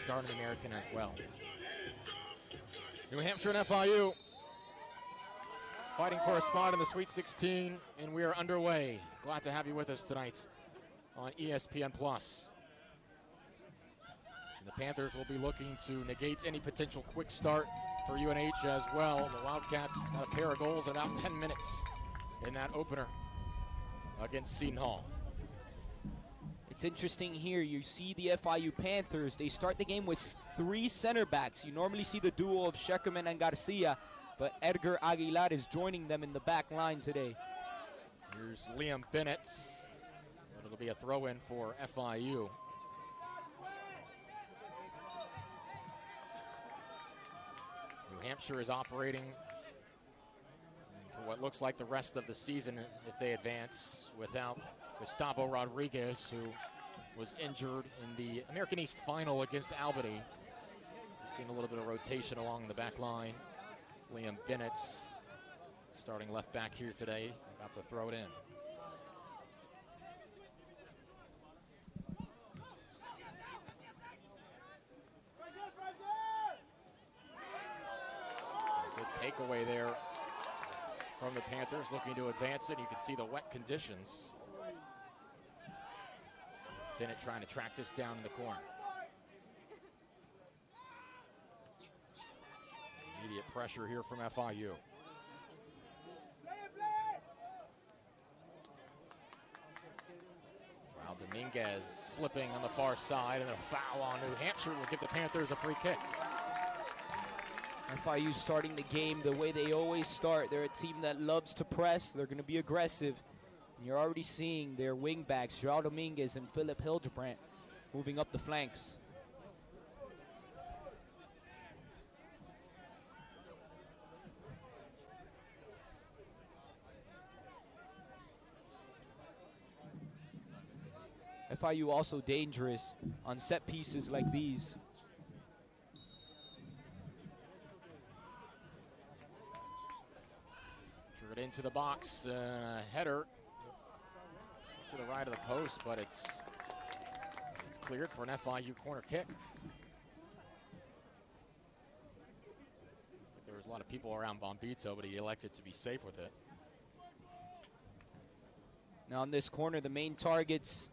start in the American as well. New Hampshire and FIU fighting for a spot in the Sweet 16, and we are underway. Glad to have you with us tonight on ESPN+. And the Panthers will be looking to negate any potential quick start for UNH as well. The Wildcats had a pair of goals in about 10 minutes in that opener against Seton Hall. It's interesting here. You see the FIU Panthers. They start the game with 3 center backs. You normally see the duo of Shekerman and Garcia, but Edgar Aguilar is joining them in the back line today. Here's Liam Bennett. It'll be a throw-in for FIU. New Hampshire is operating for what looks like the rest of the season if they advance without Gustavo Rodriguez, who was injured in the American East final against Albany. We've seen a little bit of rotation along the back line. Liam Bennett starting left back here today, about to throw it in. Good takeaway there from the Panthers, looking to advance it. You can see the wet conditions. Bennett trying to track this down in the corner. Immediate pressure here from FIU. Joao Dominguez slipping on the far side, and a foul on New Hampshire will give the Panthers a free kick. FIU starting the game the way they always start. They're a team that loves to press. They're going to be aggressive. And you're already seeing their wing backs, Joao Dominguez and Philip Hildebrandt, moving up the flanks. FIU also dangerous on set pieces like these. Triggered into the box, header to the right of the post, but it's cleared for an FIU corner kick. I think there was a lot of people around Bombito, but he elected to be safe with it. Now on this corner, the main targets,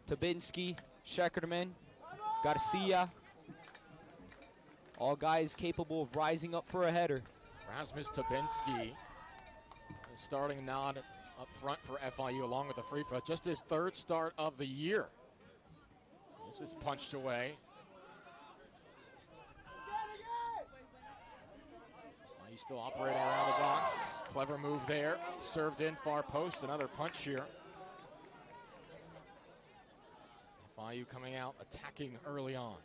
Tabinski, Shekerman, Garcia. All guys capable of rising up for a header. Rasmus Tabinski starting nod up front for FIU along with the free throw. Just his 3rd start of the year. This is punched away. He's still operating around the box. Clever move there. Served in far post. Another punch here. FIU coming out attacking early on.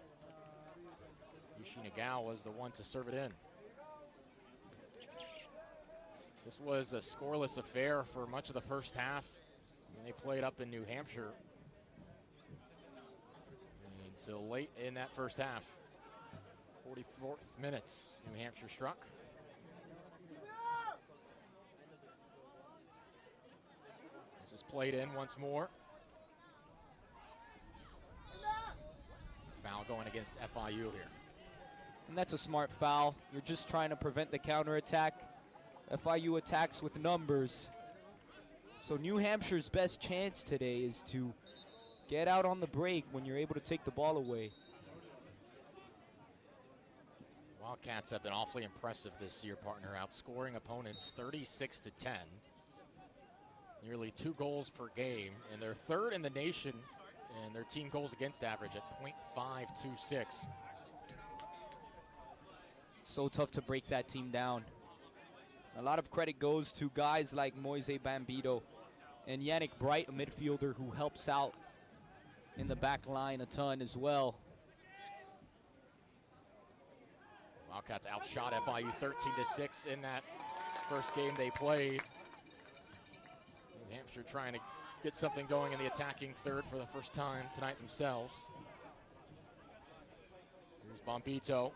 Yushinagao was the one to serve it in. This was a scoreless affair for much of the first half when they played up in New Hampshire. Until late in that first half. 44th minutes, New Hampshire struck. This is played in once more. Foul going against FIU here. And that's a smart foul. You're just trying to prevent the counterattack. FIU attacks with numbers. So New Hampshire's best chance today is to get out on the break when you're able to take the ball away. Wildcats have been awfully impressive this year, partner, outscoring opponents 36-10. Nearly 2 goals per game, and they're 3rd in the nation in their team goals against average at .526. So tough to break that team down. A lot of credit goes to guys like Moise Bambito and Yannick Bright, a midfielder who helps out in the back line a ton as well. Wildcats outshot FIU 13-6 in that first game they played. New Hampshire trying to get something going in the attacking third for the first time tonight themselves. Here's Bombito,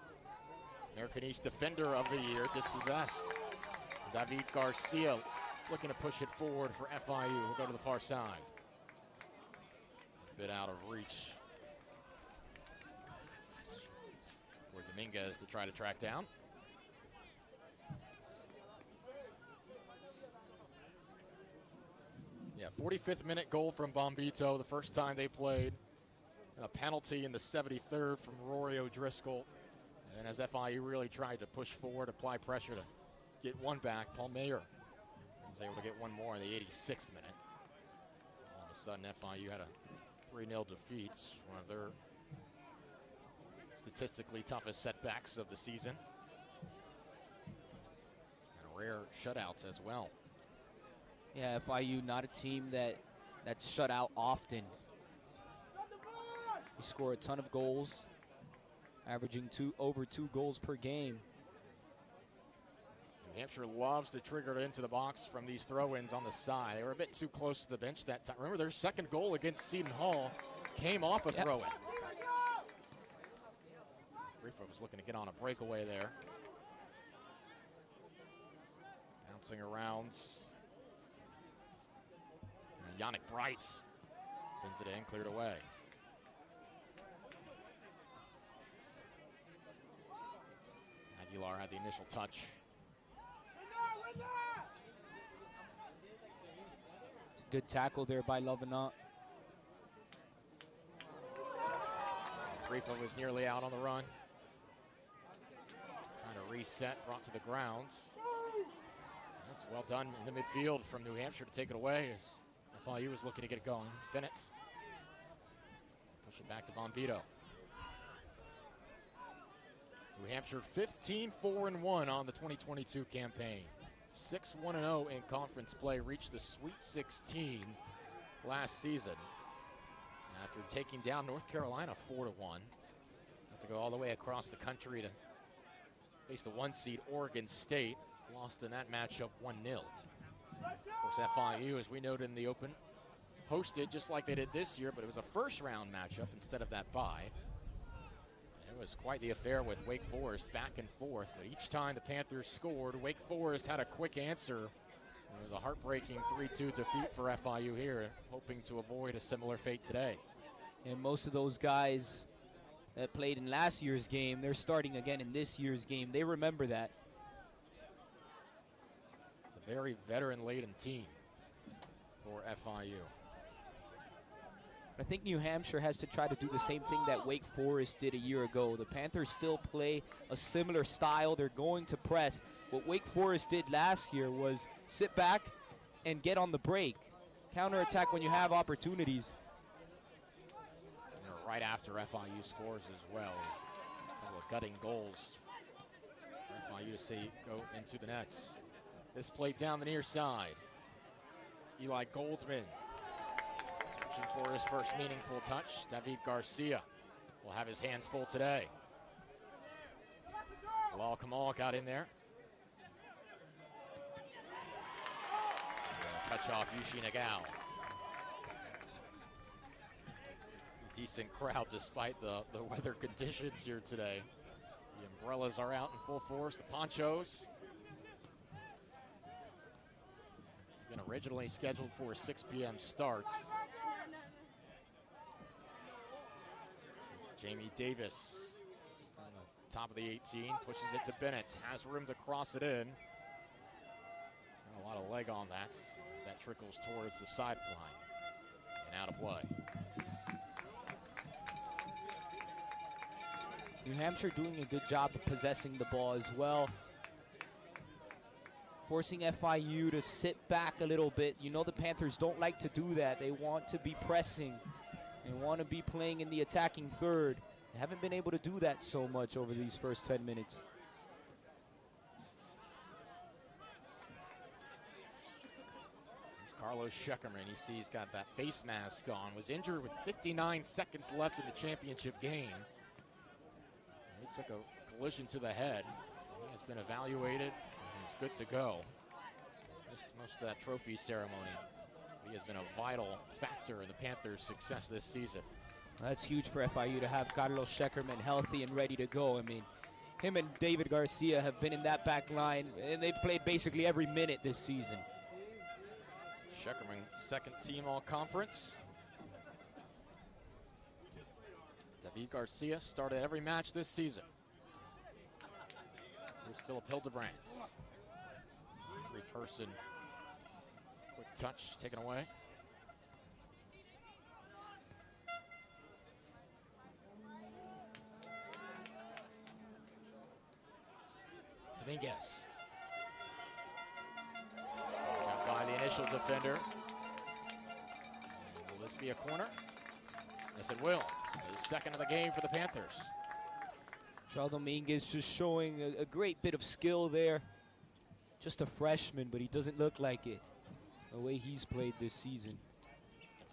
American East Defender of the Year, dispossessed. David Garcia looking to push it forward for FIU. We'll go to the far side. A bit out of reach. Dominguez to try to track down. Yeah, 45th minute goal from Bombito, the first time they played. A penalty in the 73rd from Rory O'Driscoll. And as FIU really tried to push forward, apply pressure to get one back, Paul Mayer was able to get one more in the 86th minute. All of a sudden, FIU had a 3-0 defeat, one of their statistically toughest setbacks of the season. And rare shutouts as well. Yeah, FIU not a team that's shut out often. They score a ton of goals, averaging over 2 goals per game. New Hampshire loves to trigger it into the box from these throw-ins on the side. They were a bit too close to the bench that time. Remember, their second goal against Seton Hall came off a throw-in. Freefoot was looking to get on a breakaway there. Bouncing around. Yannick Bright sends it in, cleared away. Aguilar had the initial touch. Good tackle there by Lovenant. Freefoot was nearly out on the run. Trying to reset, brought to the ground. That's well done in the midfield from New Hampshire to take it away as FIU was looking to get it going. Bennett. Push it back to Bombito. New Hampshire 15-4-1 on the 2022 campaign. 6-1-0 in conference play. Reached the Sweet 16 last season after taking down North Carolina 4-1. Have to go all the way across the country to face the 1 seed Oregon State. Lost in that matchup 1-0. Of course, FIU, as we noted in the open, hosted just like they did this year, but it was a first-round matchup instead of that bye. It was quite the affair with Wake Forest back and forth, but each time the Panthers scored, Wake Forest had a quick answer. It was a heartbreaking 3-2 defeat for FIU here, hoping to avoid a similar fate today. And most of those guys that played in last year's game, they're starting again in this year's game. They remember that. A very veteran-laden team for FIU. I think New Hampshire has to try to do the same thing that Wake Forest did a year ago. The Panthers still play a similar style. They're going to press. What Wake Forest did last year was sit back and get on the break. Counterattack when you have opportunities. And right after FIU scores as well. A couple of gutting goals for FIU to see go into the nets. This played down the near side. It's Eli Goldman. For his first meaningful touch. David Garcia will have his hands full today. Bilal Kamal got in there. Touch off Yushi Nagao. Decent crowd despite the weather conditions here today. The umbrellas are out in full force, the ponchos. Been originally scheduled for a 6 p.m. start. Jamie Davis on the top of the 18, pushes it to Bennett, has room to cross it in. And a lot of leg on that as that trickles towards the sideline and out of play. New Hampshire doing a good job of possessing the ball as well. Forcing FIU to sit back a little bit. You know the Panthers don't like to do that. They want to be pressing. They want to be playing in the attacking third. They haven't been able to do that so much over these first 10 minutes. There's Carlos Scheckerman. You see he's got that face mask on. Was injured with 59 seconds left in the championship game. He took a collision to the head. He has been evaluated. He's good to go. Missed most of that trophy ceremony. He has been a vital factor in the Panthers' success this season. That's huge for FIU to have Carlos Scheckerman healthy and ready to go. I mean, him and David Garcia have been in that back line, and they've played basically every minute this season. Scheckerman, second team all-conference. David Garcia started every match this season. Here's Philip Hildebrandt. Three-person quick touch taken away. Dominguez. Got by the initial defender. Will this be a corner? Yes, it will. The second of the game for the Panthers. Charles Dominguez just showing a great bit of skill there. Just a freshman, but he doesn't look like it the way he's played this season.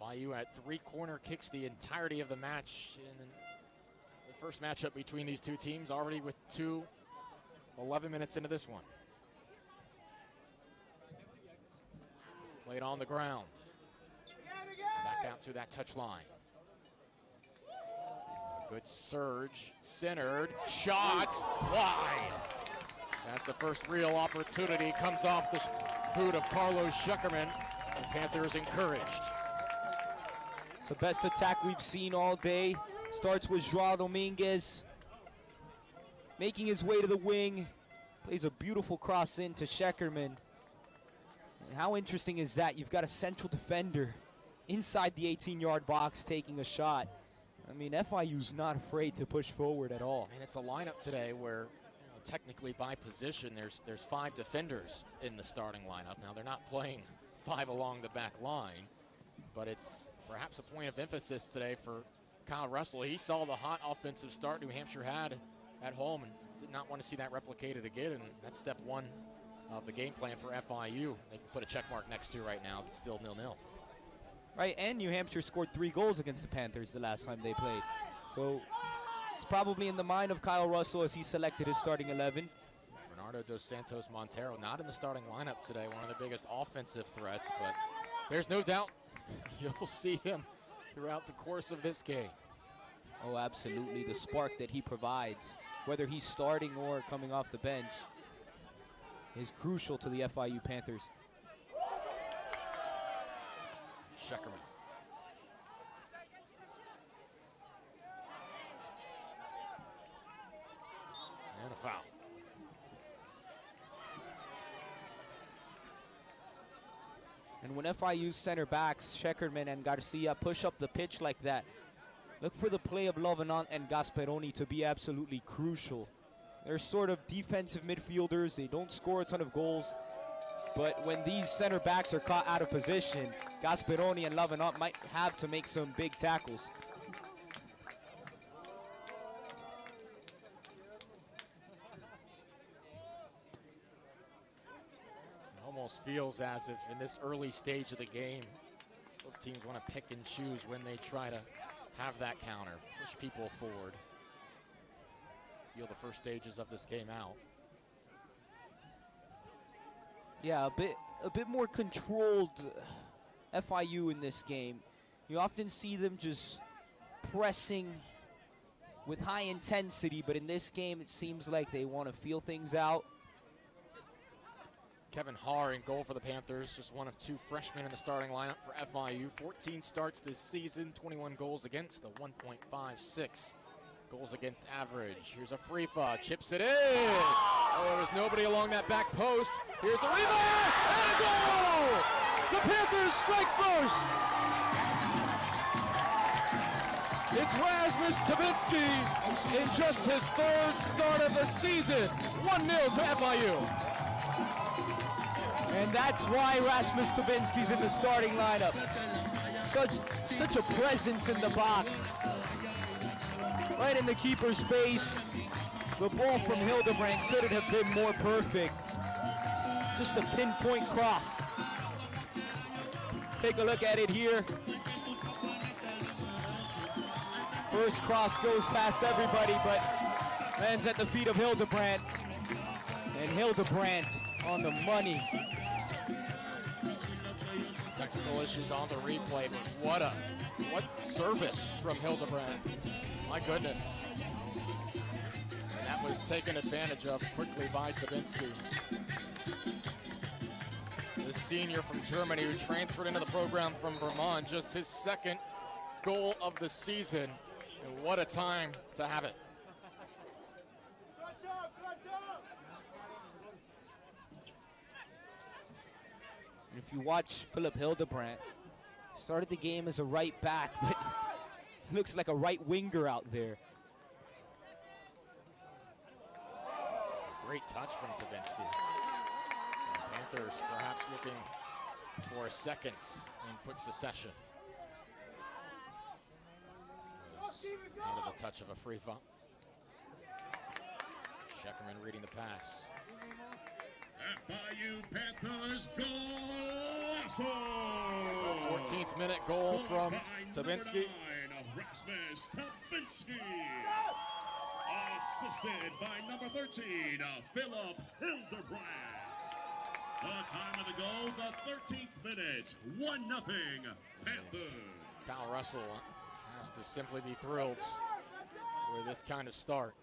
FIU at 3 corner kicks the entirety of the match in the first matchup between these two teams, already with 11 minutes into this one. Played on the ground. Back out to that touch line. A good surge, centered, shot, wide. That's the first real opportunity. Comes off the boot of Carlos Schuckerman. The Panthers encouraged. It's the best attack we've seen all day. Starts with Joao Dominguez, making his way to the wing. Plays a beautiful cross in to Schuckerman. And how interesting is that? You've got a central defender inside the 18-yard box taking a shot. I mean, FIU's not afraid to push forward at all. And it's a lineup today where, technically by position, there's 5 defenders in the starting lineup. Now, they're not playing 5 along the back line, but it's perhaps a point of emphasis today for Kyle Russell. He saw the hot offensive start New Hampshire had at home and did not want to see that replicated again, and that's step 1 of the game plan for FIU. They can put a check mark next to right now as it's still 0-0. Right, and New Hampshire scored 3 goals against the Panthers the last time they played. So it's probably in the mind of Kyle Russell as he selected his starting 11. Bernardo dos Santos Montero not in the starting lineup today, one of the biggest offensive threats, but there's no doubt you'll see him throughout the course of this game. Oh, absolutely. The spark that he provides, whether he's starting or coming off the bench, is crucial to the FIU Panthers. Schuckerman. And a foul. And when FIU's center backs, Schuckerman and Garcia, push up the pitch like that, look for the play of Lovenant and Gasperoni to be absolutely crucial. They're sort of defensive midfielders. They don't score a ton of goals. But when these center backs are caught out of position, Gasperoni and Lovenant might have to make some big tackles. It almost feels as if in this early stage of the game, both teams want to pick and choose when they try to have that counter, push people forward. Feel the first stages of this game out. Yeah, a bit more controlled FIU in this game. You often see them just pressing with high intensity, but in this game it seems like they want to feel things out. Kevin Haar in goal for the Panthers, just one of 2 freshmen in the starting lineup for FIU. 14 starts this season, 21 goals against, a 1.56 goals against average. Here's a Frifa, chips it in. Oh, there was nobody along that back post. Here's the rebound, and a goal! The Panthers strike first. It's Rasmus Tabinski in just his 3rd start of the season. 1-0 to FIU. And that's why Rasmus Tabinski's in the starting lineup. Such a presence in the box. Right in the keeper's face. The ball from Hildebrandt couldn't have been more perfect. Just a pinpoint cross. Take a look at it here. First cross goes past everybody, but lands at the feet of Hildebrandt. And Hildebrandt on the money. Technical issues on the replay, but what service from Hildebrandt. My goodness. And that was taken advantage of quickly by Tabinski. The senior from Germany who transferred into the program from Vermont, just his 2nd goal of the season. And what a time to have it. if you watch Philip Hildebrandt, started the game as a right back, but he looks like a right winger out there. Great touch from Tabinski. Panthers perhaps looking for seconds in quick succession. Out of the touch of a free fall. Scheckerman reading the pass. FIU Panthers goal! So 14th minute goal from Tabinski. Rasmus Tabinski. Assisted by number 13, Philip Hildebrandt. The time of the goal, the 13th minute, 1-0 Panthers. Kyle Russell has to simply be thrilled with this kind of start.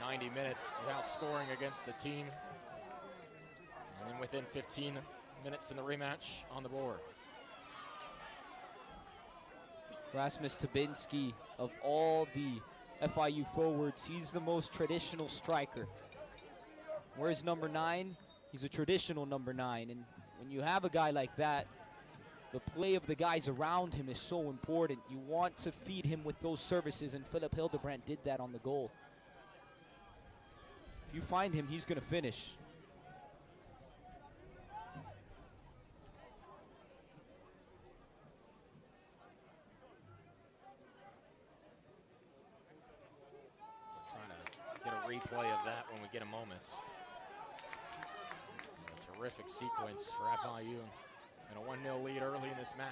90 minutes without scoring against the team. And then within 15 minutes in the rematch on the board. Rasmus Tabinski, of all the FIU forwards, he's the most traditional striker. Whereas number 9, he's a traditional number 9. And when you have a guy like that, the play of the guys around him is so important. You want to feed him with those services, and Philip Hildebrandt did that on the goal. If you find him, he's going to finish. Trying to get a replay of that when we get a moment. A terrific sequence for FIU and a 1-0 lead early in this match.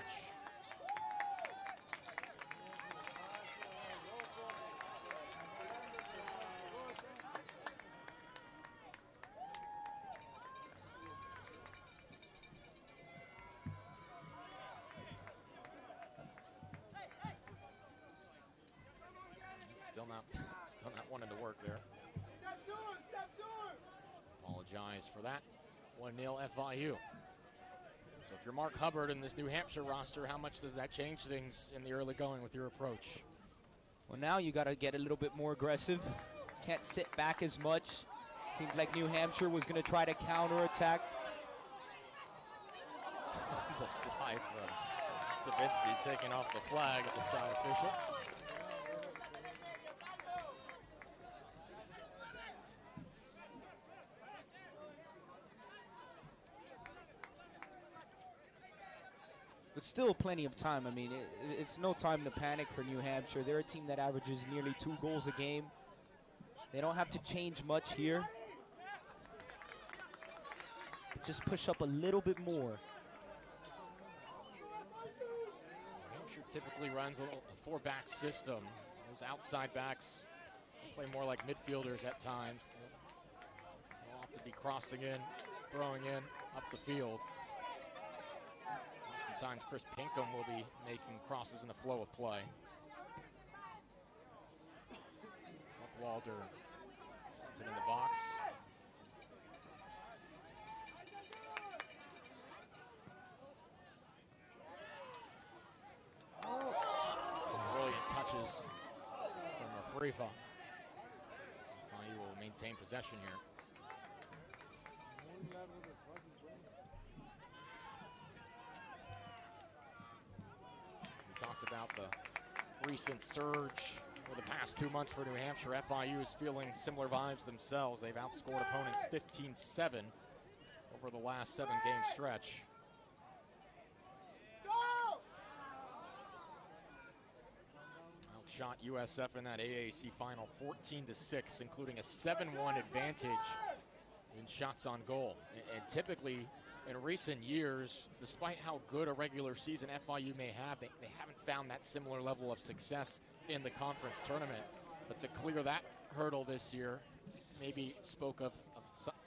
Still not wanting to work there. Apologize for that. 1-0 FIU. So if you're Mark Hubbard in this New Hampshire roster, how much does that change things in the early going with your approach? Well, now you got to get a little bit more aggressive. Can't sit back as much. Seemed like New Hampshire was going to try to counterattack. The slide from Tabinski taking off the flag at the side official. But still plenty of time. I mean, it's no time to panic for New Hampshire. They're a team that averages nearly 2 goals a game. They don't have to change much here. But just push up a little bit more. New Hampshire typically runs a 4-back system. Those outside backs play more like midfielders at times. They'll have to be crossing in, throwing in, up the field. Sometimes Chris Pinkham will be making crosses in the flow of play. Walder sends it in the box. Brilliant touches from Afrifa. FIU will maintain possession here. Talked about the recent surge for the past 2 months for New Hampshire. FIU is feeling similar vibes themselves. They've outscored opponents 15-7 over the last 7-game stretch. Outshot USF in that AAC final 14-6, including a 7-1 advantage in shots on goal. And typically, in recent years, despite how good a regular season FIU may have, they haven't found that similar level of success in the conference tournament. But to clear that hurdle this year, maybe spoke of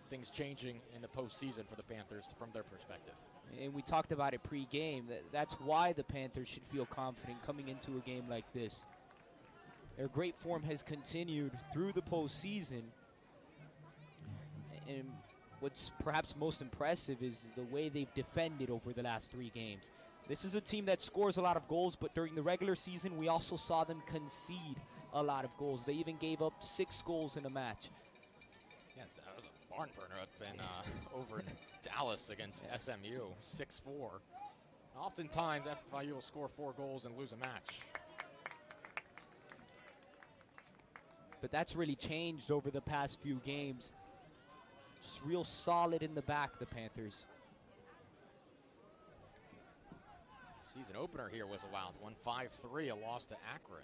things changing in the postseason for the Panthers from their perspective. And we talked about it pre-game. That's why the Panthers should feel confident coming into a game like this. Their great form has continued through the postseason. And what's perhaps most impressive is the way they've defended over the last 3 games. This is a team that scores a lot of goals, but during the regular season, we also saw them concede a lot of goals. They even gave up 6 goals in a match. Yes, that was barn burner up in over in Dallas against SMU, 6-4. Oftentimes, FIU will score 4 goals and lose a match. But that's really changed over the past few games. Just real solid in the back, the Panthers. Season opener here was a wild one, 5-3, a loss to Akron.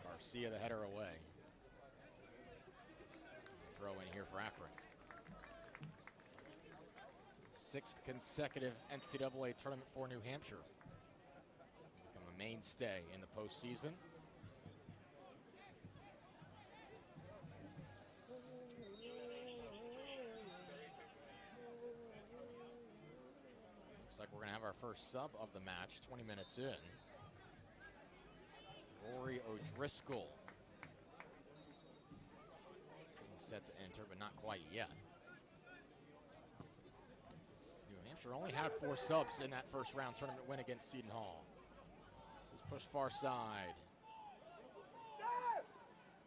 Garcia the header away. Throw in here for Akron. 6th consecutive NCAA tournament for New Hampshire. Become a mainstay in the postseason. Looks like we're going to have our first sub of the match, 20 minutes in. Rory O'Driscoll. Set to enter, but not quite yet. New Hampshire only had 4 subs in that first round tournament win against Seton Hall. This is push far side.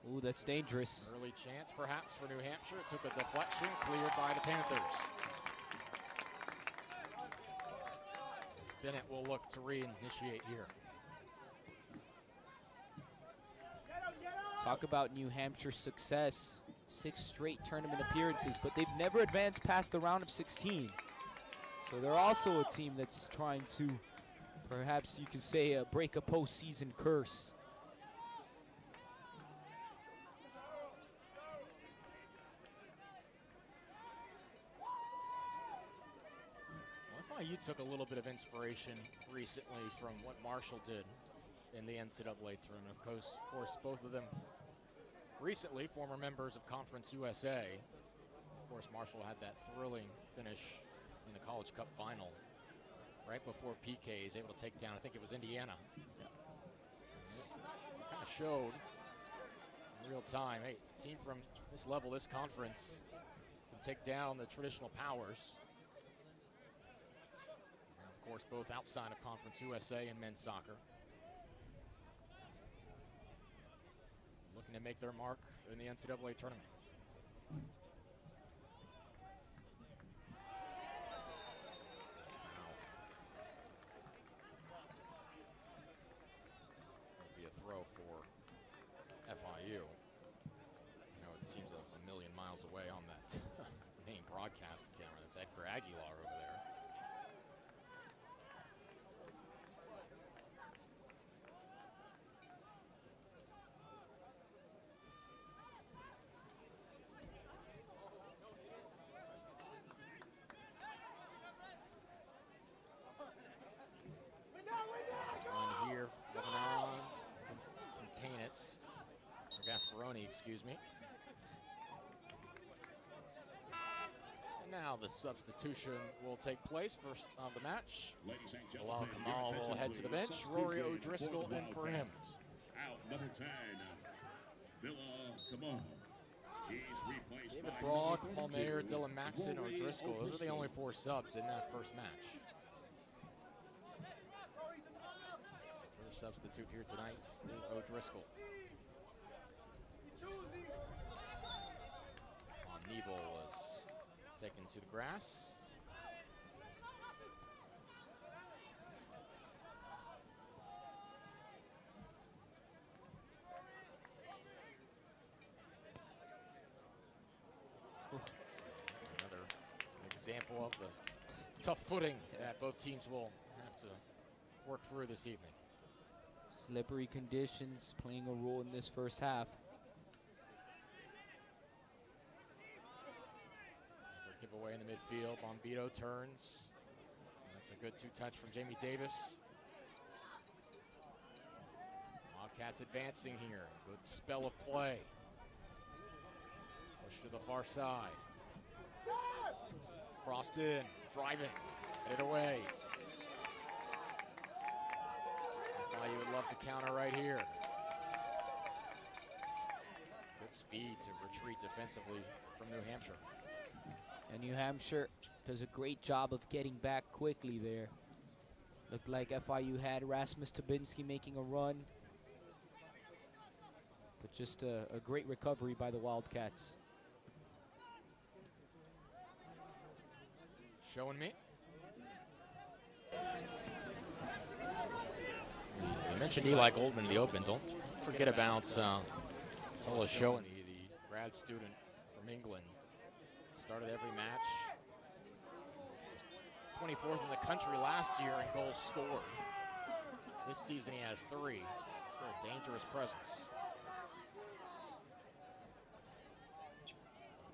Ooh, that's dangerous. Early chance, perhaps, for New Hampshire. It took a deflection, cleared by the Panthers. Bennett will look to reinitiate here. Talk about New Hampshire's success. 6 straight tournament appearances, but they've never advanced past the round of 16. So they're also a team that's trying to, perhaps you could say, break a postseason curse. FIU took a little bit of inspiration recently from what Marshall did in the NCAA tournament. Of course, both of them recently former members of Conference USA. Of course, Marshall had that thrilling finish in the College Cup final right before PK is able to take down, I think it was Indiana. Yeah. It kind of showed in real time, hey, a team from this level, this conference, can take down the traditional powers. And of course, both outside of Conference USA and men's soccer. Looking to make their mark in the NCAA tournament. It'll be a throw for FIU. You know, it seems a million miles away on that main broadcast camera. That's Edgar Aguilar over there. Excuse me. And now the substitution will take place. First of the match. Bilal Kamal will head to the bench. Rory O'Driscoll in for him. Out number 10, Bilal Kamal. He's replaced David by Brogg, Paul Mayer, Dylan Maxson, O'Driscoll. Those are the only 4 subs in that first match. First substitute here tonight is O'Driscoll. Nebo was taken to the grass. Another example of the tough footing that both teams will have to work through this evening. Slippery conditions playing a role in this first half. Giveaway in the midfield. Bombito turns. That's a good 2-touch from Jamie Davis. Wildcats advancing here. Good spell of play. Push to the far side. Crossed in. Driving. Headed away. FIU would love to counter right here. Good speed to retreat defensively from New Hampshire. And New Hampshire does a great job of getting back quickly there. Looked like FIU had Rasmus Tabinski making a run. But just a great recovery by the Wildcats. Showing me. You mentioned Eli Goldman in the open. Don't forget about Tola Showing me, the grad student from England. Started every match. Was 24th in the country last year in goals scored. This season he has 3. Still a dangerous presence.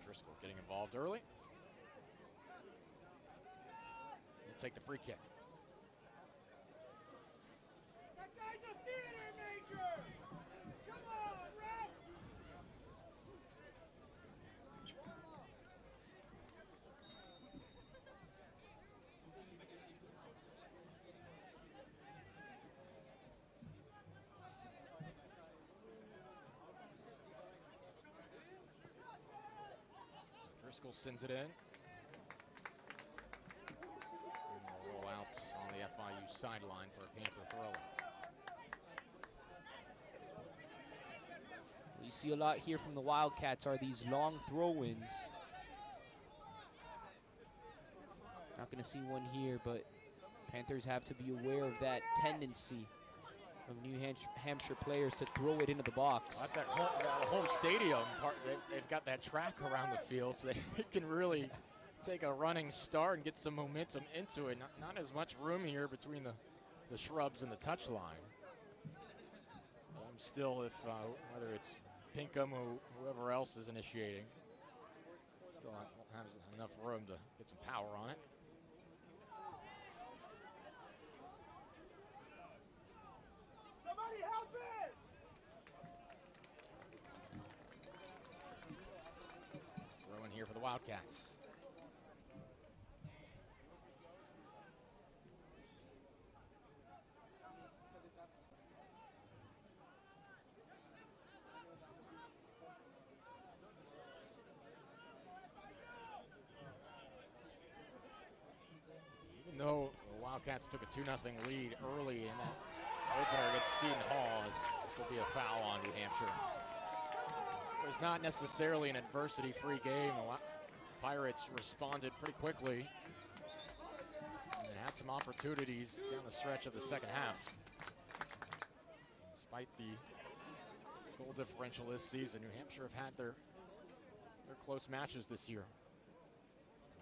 Driscoll getting involved early. He'll take the free kick. Driscoll sends it in. And we'll roll out on the FIU sideline for a Panther throw-in. What you see a lot here from the Wildcats are these long throw-ins. Not going to see one here, but Panthers have to be aware of that tendency of New Hampshire players to throw it into the box. At that home stadium part, they've got that track around the field, so they can really take a running start and get some momentum into it. Not as much room here between the shrubs and the touch line. Still, if whether it's Pinkham or whoever else is initiating, still has enough room to get some power on it. Throw in here for the Wildcats. Even though the Wildcats took a 2-0 lead early in that opener against Seton Hall, this will be a foul on New Hampshire. It was not necessarily an adversity-free game. The Pirates responded pretty quickly and had some opportunities down the stretch of the second half. Despite the goal differential this season, New Hampshire have had their close matches this year.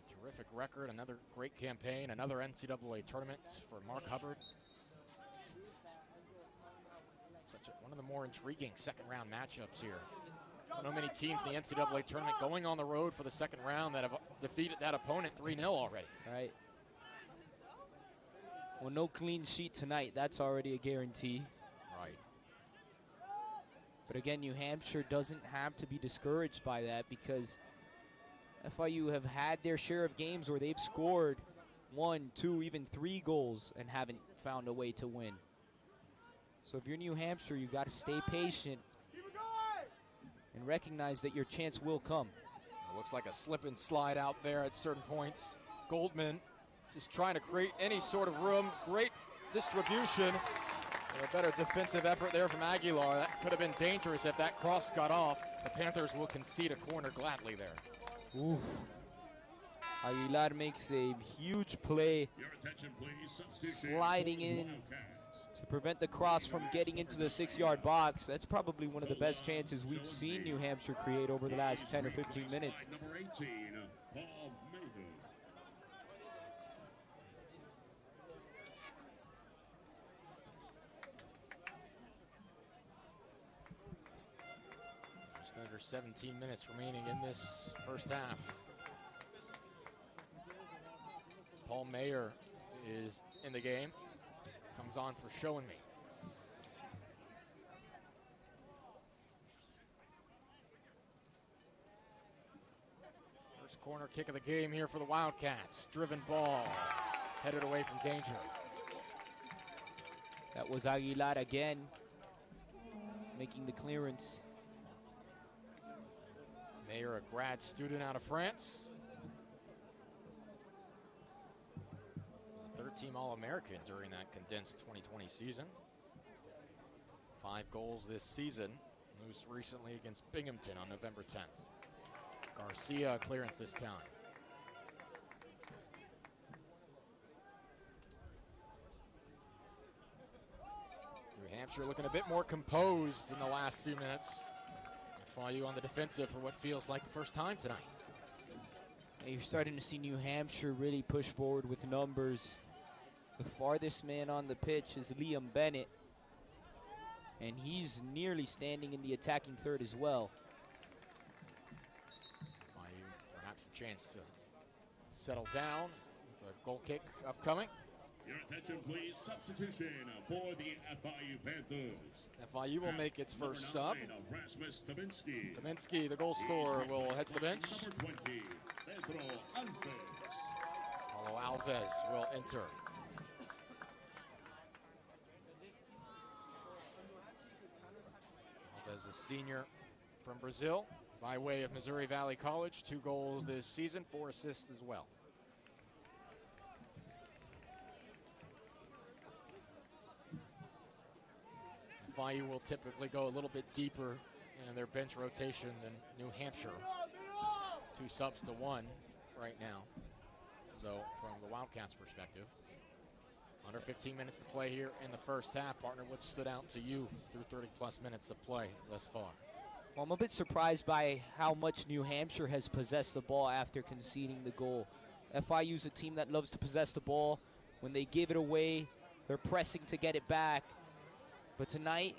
A terrific record, another great campaign, another NCAA tournament for Mark Hubbard. One of the more intriguing second-round matchups here. I don't know many teams in the NCAA tournament going on the road for the second round that have defeated that opponent 3-0 already. Right. Well, no clean sheet tonight. That's already a guarantee. Right. But again, New Hampshire doesn't have to be discouraged by that because FIU have had their share of games where they've scored 1, 2, even 3 goals and haven't found a way to win. So if you're New Hampshire, you've got to stay patient and recognize that your chance will come. It looks like a slip and slide out there at certain points. Goldman just trying to create any sort of room. Great distribution. A better defensive effort there from Aguilar. That could have been dangerous if that cross got off. The Panthers will concede a corner gladly there. Ooh. Aguilar makes a huge play, sliding in to prevent the cross from getting into the 6-yard box. That's probably one of the best chances we've seen New Hampshire create over the last 10 or 15 minutes. Number 18, Paul Mayhew. Just under 17 minutes remaining in this first half. Paul Mayer is in the game. Comes on for Showing Me. First corner kick of the game here for the Wildcats. Driven ball, headed away from danger. That was Aguilar again, making the clearance. Mayer, a grad student out of France. Team All-American during that condensed 2020 season. 5 goals this season, most recently against Binghamton on November 10th. Garcia clearance this time. New Hampshire looking a bit more composed in the last few minutes. FIU on the defensive for what feels like the first time tonight. You're starting to see New Hampshire really push forward with numbers. The farthest man on the pitch is Liam Bennett, and he's nearly standing in the attacking third as well. FIU perhaps a chance to settle down with a goal kick upcoming. Your attention, please. Substitution for the FIU Panthers. FIU will make its first sub. Rasmus Taminski. Taminski, the goal scorer, will head to the bench. Number 20, Pedro Alves. Paulo Alves will enter. Alves, a senior from Brazil by way of Missouri Valley College. 2 goals this season, 4 assists as well. FIU will typically go a little bit deeper in their bench rotation than New Hampshire. 2 subs to 1 right now. So from the Wildcats' perspective, under 15 minutes to play here in the first half. Partner, what stood out to you through 30-plus minutes of play thus far? Well, I'm a bit surprised by how much New Hampshire has possessed the ball after conceding the goal. FIU's a team that loves to possess the ball. When they give it away, they're pressing to get it back. But tonight,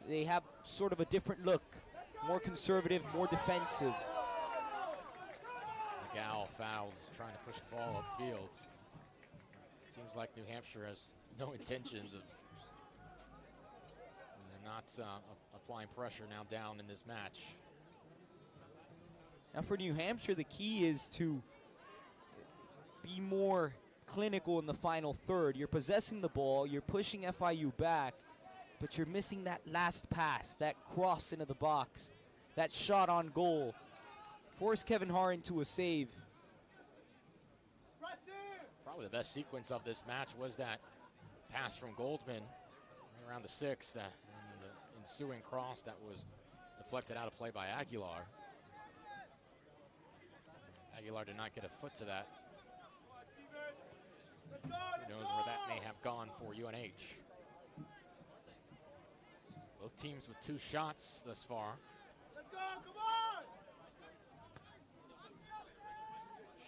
they have sort of a different look. More conservative, more defensive. McGowl fouled, trying to push the ball upfield. Seems like New Hampshire has no intentions of not applying pressure now down in this match. Now for New Hampshire, the key is to be more clinical in the final third. You're possessing the ball, you're pushing FIU back, but you're missing that last pass, that cross into the box, that shot on goal. Force Kevin Haar into a save. Probably the best sequence of this match was that pass from Goldman around the 6th, and the ensuing cross that was deflected out of play by Aguilar. Aguilar did not get a foot to that. Who knows where that may have gone for UNH. Both teams with 2 shots thus far. Let's go, come on!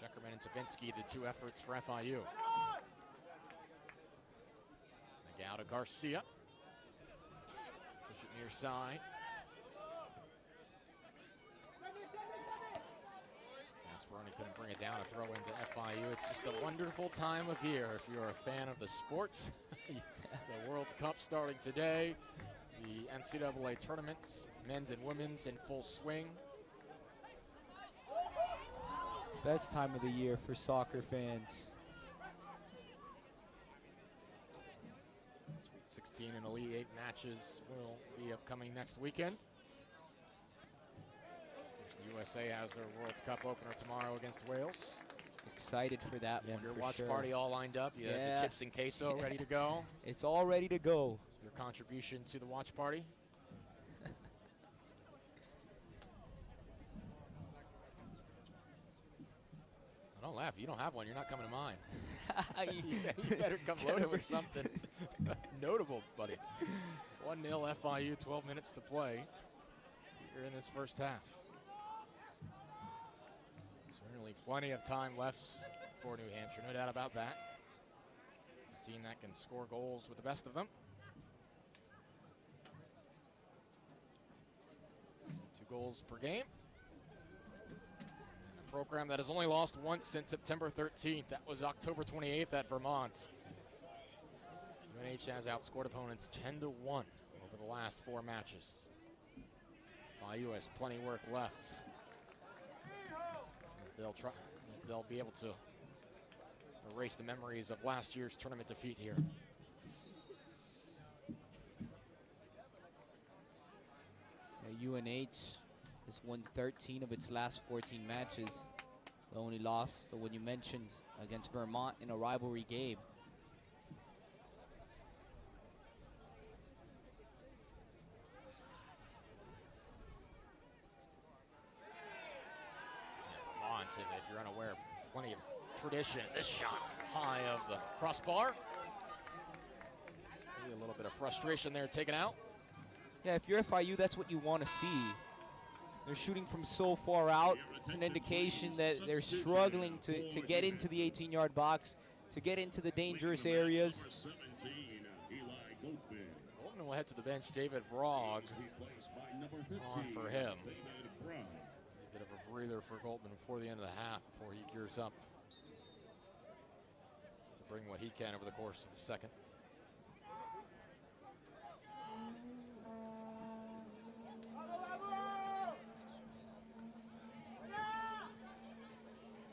Sheckerman and Tabinski, the 2 efforts for FIU. McGowl to Garcia. Push it near side. Gasparoni couldn't bring it down, a throw into FIU. It's just a wonderful time of year if you're a fan of the sports. The World Cup starting today. The NCAA tournaments, men's and women's, in full swing. Best time of the year for soccer fans. Sweet 16 and Elite 8 matches will be upcoming next weekend. Of course, the USA has their World Cup opener tomorrow against Wales. Excited for that You one. have your for watch sure. party all lined up. You have the chips and queso ready to go. It's all ready to go. Your contribution to the watch party. Don't laugh. You don't have one. You're not coming to mine. You better come loaded with something notable, buddy. 1-0 FIU, 12 minutes to play here in this first half. Certainly plenty of time left for New Hampshire, no doubt about that. A team that can score goals with the best of them. 2 goals per game. Program that has only lost once since September 13th. That was October 28th at Vermont. UNH has outscored opponents 10-1 over the last 4 matches. FIU has plenty of work left. If they'll be able to erase the memories of last year's tournament defeat here. UNH has won 13 of its last 14 matches. The only loss, the one you mentioned, against Vermont in a rivalry game. if you're unaware, plenty of tradition. This shot high of the crossbar. Maybe a little bit of frustration there taken out. Yeah, if you're FIU, that's what you want to see. They're shooting from so far out. It's an indication that they're struggling to get into the 18-yard box, to get into the dangerous areas. Goldman will head to the bench. David Brogg on for him. A bit of a breather for Goldman before the end of the half, before he gears up to bring what he can over the course of the second.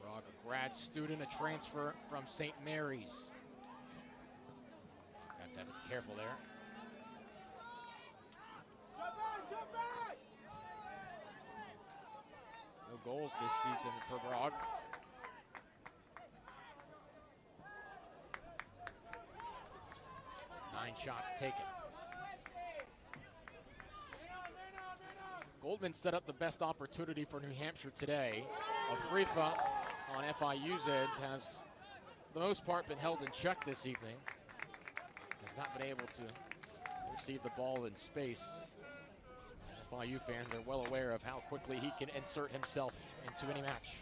Brogg, a grad student, a transfer from St. Mary's. Got to have to be careful there. No goals this season for Brogg. Nine shots taken. Goldman set up the best opportunity for New Hampshire today. Afrifa on FIU's end has, for the most part, been held in check this evening. Has not been able to receive the ball in space. FIU fans are well aware of how quickly he can insert himself into any match.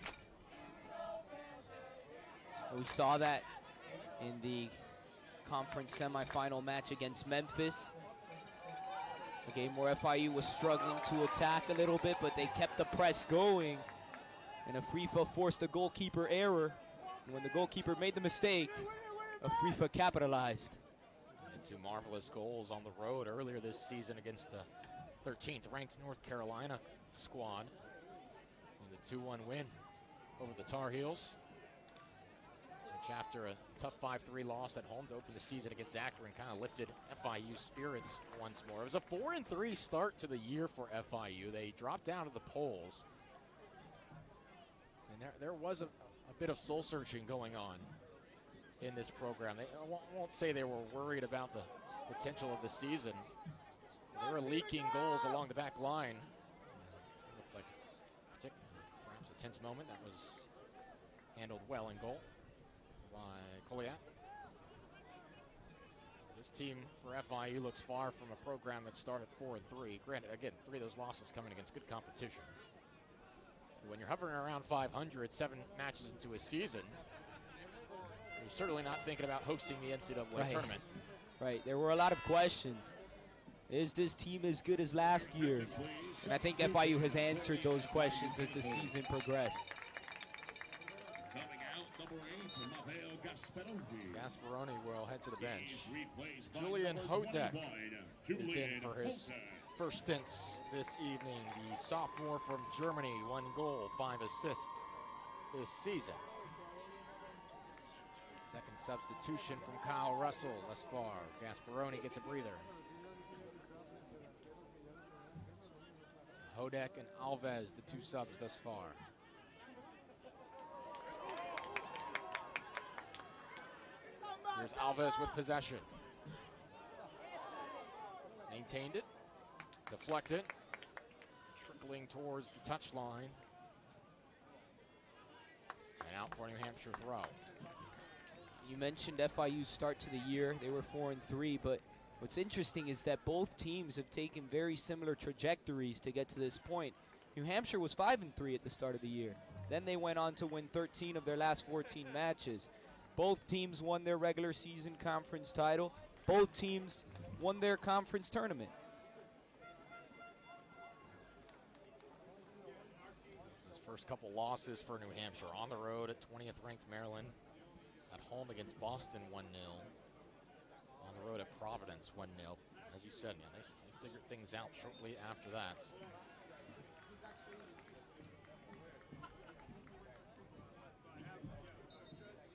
We saw that in the conference semifinal match against Memphis. A game where FIU was struggling to attack a little bit, but they kept the press going. And Afrifa forced a goalkeeper error. And when the goalkeeper made the mistake, Afrifa capitalized. And two marvelous goals on the road earlier this season against the 13th ranked North Carolina squad. And the 2-1 win over the Tar Heels, which after a tough 5-3 loss at home to open the season against Akron kind of lifted FIU spirits once more. It was a 4-3 start to the year for FIU. They dropped out of the polls. And there was a bit of soul searching going on in this program. I won't say they were worried about the potential of the season. They were leaking goals along the back line. Looks like perhaps a tense moment that was handled well in goal by Colliat. This team for FIU looks far from a program that started 4-3. Granted, again, 3 of those losses coming against good competition. When you're hovering around 500, 7 matches into a season, you're certainly not thinking about hosting the NCAA tournament. Right, there were a lot of questions. Is this team as good as last year's? And I think FIU has answered those questions as the season progressed. Coming out, number 8, Gasparoni will head to the bench. Julian Hodek is in for his first stints this evening. The sophomore from Germany, 1 goal, 5 assists this season. Second substitution from Kyle Russell thus far. Gasparoni gets a breather. Hodek and Alves, the 2 subs thus far. Here's Alves with possession. Maintained it. Deflected. Trickling towards the touchline. And out for New Hampshire throw. You mentioned FIU's start to the year. They were 4-3, but what's interesting is that both teams have taken very similar trajectories to get to this point. New Hampshire was 5-3 at the start of the year. Then they went on to win 13 of their last 14 matches. Both teams won their regular season conference title. Both teams won their conference tournament. His first couple losses for New Hampshire on the road at 20th ranked Maryland. At home against Boston 1-0. On the road at Providence 1-0. As you said, man, they figured things out shortly after that.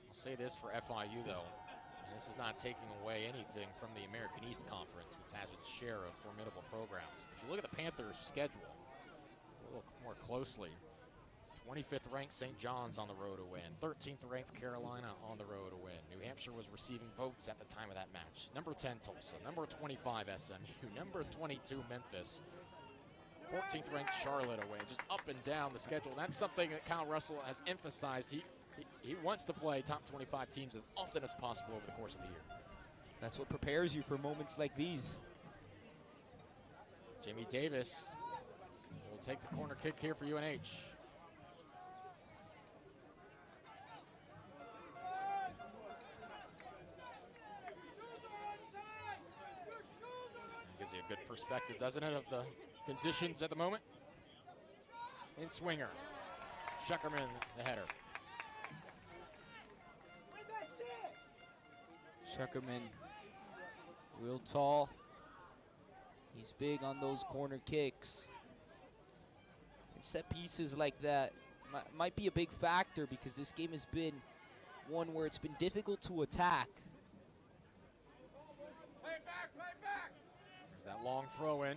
I'll say this for FIU though, and this is not taking away anything from the American East Conference, which has its share of formidable programs. If you look at the Panthers' schedule a little more closely, 25th ranked St. John's on the road to win. 13th ranked Carolina on the road to win. New Hampshire was receiving votes at the time of that match. Number 10 Tulsa, number 25 SMU, number 22 Memphis. 14th ranked Charlotte away, just up and down the schedule. That's something that Kyle Russell has emphasized. He wants to play top 25 teams as often as possible over the course of the year. That's what prepares you for moments like these. Jamie Davis will take the corner kick here for UNH. Gives you a good perspective, doesn't it, of the conditions at the moment? In swinger. Schuckerman, the header. Schuckerman, real tall. He's big on those corner kicks. And set pieces like that might be a big factor because this game has been one where it's been difficult to attack. Play it back, play it back. There's that long throw in.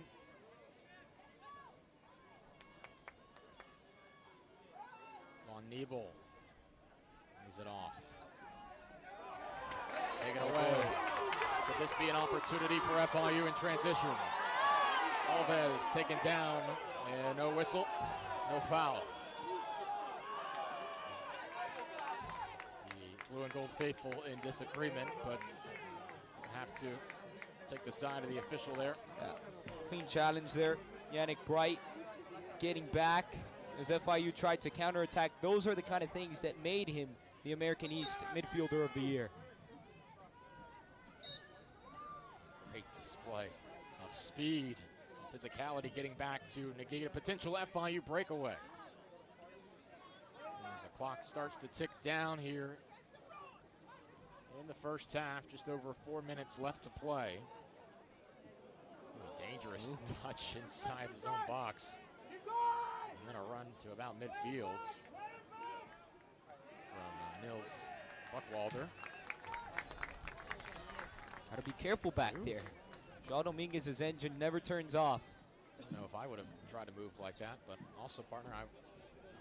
Von Niebel leaves it off. Taken away. Could this be an opportunity for FIU in transition? Alves taken down, and no whistle, no foul. The blue and gold faithful in disagreement, but have to take the side of the official there. Yeah. Clean challenge there. Yannick Bright getting back as FIU tried to counterattack. Those are the kind of things that made him the American East Midfielder of the Year. Great display of speed, physicality, getting back to negate a potential FIU breakaway. As the clock starts to tick down here in the first half, just over 4 minutes left to play. A dangerous touch inside his own box. And then a run to about midfield from Nils Buckwalder. Got to be careful back there. Shaw Dominguez's engine never turns off. I don't know if I would have tried to move like that, but also, partner, I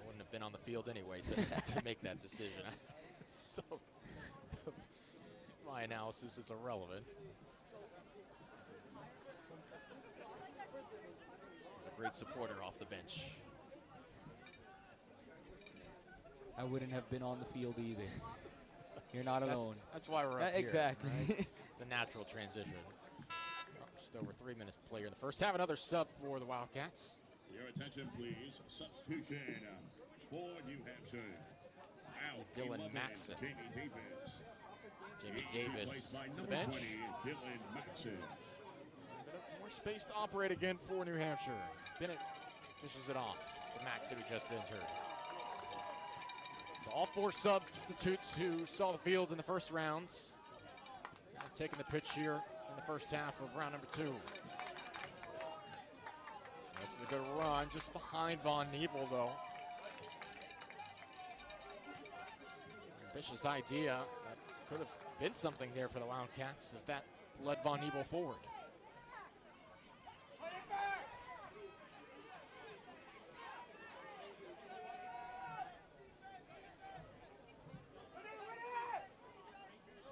wouldn't have been on the field anyway to make that decision. So my analysis is irrelevant. He's a great supporter off the bench. I wouldn't have been on the field either. You're not alone. That's why we're up here. Exactly. Right? It's a natural transition. Just over 3 minutes to play here in the first half. Another sub for the Wildcats. Your attention, please. Substitution for New Hampshire. Out Dylan 11, Maxson. Jamie Davis. Jamie He's Davis replaced by to the number bench. 20, Dylan Maxson. More space to operate again for New Hampshire. Bennett fishes it off to Maxson, who just entered. So all four substitutes who saw the field in the first rounds have taken the pitch here in the first half of round number 2. This is a good run, just behind Von Niebel, though. Ambitious idea. That could have been something there for the Wildcats if that led Von Niebel forward.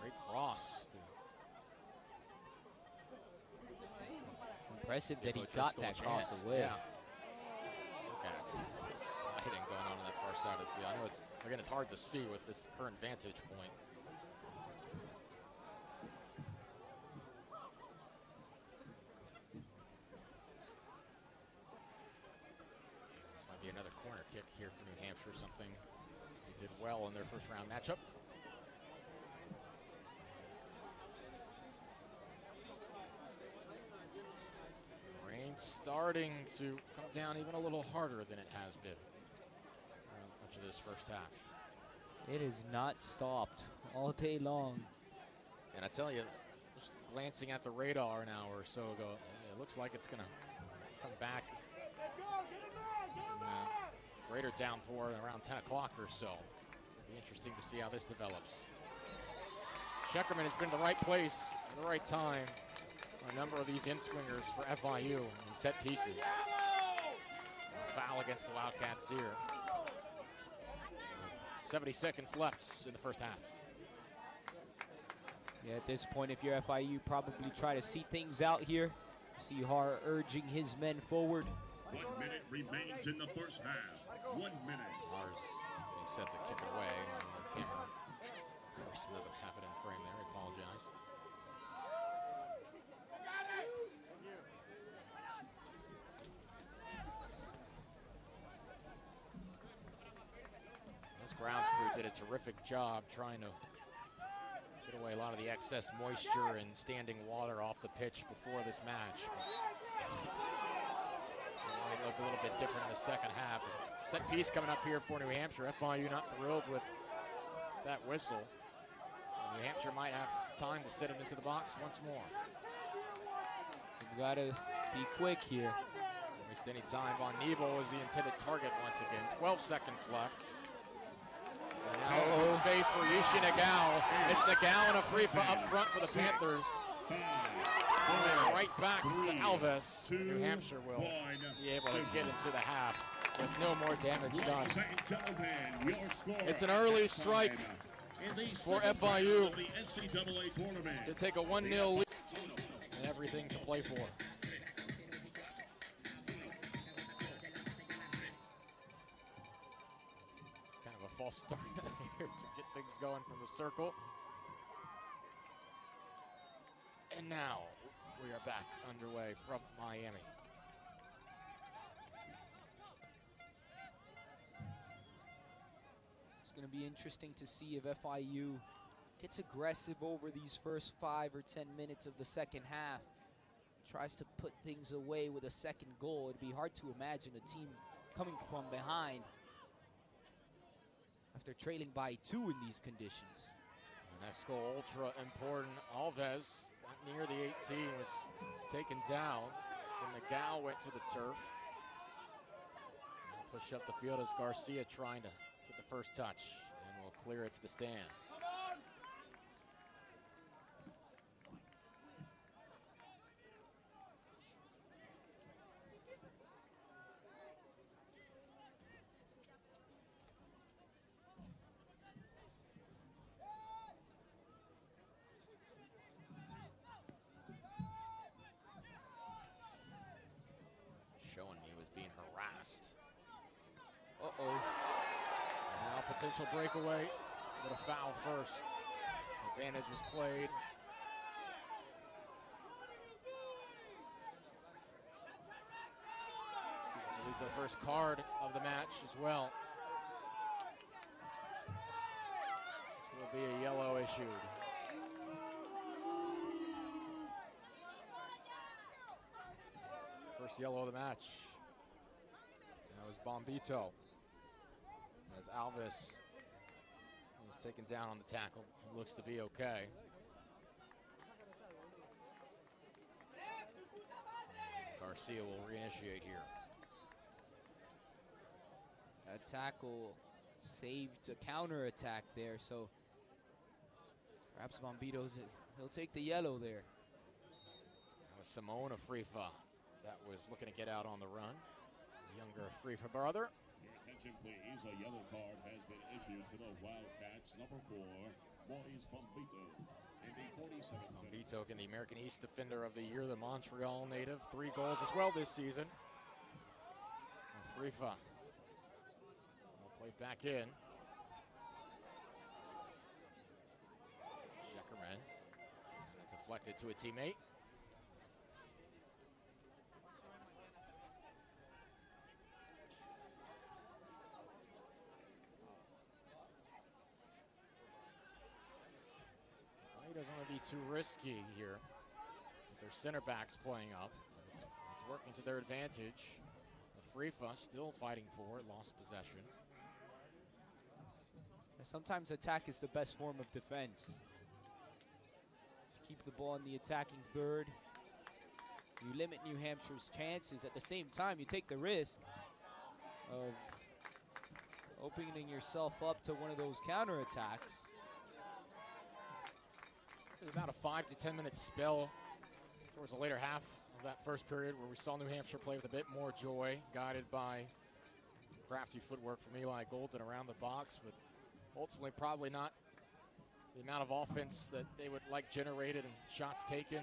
Great cross. Impressive that he Give got O'Driscoll a that cross chance. away. Yeah. Okay. Sliding going on that far side of the field. I know it's hard to see with this current vantage point. This might be another corner kick here for New Hampshire, something they did well in their first round matchup. Rain starting to come down even a little harder than it has been much of this first half. It has not stopped all day long. And I tell you, just glancing at the radar an hour or so ago, it looks like it's going to come back. Greater downpour around 10 o'clock or so. It'll be interesting to see how this develops. Schuckerman has been in the right place at the right time for a number of these in-swingers for FIU in set pieces. A foul against the Wildcats here. 70 seconds left in the first half. Yeah, at this point, if you're FIU, probably try to see things out here. See Har urging his men forward. 1 minute remains in the first half. 1 minute. Mars getting set to kick it away. The camera person doesn't have it in frame there. I apologize. This grounds crew did a terrific job trying to get away a lot of the excess moisture and standing water off the pitch before this match. It might look a little bit different in the second half. Set piece coming up here for New Hampshire. FIU not thrilled with that whistle. New Hampshire might have time to set it into the box once more. You've got to be quick here. Don't waste any time. Von Nebel is the intended target once again. 12 seconds left. And now open space for Yushi Nagao. It's Nagao and a free up front for the Panthers. And right back to Alves. New Hampshire will be able to get into the half with no more damage done. It's an early strike for FIU to take a 1-0 lead and everything to play for. Kind of a false start here to get things going from the circle. And now we are back underway from Miami. It's going to be interesting to see if FIU gets aggressive over these first 5 or 10 minutes of the second half. Tries to put things away with a second goal. It'd be hard to imagine a team coming from behind after trailing by 2 in these conditions. The next goal, ultra important. Alves got near the 18, was taken down. Then Nagao went to the turf. And push up the field as Garcia trying to get the first touch, and will clear it to the stands. Showing he was being harassed. Uh-oh. Now potential breakaway, but a foul first. Advantage was played. So leads the first card of the match as well. This will be a yellow issued. First yellow of the match. That was Bombito. As Alves was taken down on the tackle. It looks to be okay. Garcia will reinitiate here. That tackle saved a counter-attack there, so perhaps Bombito's, he'll take the yellow there. That was Simone Afrifa that was looking to get out on the run. The younger Afrifa brother. Your attention, please. A yellow card has been issued to the Wildcats. Number 4, Maurice Bombito. In the 47th minute. Bombito, the American East Defender of the Year, the Montreal native. 3 goals as well this season. Afrifa played back in. Sheckerman deflected to a teammate. He doesn't want to be too risky here with their center backs playing up. It's working to their advantage. Afrifa still fighting for it, lost possession. Sometimes attack is the best form of defense. Keep the ball in the attacking third. You limit New Hampshire's chances. At the same time, you take the risk of opening yourself up to one of those counterattacks. There's about a 5 to 10 minute spell towards the later half of that first period where we saw New Hampshire play with a bit more joy, guided by crafty footwork from Eli Golden around the box, but ultimately probably not the amount of offense that they would like generated and shots taken,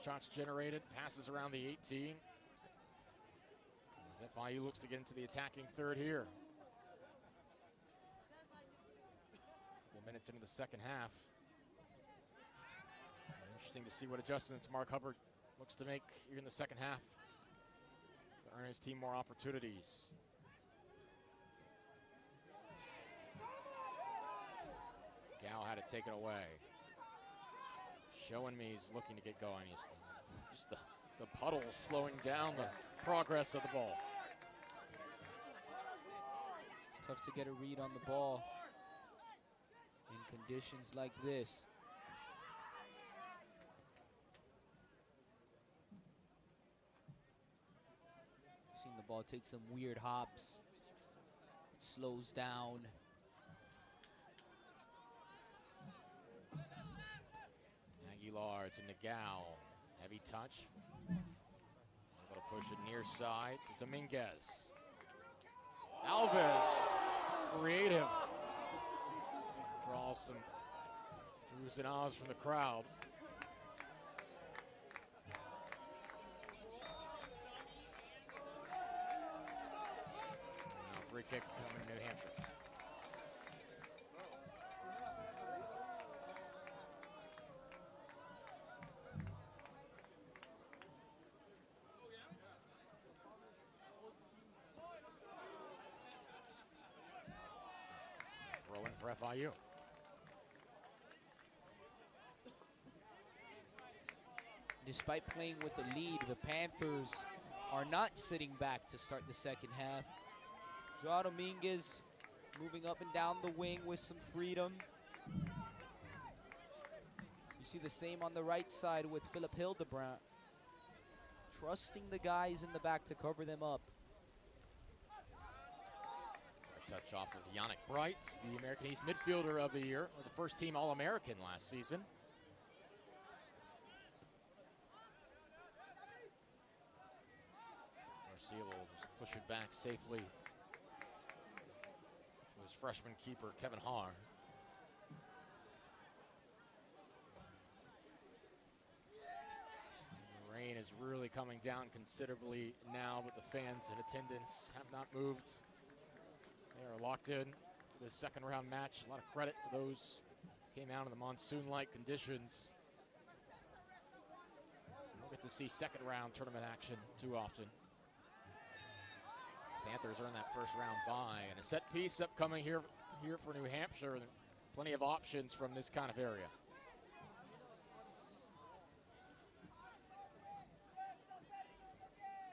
shots generated, passes around the 18. As FIU looks to get into the attacking third here. Couple minutes into the second half. Interesting to see what adjustments Mark Hubbard looks to make here in the second half to earn his team more opportunities. Gal had it taken away. Showing me he's looking to get going. He's just the puddle slowing down the progress of the ball. It's tough to get a read on the ball in conditions like this. Seeing the ball take some weird hops. It slows down. Aguilar to Nagao. Heavy touch. Able to push it near side to Dominguez. Alves, creative. Draws some oohs and ahs from the crowd. Now free kick coming to New Hampshire. For FIU. Despite playing with a lead, the Panthers are not sitting back to start the second half. Joao Dominguez moving up and down the wing with some freedom. You see the same on the right side with Philip Hildebrand. Trusting the guys in the back to cover them up. Touch off of Yannick Bright, the American East midfielder of the year. Was a first-team All-American last season. Garcia will just push it back safely to his freshman keeper, Kevin Haar. The rain is really coming down considerably now, but the fans in attendance have not moved. They are locked in to this second round match. A lot of credit to those who came out in the monsoon-like conditions. We don't get to see second round tournament action too often. Panthers earn that first round bye, and a set piece upcoming here for New Hampshire. Plenty of options from this kind of area.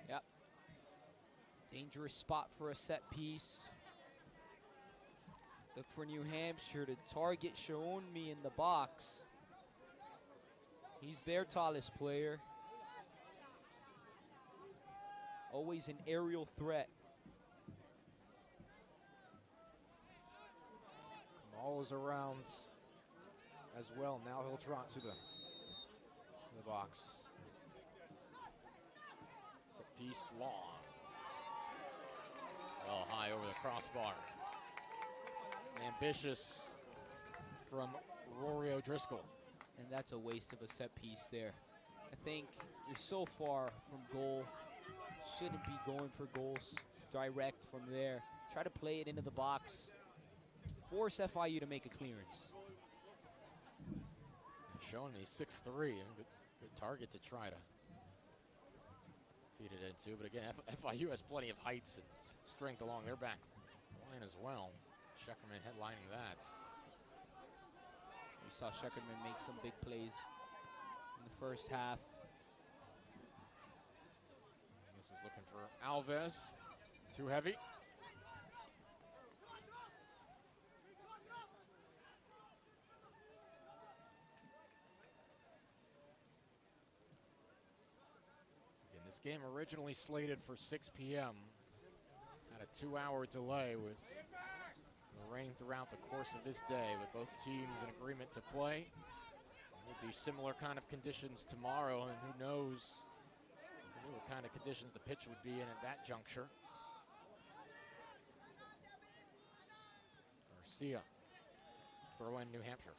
Yep. Dangerous spot for a set piece. Look for New Hampshire to target Shaonmi in the box. He's their tallest player. Always an aerial threat. Kamal is around as well. Now he'll trot to the box. Set piece long. Well high over the crossbar. Ambitious from Rory O'Driscoll. And that's a waste of a set piece there. I think you're so far from goal. Shouldn't be going for goals direct from there. Try to play it into the box. Force FIU to make a clearance. Showing me 6'3", good target to try to feed it into. But again, FIU has plenty of heights and strength along their back line as well. Scheckerman headlining that. We saw Scheckerman make some big plays in the first half. This was looking for Alves. Too heavy. Again, this game originally slated for 6 p.m. Had a 2-hour delay with the rain throughout the course of this day, with both teams in agreement to play. Will be similar kind of conditions tomorrow, and who knows what kind of conditions the pitch would be in at that juncture. Garcia, throw in New Hampshire.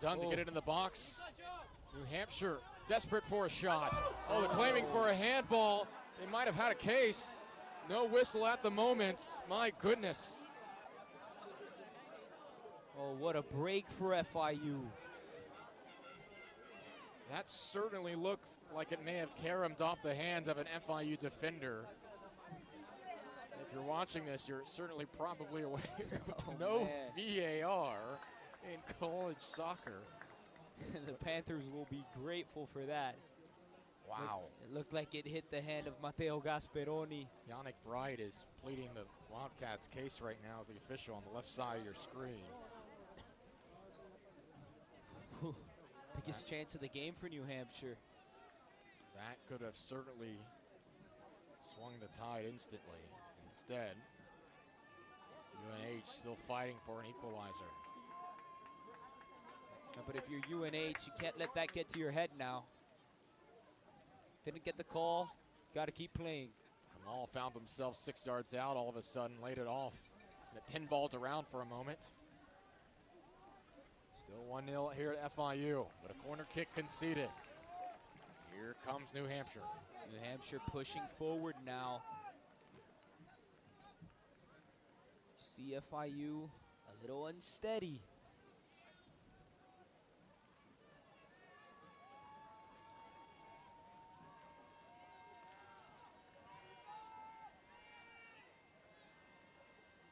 done to get it in the box. New Hampshire desperate for a shot. Oh, they're claiming for a handball. They might have had a case. No whistle at the moment. My goodness. Oh, what a break for FIU. That certainly looked like it may have caromed off the hands of an FIU defender. If you're watching this, you're certainly probably aware no VAR in college soccer. The Panthers will be grateful for that. Wow. It looked like it hit the hand of Matteo Gasperoni. Yannick Bright is pleading the Wildcats' case right now as the official on the left side of your screen. Biggest chance of the game for New Hampshire. That could have certainly swung the tide instantly. Instead, UNH still fighting for an equalizer. Yeah, but if you're UNH, you can't let that get to your head now. Didn't get the call, got to keep playing. Kamal found himself 6 yards out all of a sudden, laid it off. And it pinballed around for a moment. Still 1-0 here at FIU, but a corner kick conceded. Here comes New Hampshire. New Hampshire pushing forward now. CFIU a little unsteady.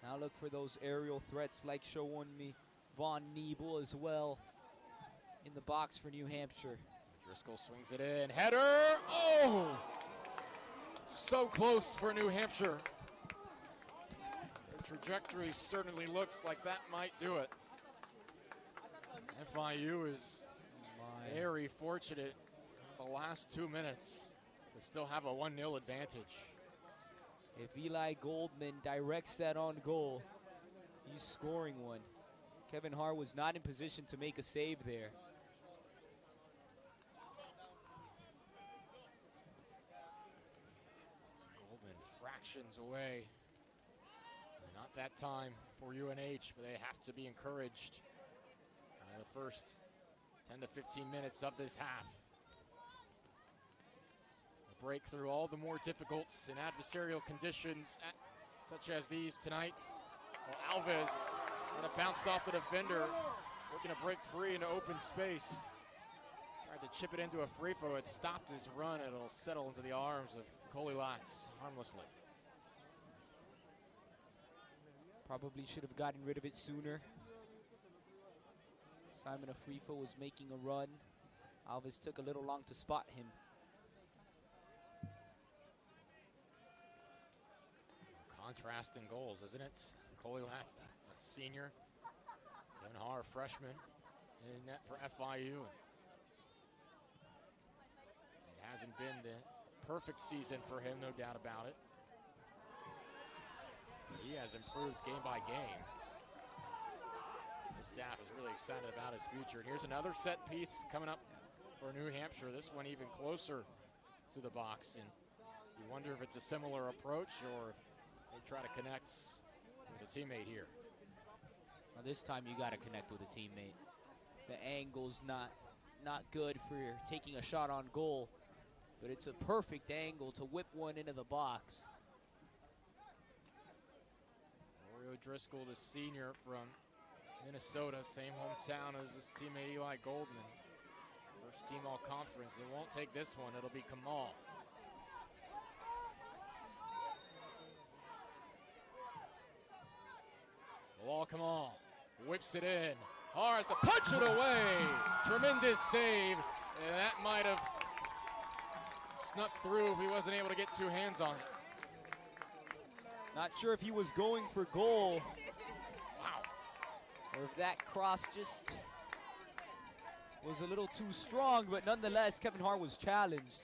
Now look for those aerial threats like showing me Von Niebel as well in the box for New Hampshire. Driscoll swings it in. Header! Oh! So close for New Hampshire. Their trajectory certainly looks like that might do it. FIU is very fortunate in the last 2 minutes to still have a 1-0 advantage. If Eli Goldman directs that on goal, he's scoring one. Kevin Hart was not in position to make a save there. Goldman fractions away. Not that time for UNH, but they have to be encouraged by the first 10 to 15 minutes of this half. A break through all the more difficult and adversarial conditions such as these tonight. Well, Alves kind of bounced off the defender, looking to break free into open space. Tried to chip it into a free throw. It stopped his run. It'll settle into the arms of Coley Latz harmlessly. Probably should have gotten rid of it sooner. Simon Afrifo was making a run. Alves took a little long to spot him. Contrasting goals, isn't it? Coley Latz, a senior. Kevin Haar, freshman, in net for FIU. It hasn't been the perfect season for him, no doubt about it. He has improved game by game. The staff is really excited about his future. And here's another set piece coming up for New Hampshire. This one even closer to the box. And you wonder if it's a similar approach or if they try to connect with a teammate here. Well, this time you got to connect with a teammate. The angle's not good for taking a shot on goal, but it's a perfect angle to whip one into the box. Driscoll, the senior from Minnesota, same hometown as his teammate Eli Goldman. First team all conference. They won't take this one. It'll be Kamal. Bilal Kamal whips it in. Har has to punch it away. Tremendous save. And that might have snuck through if he wasn't able to get two hands on it. Not sure if he was going for goal. Wow. Or if that cross just was a little too strong, but nonetheless, Kevin Hart was challenged.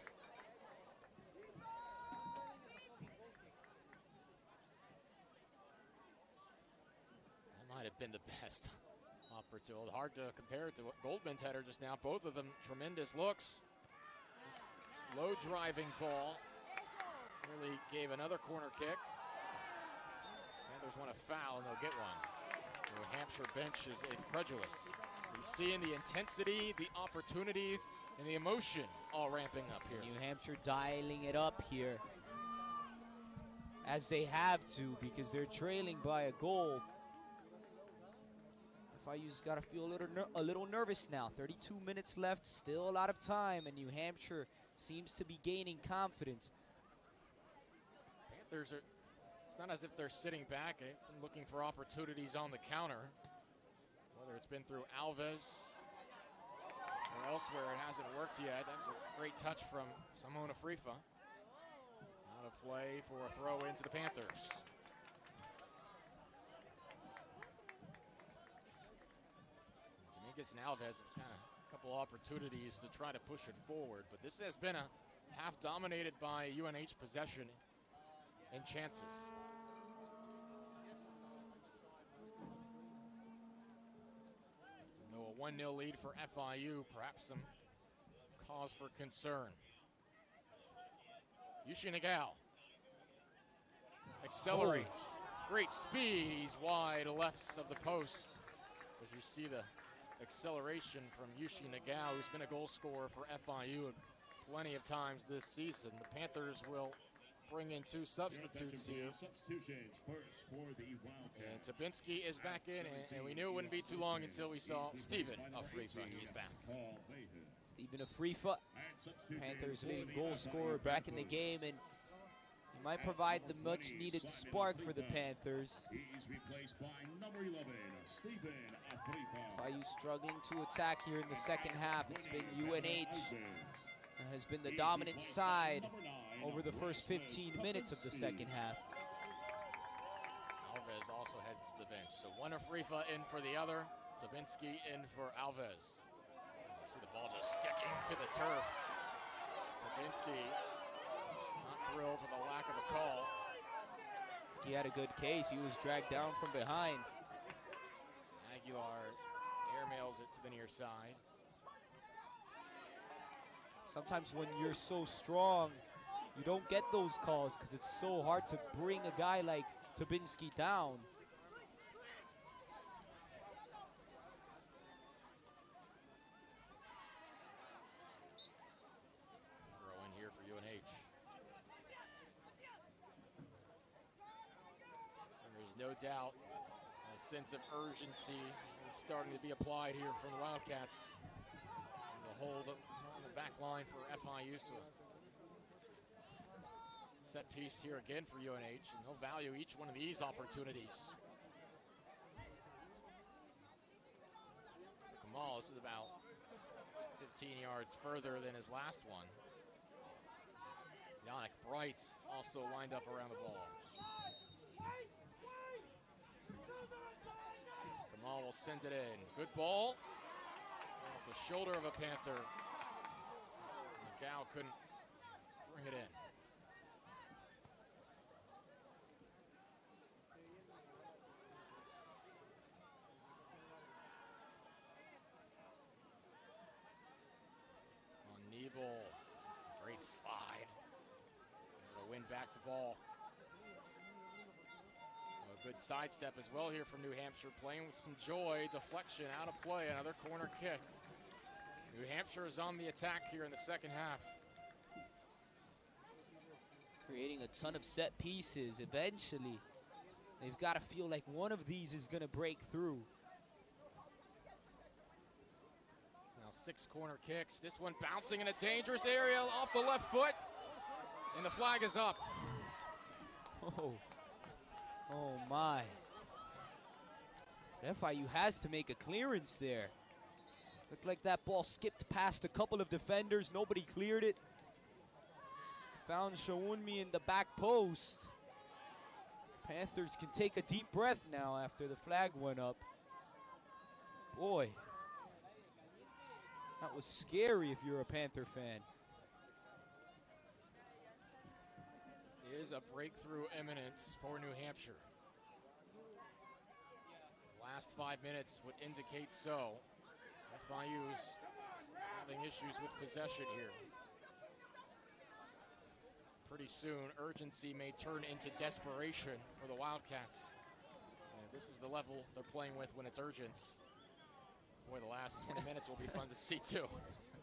That might have been the best opportunity. Hard to compare it to what Goldman's header just now. Both of them tremendous looks. This low driving ball really gave another corner kick. Panthers want a foul and they'll get one. The New Hampshire bench is incredulous. You're seeing the intensity, the opportunities, and the emotion all ramping up here. New Hampshire dialing it up here, as they have to, because they're trailing by a goal. FIU's got to feel a little nervous now. 32 minutes left, still a lot of time, and New Hampshire seems to be gaining confidence. Panthers are, it's not as if they're sitting back and looking for opportunities on the counter. Whether it's been through Alves or elsewhere, it hasn't worked yet. That was a great touch from Simona Frifa. Out of play for a throw into the Panthers. Dominguez and Alves have kind of a couple opportunities to try to push it forward, but this has been a half dominated by UNH possession and chances. Though a 1-0 lead for FIU, perhaps some cause for concern. Yushi Nagao accelerates. Great speed. He's wide left of the post. But you see the acceleration from Yushi Nagao, who's been a goal scorer for FIU plenty of times this season. The Panthers will bring in two substitutes here. Substitutions first for the Wildcats. And Tabinski is back in, and we knew it wouldn't be too long until we saw Stephen Afrifa. He's back. Stephen Afrifa, Panthers leading goal scorer, back in the game, and he might provide the much needed spark for the Panthers. He's replaced by number 11, Stephen Afrifa. FIU struggling to attack here in the second half. It's been UNH that has been the dominant side over the first 15 minutes of the second half. Alves also heads to the bench. So one Afrifa in for the other. Tabinski in for Alves. You see the ball just sticking to the turf. Tabinski not thrilled with the lack of a call. He had a good case. He was dragged down from behind. Aguilar airmails it to the near side. Sometimes when you're so strong, you don't get those calls because it's so hard to bring a guy like Tabinski down. Throw in here for UNH. There's no doubt a sense of urgency is starting to be applied here from the Wildcats. The hold on the back line for FIU. So set piece here again for UNH, and they'll value each one of these opportunities. Kamal, this is about 15 yards further than his last one. Yannick Brights also lined up around the ball. Kamal will send it in. Good ball. Off the shoulder of a Panther. McGow couldn't bring it in. Great slide. They'll win back the ball. A good sidestep as well here from New Hampshire, playing with some joy. Deflection out of play, another corner kick. New Hampshire is on the attack here in the second half. Creating a ton of set pieces. Eventually, they've got to feel like one of these is going to break through. Now 6 corner kicks. This one bouncing in a dangerous area off the left foot. And the flag is up. Oh my. FIU has to make a clearance there. Looked like that ball skipped past a couple of defenders. Nobody cleared it. Found Shawunmi in the back post. Panthers can take a deep breath now after the flag went up. Boy. That was scary if you're a Panther fan. Is a breakthrough imminent for New Hampshire. The last 5 minutes would indicate so. FIU's having issues with possession here. Pretty soon, urgency may turn into desperation for the Wildcats. And this is the level they're playing with when it's urgent. Boy, the last 20 minutes will be fun to see, too.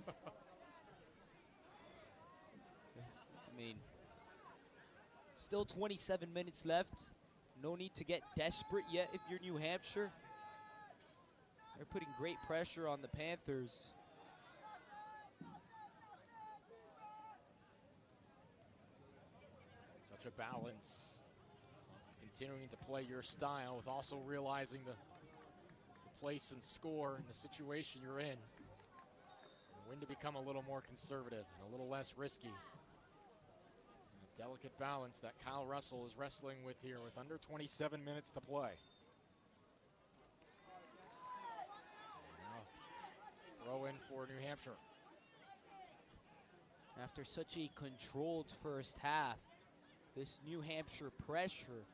I mean, still 27 minutes left. No need to get desperate yet if you're New Hampshire. They're putting great pressure on the Panthers. Such a balance of continuing to play your style with also realizing the place and score and the situation you're in. And when to become a little more conservative and a little less risky. And a delicate balance that Kyle Russell is wrestling with here with under 27 minutes to play. Now throw in for New Hampshire. After such a controlled first half, this New Hampshire pressure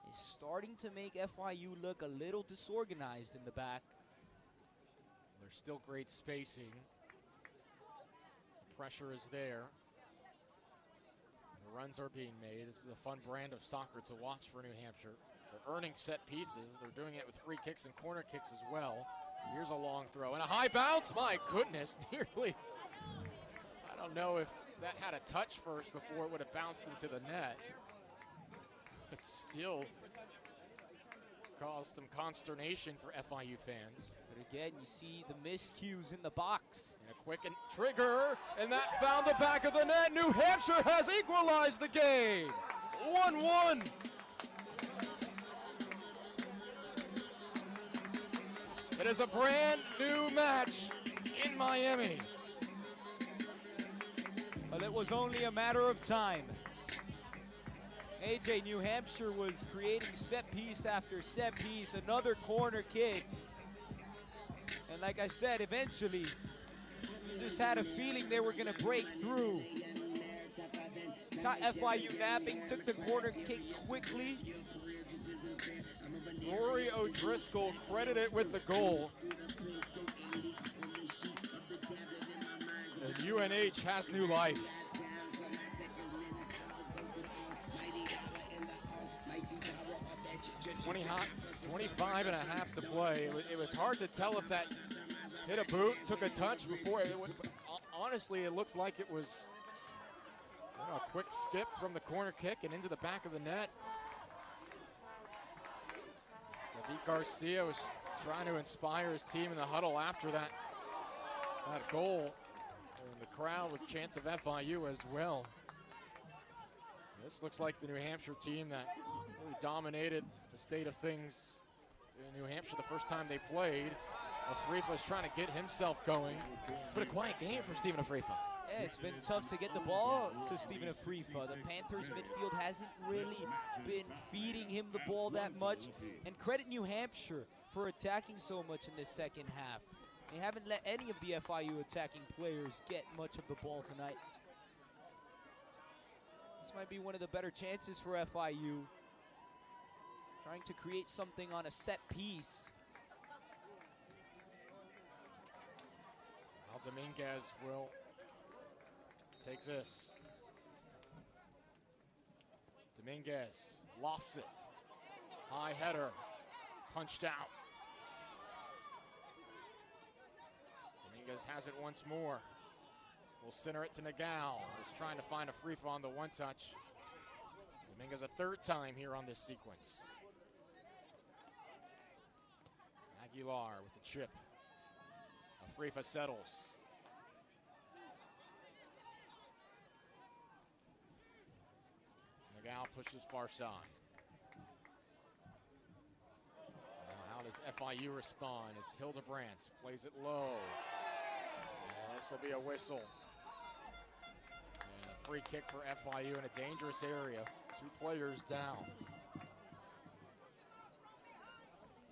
is starting to make FIU look a little disorganized in the back. There's still great spacing. The pressure is there. The runs are being made. This is a fun brand of soccer to watch for New Hampshire. They're earning set pieces. They're doing it with free kicks and corner kicks as well. Here's a long throw and a high bounce. My goodness, nearly. I don't know if that had a touch first before it would have bounced into the net. It still caused some consternation for FIU fans. But again, you see the miscues in the box. And a quick trigger, and that found the back of the net. New Hampshire has equalized the game. 1-1. It is a brand new match in Miami. Well, it was only a matter of time. AJ, New Hampshire was creating set piece after set piece, another corner kick. And like I said, eventually, you just had a feeling they were going to break through. Got FIU napping, took the corner kick quickly. Rory O'Driscoll credited with the goal. And UNH has new life. 25 and a half to play. It was hard to tell if that hit a boot, took a touch before. Honestly, it looks like it was a quick skip from the corner kick and into the back of the net. David Garcia was trying to inspire his team in the huddle after that goal. And the crowd with chants of FIU as well. This looks like the New Hampshire team that really dominated the state of things in New Hampshire the first time they played. Afrifa's trying to get himself going. It's been a quiet game for Stephen Afrifa. Yeah, it's been tough to get the ball to Stephen Afrifa. The Panthers midfield hasn't really been feeding him the ball that much. And credit New Hampshire for attacking so much in this second half. They haven't let any of the FIU attacking players get much of the ball tonight. This might be one of the better chances for FIU. Trying to create something on a set piece. Well, Dominguez will take this. Dominguez lofts it. High header. Punched out. Dominguez has it once more. Will center it to Nagao, who's trying to find Afrifa on the one touch. Dominguez a third time here on this sequence. Aguilar with the chip. Afrifa settles. Nagao pushes far side. Now how does FIU respond? It's Hildebrandt, plays it low. And this will be a whistle. And a free kick for FIU in a dangerous area. 2 players down.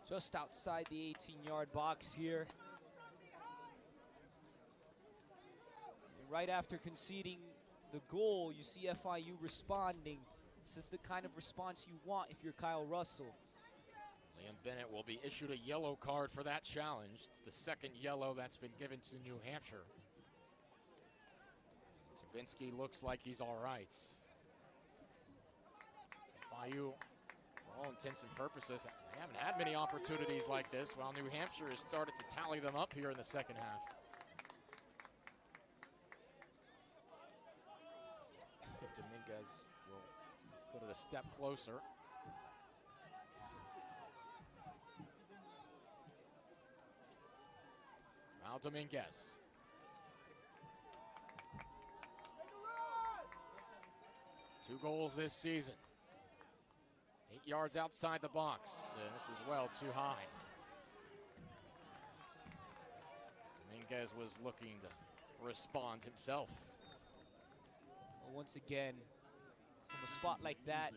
Just outside the 18-yard box here. And right after conceding the goal, you see FIU responding. This is the kind of response you want if you're Kyle Russell. Liam Bennett will be issued a yellow card for that challenge. It's the second yellow that's been given to New Hampshire. Tabinski looks like he's all right. FIU, for all intents and purposes, they haven't had many opportunities like this, while New Hampshire has started to tally them up here in the second half. Dominguez will put it a step closer. Now Dominguez. Two goals this season. 8 yards outside the box. And this is well too high. Dominguez was looking to respond himself. Well, once again, from a spot like that,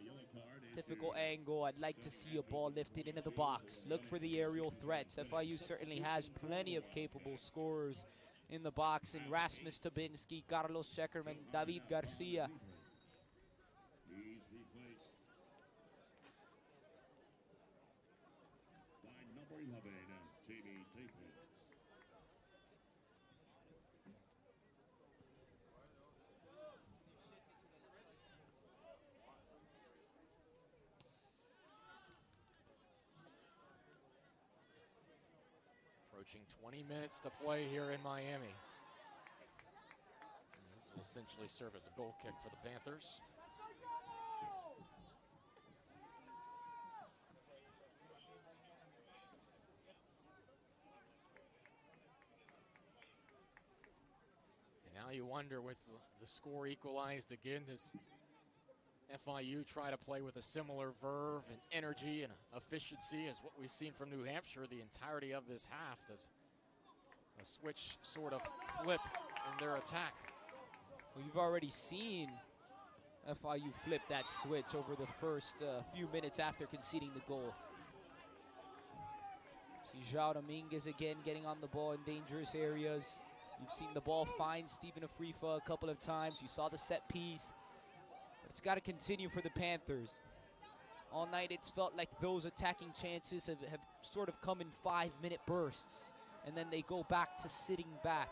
typical angle, I'd like to see a ball lifted into the box. Look for the aerial threats. FIU certainly has plenty of capable scorers in the box in Rasmus Tabinski, Carlos Sheckerman, David Garcia. He's replaced by number 11, Jamie Davis. Approaching 20 minutes to play here in Miami. And this will essentially serve as a goal kick for the Panthers. And now you wonder, with the score equalized again, does FIU try to play with a similar verve and energy and efficiency as what we've seen from New Hampshire the entirety of this half? Does a switch sort of flip in their attack? Well, you've already seen FIU flip that switch over the first few minutes after conceding the goal. See João Dominguez again getting on the ball in dangerous areas. You've seen the ball find Stephen Afrifa a couple of times. You saw the set piece. It's got to continue for the Panthers. All night it's felt like those attacking chances have sort of come in 5-minute bursts, and then they go back to sitting back.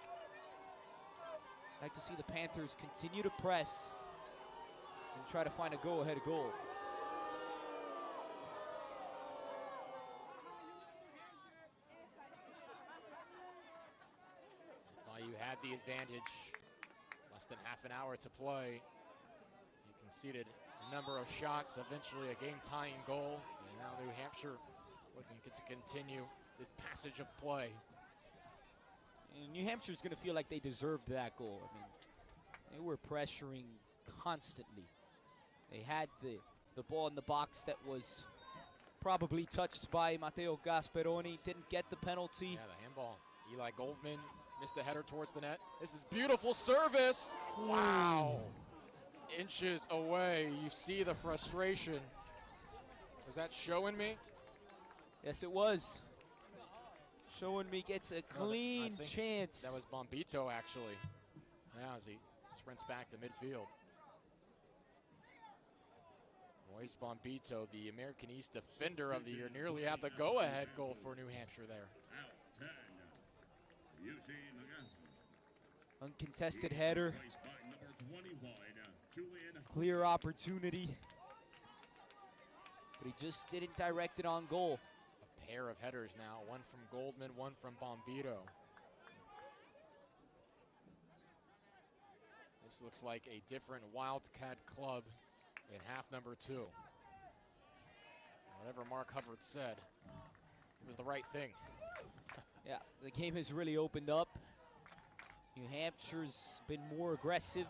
I'd like to see the Panthers continue to press and try to find a go-ahead goal. FIU had the advantage. Less than half an hour to play. Conceded a number of shots, eventually a game-tying goal, and now New Hampshire looking to continue this passage of play. And New Hampshire's going to feel like they deserved that goal. I mean, they were pressuring constantly. They had the ball in the box that was probably touched by Matteo Gasperoni, didn't get the penalty. Yeah, the handball. Eli Goldman missed a header towards the net. This is beautiful service. Wow. Inches away. You see the frustration. Was that showing me? Yes, it was. Showing me gets a clean chance. That was Bombito, actually. Now as he sprints back to midfield. Moise Bombito, the American East Defender of the Year, nearly had the go-ahead goal for New Hampshire there. Uncontested header. Clear opportunity. But he just didn't direct it on goal. A pair of headers now, one from Goldman, one from Bombito. This looks like a different Wildcat club in half number 2. Whatever Mark Hubbard said, it was the right thing. Yeah, the game has really opened up. New Hampshire's been more aggressive.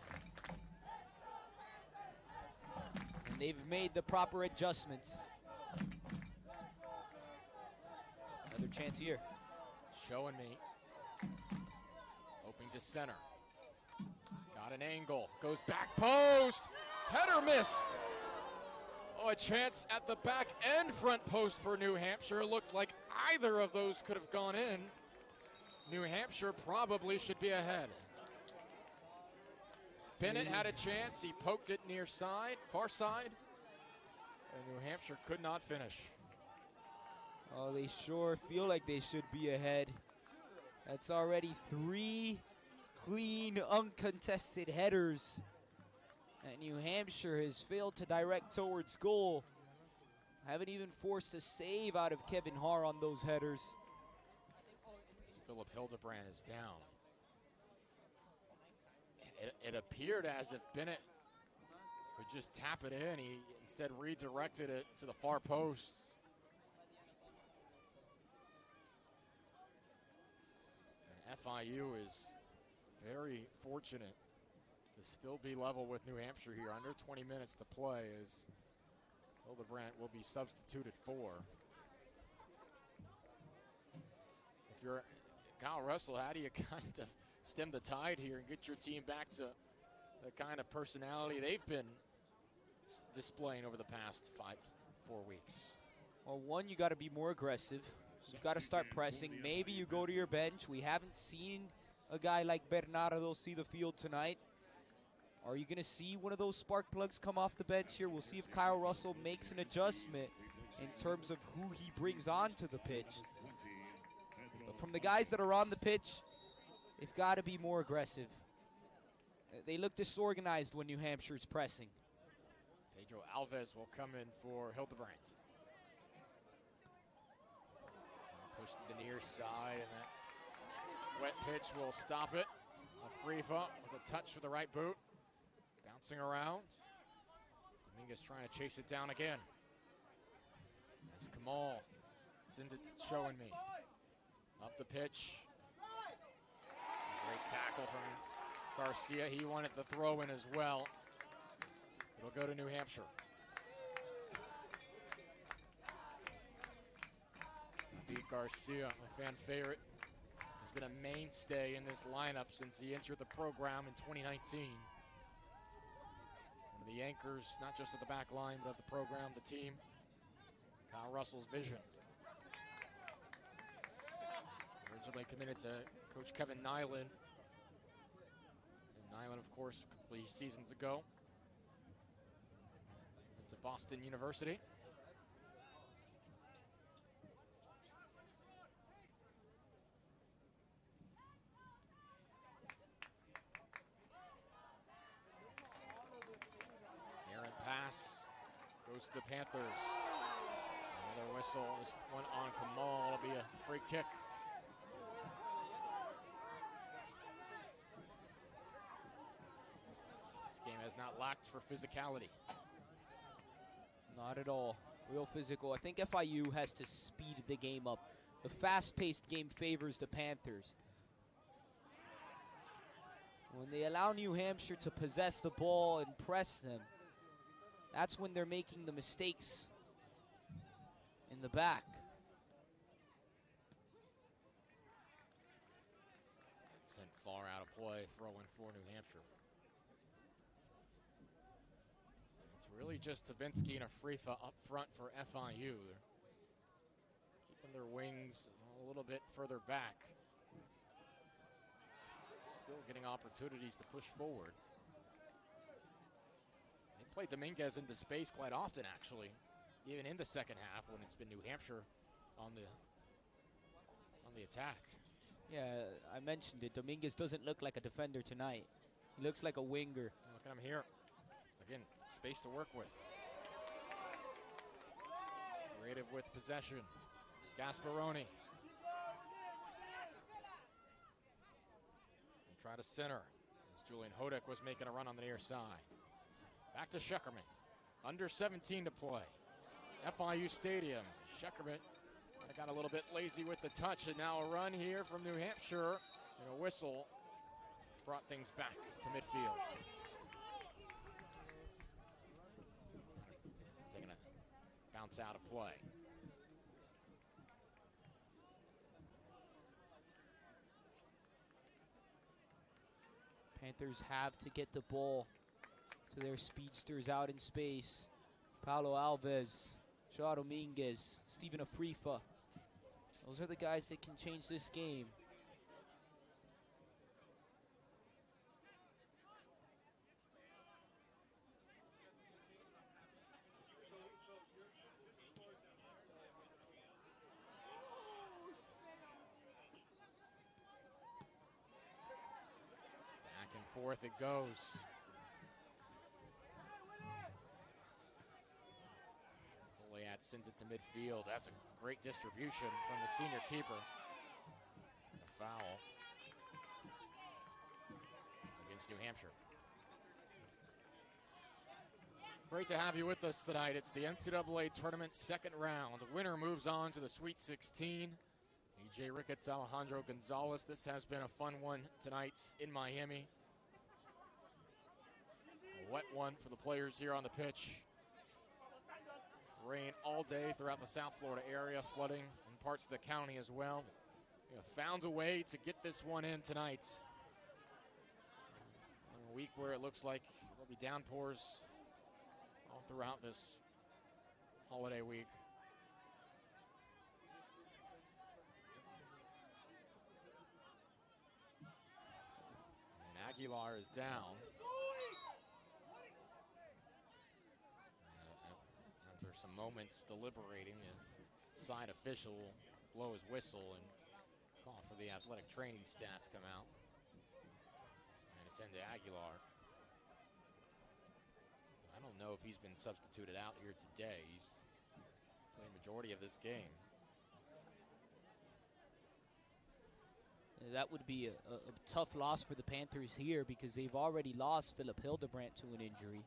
And they've made the proper adjustments. Another chance here. Showing me. Hoping to center. Got an angle. Goes back post. Header missed. Oh, a chance at the back and front post for New Hampshire. Looked like either of those could have gone in. New Hampshire probably should be ahead. Bennett had a chance. He poked it near side, far side. And New Hampshire could not finish. Oh, they sure feel like they should be ahead. That's already 3 clean, uncontested headers that New Hampshire has failed to direct towards goal. Haven't even forced a save out of Kevin Haar on those headers. As Philip Hildebrand is down. It appeared as if Bennett could just tap it in. He instead redirected it to the far post. And FIU is very fortunate to still be level with New Hampshire here. Under 20 minutes to play as Hildebrand will be substituted for. If you're Kyle Russell, how do you kind of stem the tide here and get your team back to the kind of personality they've been displaying over the past 4 weeks? Well, one, you got to be more aggressive. You've got to start pressing. Maybe you go to your bench. We haven't seen a guy like Bernardo see the field tonight. Are you going to see one of those spark plugs come off the bench here? We'll see if Kyle Russell makes an adjustment in terms of who he brings onto the pitch. But from the guys that are on the pitch, they've got to be more aggressive. They look disorganized when New Hampshire's pressing. Pedro Alves will come in for Hildebrand. Push to the near side, and that wet pitch will stop it. Afrifa with a touch for the right boot. Bouncing around. Dominguez trying to chase it down again. There's Kamal. Send it showing me. Up the pitch. Great tackle from Garcia. He wanted the throw in as well. It'll go to New Hampshire. Beat Garcia, a fan favorite. Has been a mainstay in this lineup since he entered the program in 2019. One of the anchors, not just at the back line, but at the program, the team. Kyle Russell's vision. Originally committed to Coach Kevin Nyland. And Nyland, of course, a couple of seasons ago, went to Boston University. Pass goes to the Panthers. Another whistle. This one on Kamal. It'll be a free kick. This game has not lacked for physicality. Not at all. Real physical. I think FIU has to speed the game up. The fast-paced game favors the Panthers. When they allow New Hampshire to possess the ball and press them, that's when they're making the mistakes in the back. Sent far out of play, throw in for New Hampshire. It's really just Tabinski and Afrifa up front for FIU. They're keeping their wings a little bit further back. Still getting opportunities to push forward. Played Dominguez into space quite often, actually, even in the second half when it's been New Hampshire on the attack. Yeah, I mentioned it. Dominguez doesn't look like a defender tonight. He looks like a winger. Look at him here. Again, space to work with. Creative with possession. Gasparoni. And try to center as Julian Hodek was making a run on the near side. Back to Scheckerman. Under 17 to play. FIU Stadium. Scheckerman got a little bit lazy with the touch, and now a run here from New Hampshire. And a whistle brought things back to midfield. Taking a bounce out of play. Panthers have to get the ball to their speedsters out in space. Paulo Alves, Joao Dominguez, Stephen Afrifa. Those are the guys that can change this game. Back and forth it goes. Brad's sends it to midfield. That's a great distribution from the senior keeper. A foul against New Hampshire. Great to have you with us tonight. It's the NCAA Tournament second round. The winner moves on to the Sweet 16. E.J. Ricketts, Alejandro Gonzalez. This has been a fun one tonight in Miami. A wet one for the players here on the pitch. Rain all day throughout the South Florida area, flooding in parts of the county as well. We have found a way to get this one in tonight. In a week where it looks like there'll be downpours all throughout this holiday week. And Aguilar is down. After some moments deliberating, the side official will blow his whistle and call for the athletic training staff to come out. And it's into Aguilar. I don't know if he's been substituted out here today. He's playing the majority of this game. That would be a tough loss for the Panthers here because they've already lost Philip Hildebrandt to an injury.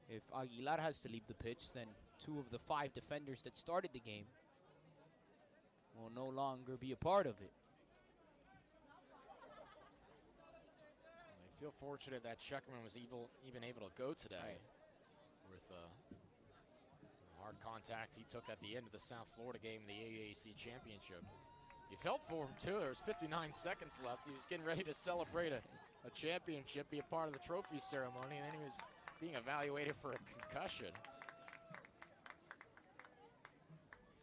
If Aguilar has to leave the pitch, then 2 of the 5 defenders that started the game will no longer be a part of it. I feel fortunate that Scheckerman was even able to go today with some hard contact he took at the end of the South Florida game in the AAC championship. You felt for him too. There was 59 seconds left. He was getting ready to celebrate a championship, be a part of the trophy ceremony, and then he was being evaluated for a concussion.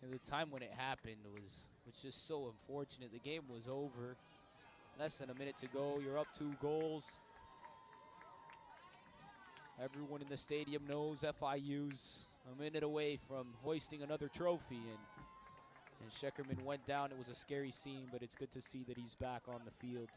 And the time when it happened was just so unfortunate. The game was over. Less than a minute to go. You're up 2 goals. Everyone in the stadium knows FIU's a minute away from hoisting another trophy. And Scheckerman went down. It was a scary scene, but it's good to see that he's back on the field.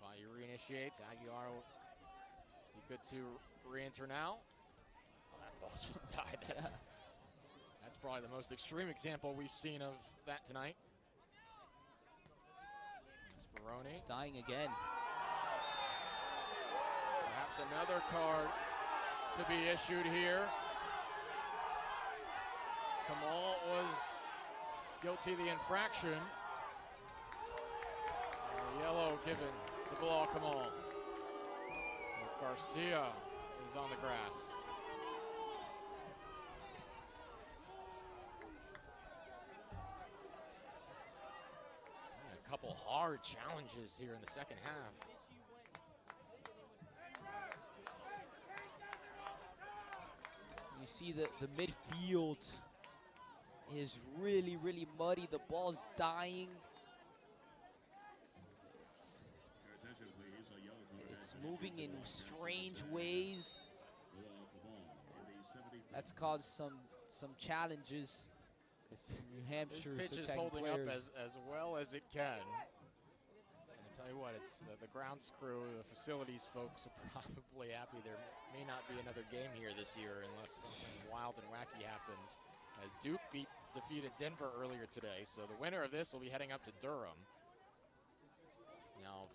FIU reinitiates. Aguilar will be good to re-enter now. Oh, that ball just died. That's probably the most extreme example we've seen of that tonight. Speroni. It's dying again. Perhaps another card to be issued here. Kamal was guilty of the infraction. And the yellow given to Bilal Kamal. As Garcia is on the grass. And a couple hard challenges here in the second half. You see the midfield is really, really muddy. The ball's dying. It's moving in strange ways. That's caused some challenges. New Hampshire This pitch is holding up as well as it can. And I tell you what, it's the grounds crew, the facilities folks are probably happy there may not be another game here this year unless something wild and wacky happens. As Duke defeated Denver earlier today, so the winner of this will be heading up to Durham. Now,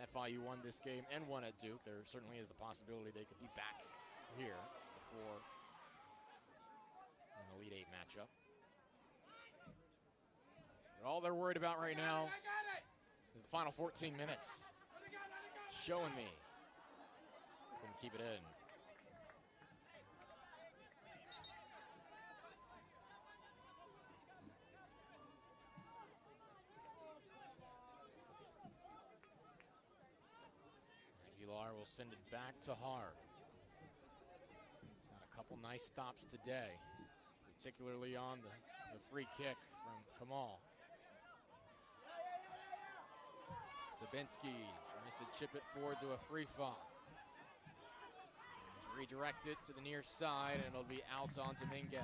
if FIU won this game and won at Duke, there certainly is the possibility they could be back here for an Elite Eight matchup. But all they're worried about right now is the final 14 minutes. Showing me. Couldn't keep it in. Aguilar will send it back to Hard. He's had a couple nice stops today, particularly on the free kick from Kamal. Tabinski tries to chip it forward to a free fall. Redirected to the near side, and it'll be out on Dominguez.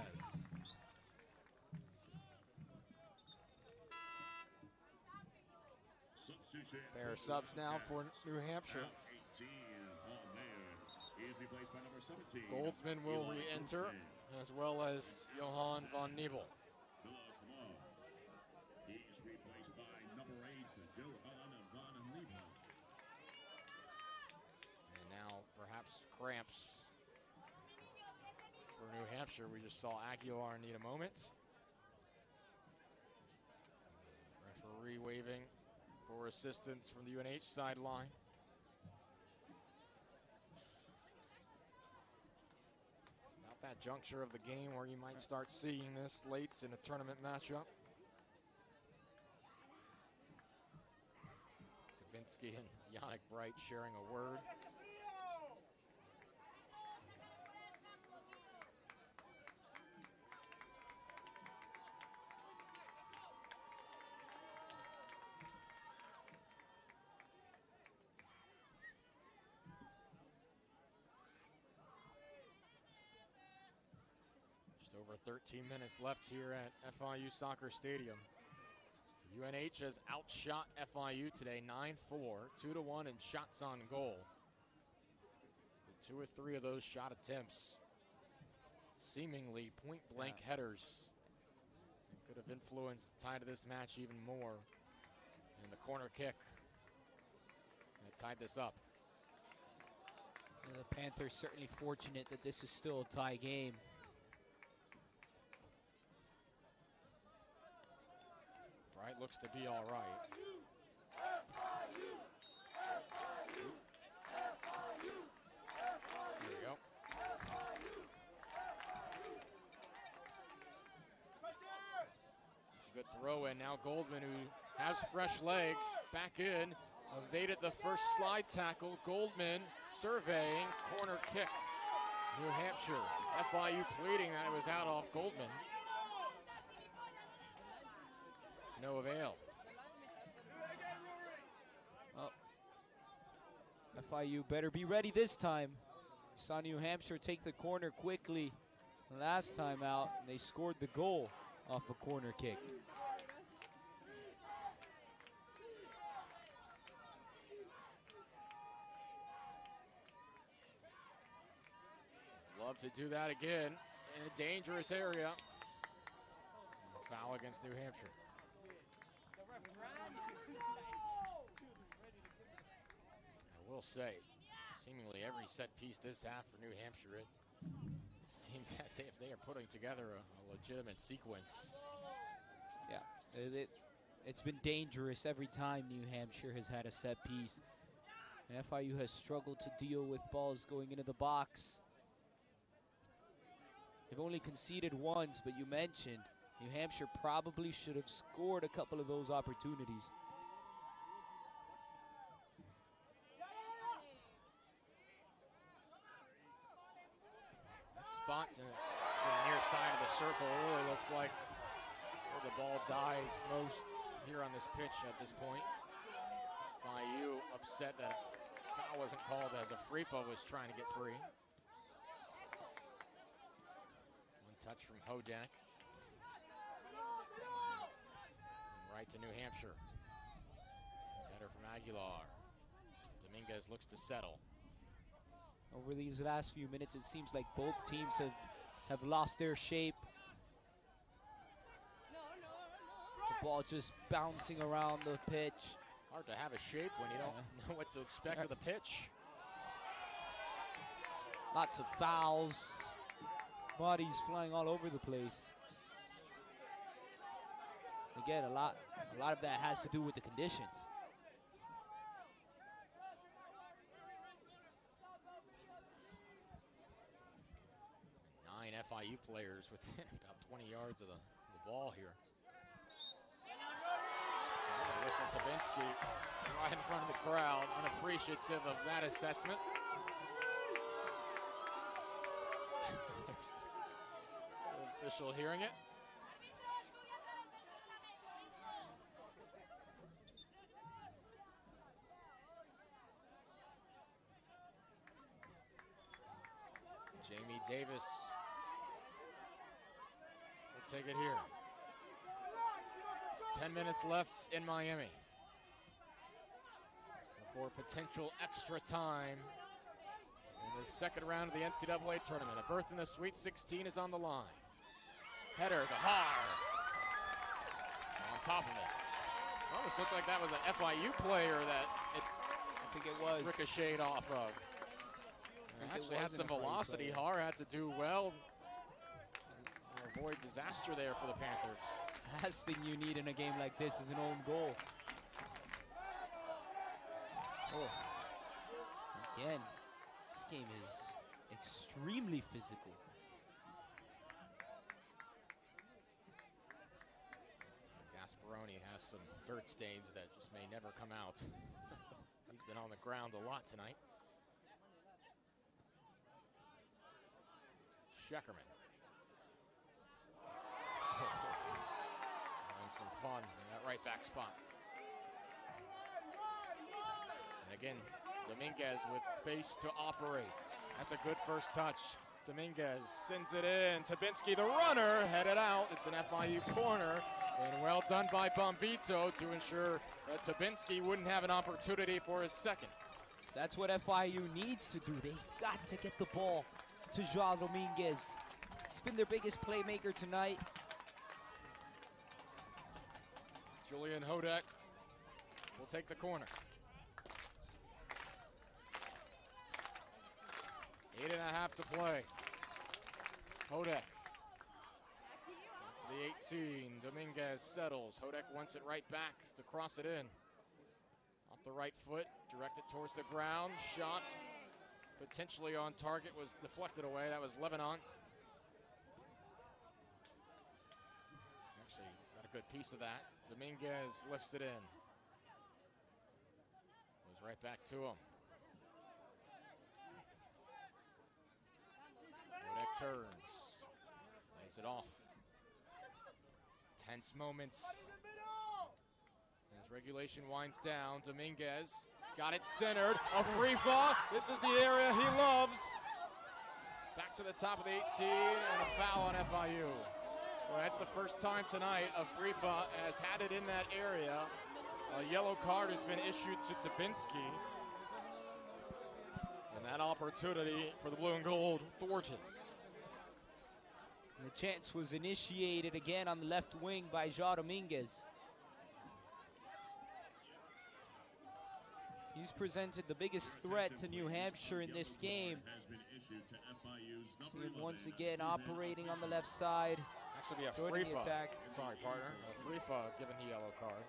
Substitution. Pair of subs now for New Hampshire. 18 on there. He is replaced by number 17. Goldsman will Eli re-enter, Goldsman. as well as Johan von Nebel. He's replaced by number 8, Johan von Nebel. And now perhaps cramps for New Hampshire. We just saw Aguilar need a moment. Referee waving for assistance from the UNH sideline. It's about that juncture of the game where you might start seeing this late in a tournament matchup. Tabinski and Yannick Bright sharing a word. Just over 13 minutes left here at FIU Soccer Stadium. UNH has outshot FIU today 9-4, 2-1 in shots on goal. With 2 or 3 of those shot attempts seemingly point-blank headers. It could have influenced the tide of this match even more. And the corner kick that tied this up. The Panthers certainly fortunate that this is still a tie game. Bright looks to be all right. There we go. It's a good throw in. Now Goldman, who has fresh legs, back in. Evaded the first slide tackle. Goldman surveying, corner kick. New Hampshire. FIU pleading that it was out off Goldman. To no avail. Oh. FIU better be ready this time. Saw New Hampshire take the corner quickly last time out, and they scored the goal off a corner kick. Love to do that again in a dangerous area. A foul against New Hampshire. I will say, seemingly every set piece this half for New Hampshire, it seems as if they are putting together a legitimate sequence. Yeah, it's been dangerous every time New Hampshire has had a set piece. And FIU has struggled to deal with balls going into the box. They've only conceded once, but you mentioned New Hampshire probably should have scored a couple of those opportunities. That spot to the near side of the circle really looks like where the ball dies most here on this pitch at this point. FIU upset that foul wasn't called as a Frifo was trying to get free. Touch from Hodak. Right to New Hampshire. Header from Aguilar. Dominguez looks to settle. Over these last few minutes, it seems like both teams have lost their shape. The ball just bouncing around the pitch. Hard to have a shape when you don't know what to expect of the pitch. Lots of fouls. Bodies flying all over the place. Again, a lot of that has to do with the conditions. 9 FIU players within about 20 yards of the ball here. Whistle Tabinski right in front of the crowd, unappreciative of that assessment. There's the official hearing it. Jamie Davis will take it here. 10 minutes left in Miami before potential extra time in the second round of the NCAA tournament. A berth in the Sweet 16 is on the line. Header, the hard. On top of it. Almost looked like that was an FIU player that I think it was. ricocheted off of. Actually had some velocity. Har had to do well. Avoid disaster there for the Panthers. Last thing you need in a game like this is an own goal. Oh. Again, this game is extremely physical. Gasparoni has some dirt stains that just may never come out. He's been on the ground a lot tonight. Scheckerman. Having some fun in that right back spot. And again, Dominguez with space to operate. That's a good first touch. Dominguez sends it in. Tabinski, the runner, headed out. It's an FIU corner. And well done by Bombito to ensure that Tabinski wouldn't have an opportunity for his second. That's what FIU needs to do. They've got to get the ball to João Dominguez. He's been their biggest playmaker tonight. Julian Hodek will take the corner. 8.5 to play. Hodek to the 18. Dominguez settles. Hodek wants it right back to cross it in. Off the right foot, directed towards the ground. Shot potentially on target, was deflected away. That was Lebanon. Actually got a good piece of that. Dominguez lifts it in. Goes right back to him. Hodek turns. Lays it off. Tense moments. As regulation winds down, Dominguez got it centered. A free fall. This is the area he loves. Back to the top of the 18 and a foul on FIU. Well, that's the first time tonight Afrifa has had it in that area. A yellow card has been issued to Tabinski. And that opportunity for the blue and gold thwarted. And the chance was initiated again on the left wing by João Dominguez. He's presented the biggest threat to New Hampshire in this game. See him once again operating on the left side. Actually, a joining free the attack. Sorry, partner. A free given the yellow card.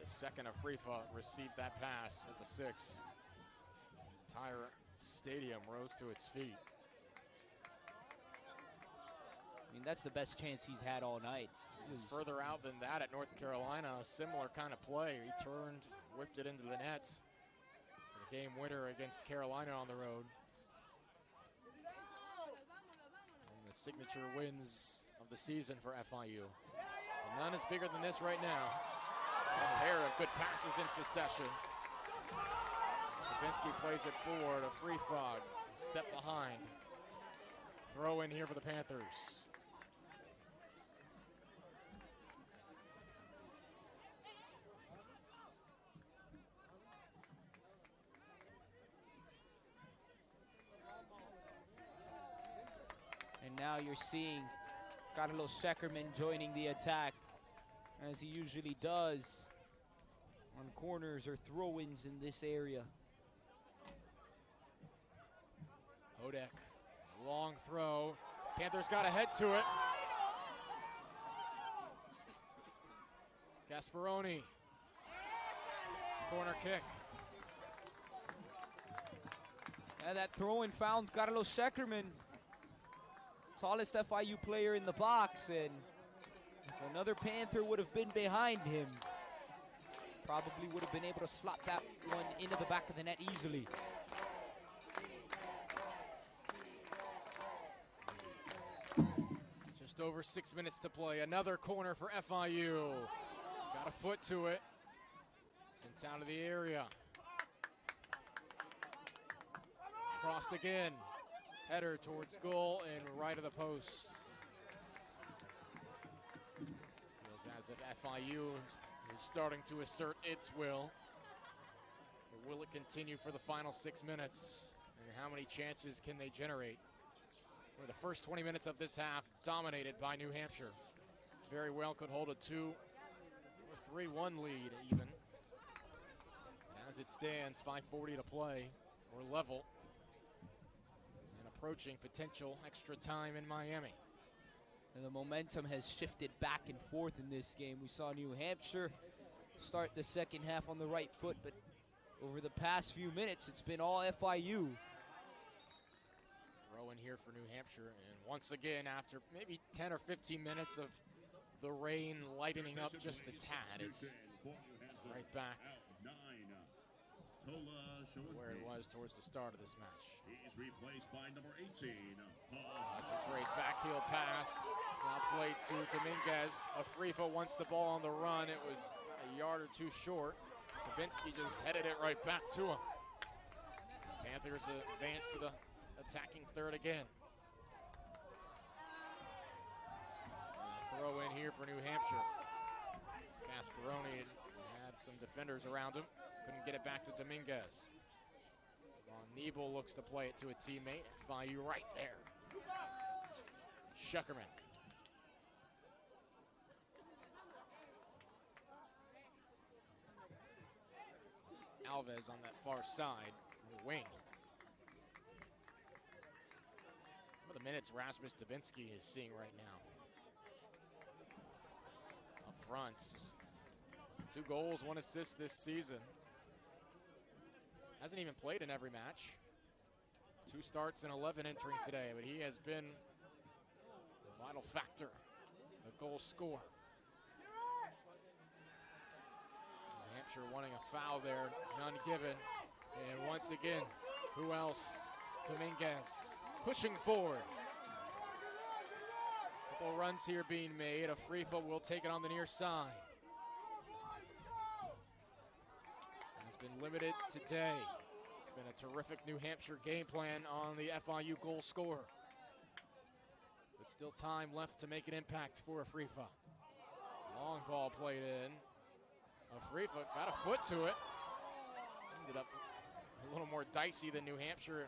The second Afrifa received that pass at the 6. Entire stadium rose to its feet. I mean, that's the best chance he's had all night. He was further out than that at North Carolina. A similar kind of play. He turned, whipped it into the nets. The game winner against Carolina on the road. And the signature wins of the season for FIU. And none is bigger than this right now. A pair of good passes in succession. Tabinski plays it forward. A free fog. Step behind. Throw in here for the Panthers. And now you're seeing Carlos Scheckerman joining the attack, as he usually does on corners or throw-ins in this area. Hodek, long throw. Panthers got ahead to it. Gasparoni, corner kick. And that throw-in found Carlos Scheckerman, tallest FIU player in the box, and if another Panther would have been behind him, probably would have been able to slot that one into the back of the net easily. Just over 6 minutes to play. Another corner for FIU. Got a foot to it. Sent out of the area. Crossed again. Header towards goal and right of the post. Feels as if FIU is starting to assert its will. But will it continue for the final 6 minutes? And how many chances can they generate? For the first 20 minutes of this half, dominated by New Hampshire. Very well could hold a 2 or 3-1 lead even. As it stands, 5:40 to play. We're level. And approaching potential extra time in Miami. And the momentum has shifted back and forth in this game. We saw New Hampshire start the second half on the right foot, but over the past few minutes, it's been all FIU. Throw in here for New Hampshire, and once again, after maybe 10 or 15 minutes of the rain lightening up just a tad, it's right back where it was towards the start of this match. He's replaced by number 18. That's a great backheel pass. Now played to Dominguez. Afrifa wants the ball on the run. It was a yard or two short. Tabinski just headed it right back to him. Panthers advance to the attacking third again. Throw in here for New Hampshire. Gasparoni had some defenders around him. Couldn't get it back to Dominguez. Niebel looks to play it to a teammate. FIU right there. Schuckerman. Alves on that far side, the wing. What the minutes Rasmus Tabinski is seeing right now. Up front, just 2 goals, 1 assist this season. Hasn't even played in every match. 2 starts and 11 entering today, but he has been a vital factor, a goal scorer. New Hampshire wanting a foul there, none given. And once again, who else? Dominguez pushing forward. Couple runs here being made. Afrifa will take it on the near side. Been limited today. It's been a terrific New Hampshire game plan on the FIU goal scorer. But still time left to make an impact for Afrifa. Long ball played in. Afrifa got a foot to it. Ended up a little more dicey than New Hampshire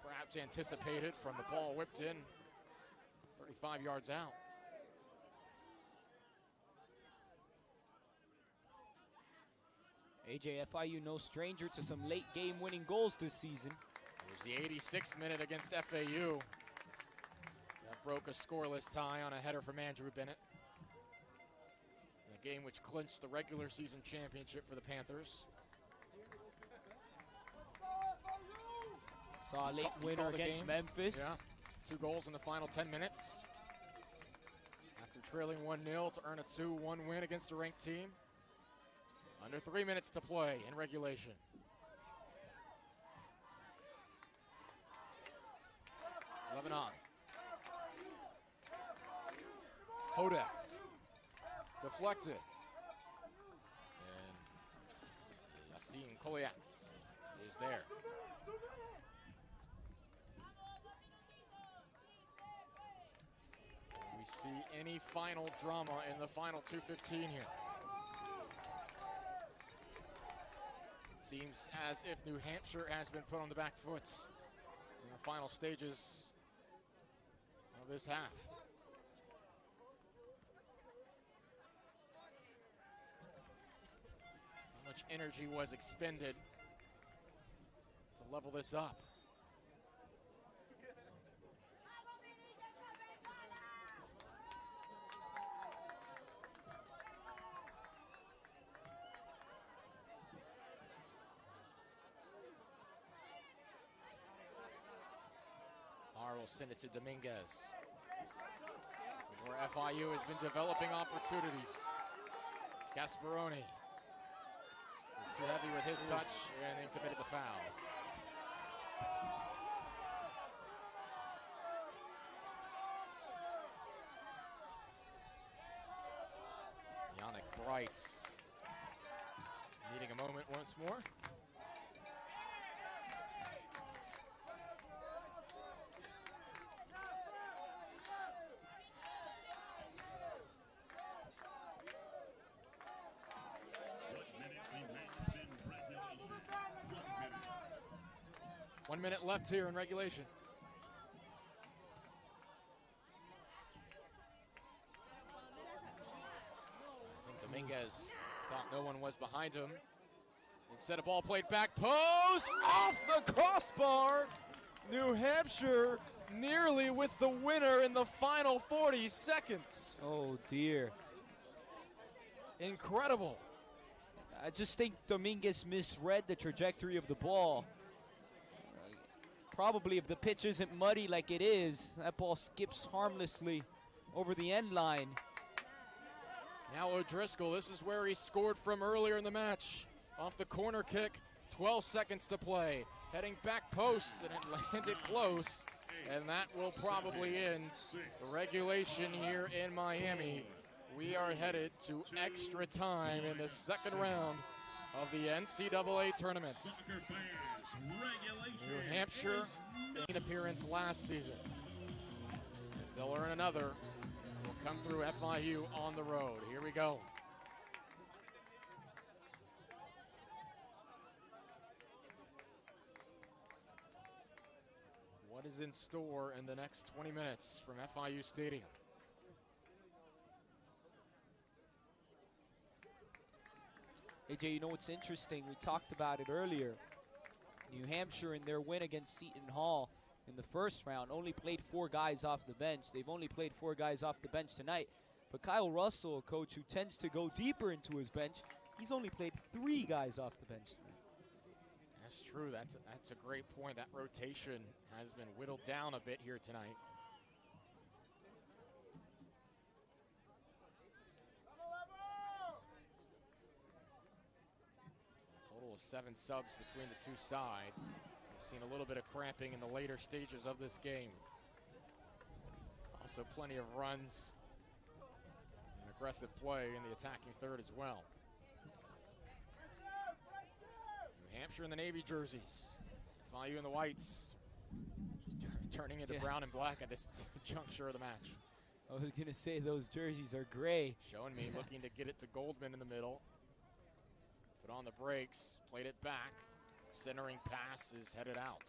perhaps anticipated from the ball whipped in 35 yards out. AJ, FIU no stranger to some late game winning goals this season. It was the 86th minute against FAU. That broke a scoreless tie on a header from Andrew Bennett. In a game which clinched the regular season championship for the Panthers. Saw a late winner against Memphis. Yeah, 2 goals in the final 10 minutes. After trailing 1-0 to earn a 2-1 win against a ranked team. Under 3 minutes to play in regulation. Lebanon. Hodek. Deflected. And Yassine Koliat is there. We see any final drama in the final 2:15 here. Seems as if New Hampshire has been put on the back foot in the final stages of this half. How much energy was expended to level this up? Will send it to Dominguez. This is where FIU has been developing opportunities. Gasparoni was too heavy with his touch and then committed the foul. Yannick Brights needing a moment once more. 1 minute left here in regulation. I think Dominguez thought no one was behind him. Instead, a ball played back post, off the crossbar. New Hampshire nearly with the winner in the final 40 seconds. Oh, dear. Incredible. I just think Dominguez misread the trajectory of the ball. Probably if the pitch isn't muddy like it is, that ball skips harmlessly over the end line. Now O'Driscoll, this is where he scored from earlier in the match. Off the corner kick, 12 seconds to play. Heading back post, and it landed close. And that will probably end regulation here in Miami. We are headed to extra time in the second round of the NCAA tournaments. New Hampshire made an appearance last season. If they'll earn another, will come through FIU on the road. Here we go. What is in store in the next 20 minutes from FIU Stadium? AJ, you know what's interesting? We talked about it earlier. New Hampshire, in their win against Seton Hall in the first round, only played 4 guys off the bench. They've only played 4 guys off the bench tonight. But Kyle Russell, a coach who tends to go deeper into his bench, he's only played 3 guys off the bench tonight. That's true. That's a great point. That rotation has been whittled down a bit here tonight. Total of 7 subs between the two sides. We've seen a little bit of cramping in the later stages of this game. Also plenty of runs and aggressive play in the attacking third as well. New Hampshire in the navy jerseys. FIU in the whites. Just turning into brown and black at this juncture of the match. I was going to say those jerseys are gray. Showing me looking to get it to Goldman in the middle. But on the brakes, played it back. Centering pass is headed out.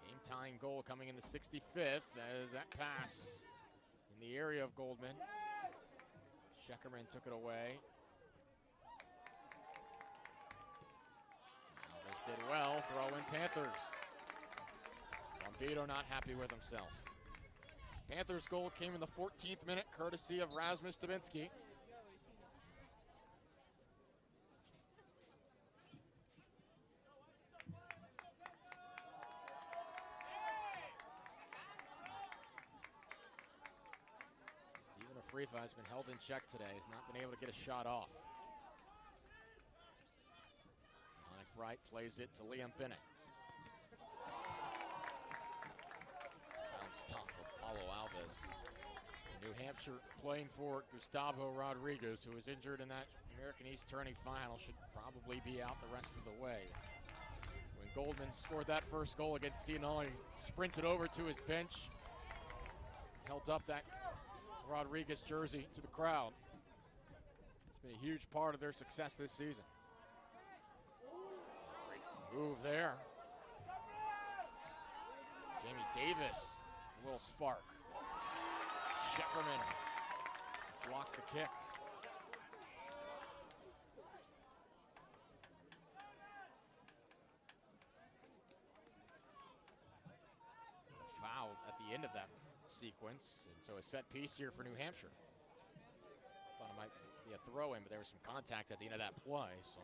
Game-tying goal coming in the 65th as that pass in the area of Goldman. Scheckerman took it away. Alves did well, throw in Panthers. Bombito not happy with himself. Panthers goal came in the 14th minute, courtesy of Rasmus Dubinsky. Stephen Afrifa has been held in check today. He's not been able to get a shot off. Mike Wright plays it to Liam Bennett. Tough with Paulo Alves. And New Hampshire playing for Gustavo Rodriguez, who was injured in that American East tourney final, should probably be out the rest of the way. When Goldman scored that first goal against Seton Hall, he sprinted over to his bench, held up that Rodriguez jersey to the crowd. It's been a huge part of their success this season. Great move there. Jamie Davis. A little spark. Scheckerman blocks the kick. Foul at the end of that sequence, and so a set piece here for New Hampshire. Thought it might be a throw-in, but there was some contact at the end of that play, so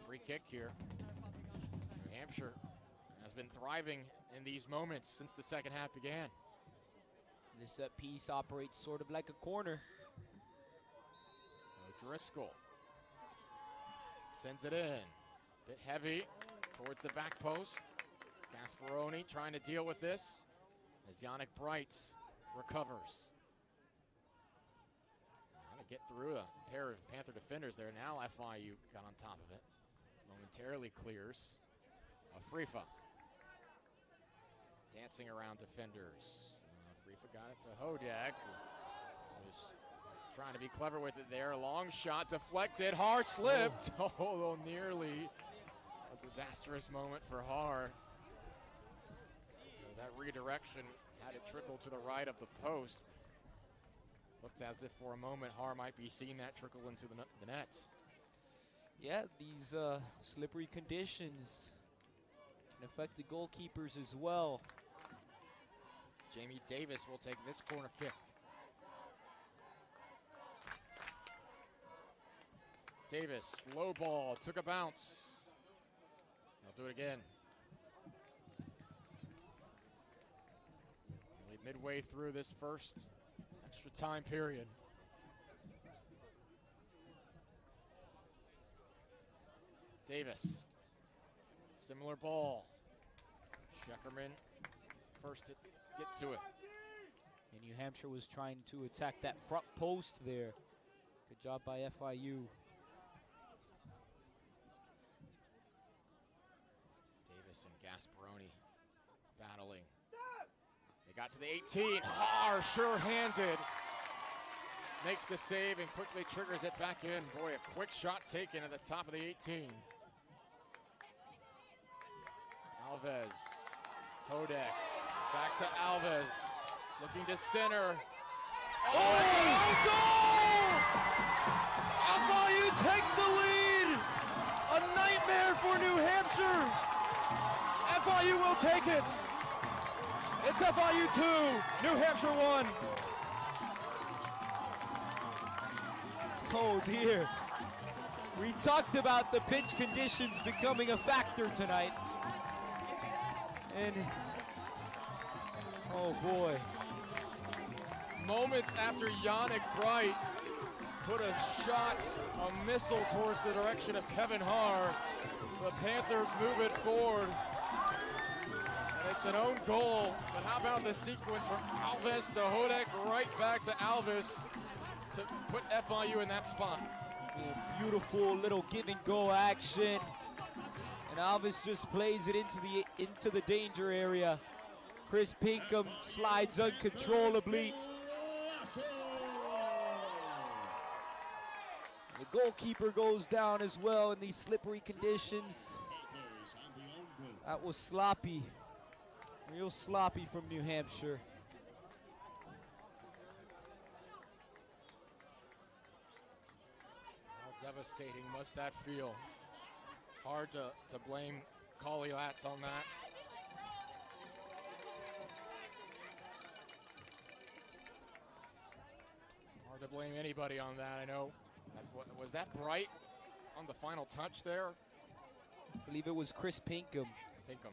free kick here. New Hampshire has been thriving in these moments since the second half began. This set piece operates sort of like a corner. O'Driscoll sends it in. Bit heavy towards the back post. Gasparoni trying to deal with this as Yannick Brights recovers. Trying to get through a pair of Panther defenders there. Now FIU got on top of it. Momentarily clears. Afrifa dancing around defenders. Afrifa got it to Hodag, who was Trying to be clever with it there. Long shot deflected. Har slipped. Oh, nearly a disastrous moment for Har. That redirection had it trickle to the right of the post. Looked as if for a moment Har might be seeing that trickle into the nets. Yeah, these slippery conditions can affect the goalkeepers as well. Jamie Davis will take this corner kick. Davis, slow ball, took a bounce. They'll do it again. Only midway through this first extra time period. Davis, similar ball. Scheckerman first to get to it. And New Hampshire was trying to attack that front post there. Good job by FIU. Davis and Gasparoni battling. They got to the 18. Har, sure-handed. Makes the save and quickly triggers it back in. Boy, a quick shot taken at the top of the 18. Alves, Hodek, back to Alves, looking to center. Oh, it's an own goal! FIU takes the lead! A nightmare for New Hampshire! FIU will take it! It's FIU 2, New Hampshire 1. Oh dear. We talked about the pitch conditions becoming a factor tonight. And, oh boy. Moments after Yannick Bright put a shot, a missile towards the direction of Kevin Har, the Panthers move it forward. And it's an own goal, but how about the sequence from Alves to Hodek, right back to Alves to put FIU in that spot. Beautiful little give and go action. And Alves just plays it into the danger area. Chris Pinkham slides uncontrollably. The goalkeeper goes down as well in these slippery conditions. That was sloppy. Real sloppy from New Hampshire. How devastating must that feel? Hard to blame Colliats on that. Hard to blame anybody on that, I know. Was that Bright on the final touch there? I believe it was Chris Pinkham. Pinkham.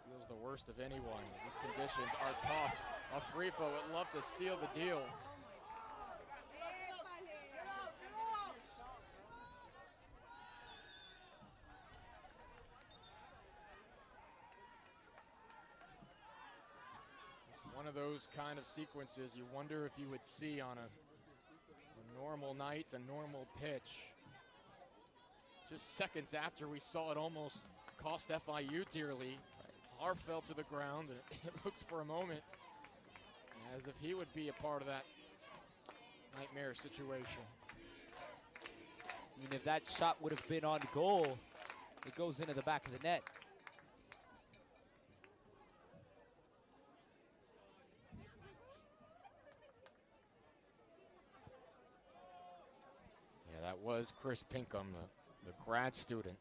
Feels the worst of anyone. These conditions are tough. A free throw would love to seal the deal. One of those kind of sequences you wonder if you would see on a normal night, a normal pitch. Just seconds after we saw it almost cost FIU dearly, Har fell to the ground, and it looks for a moment as if he would be a part of that nightmare situation. I mean, if that shot would have been on goal, it goes into the back of the net. That was Chris Pinkham, the grad student.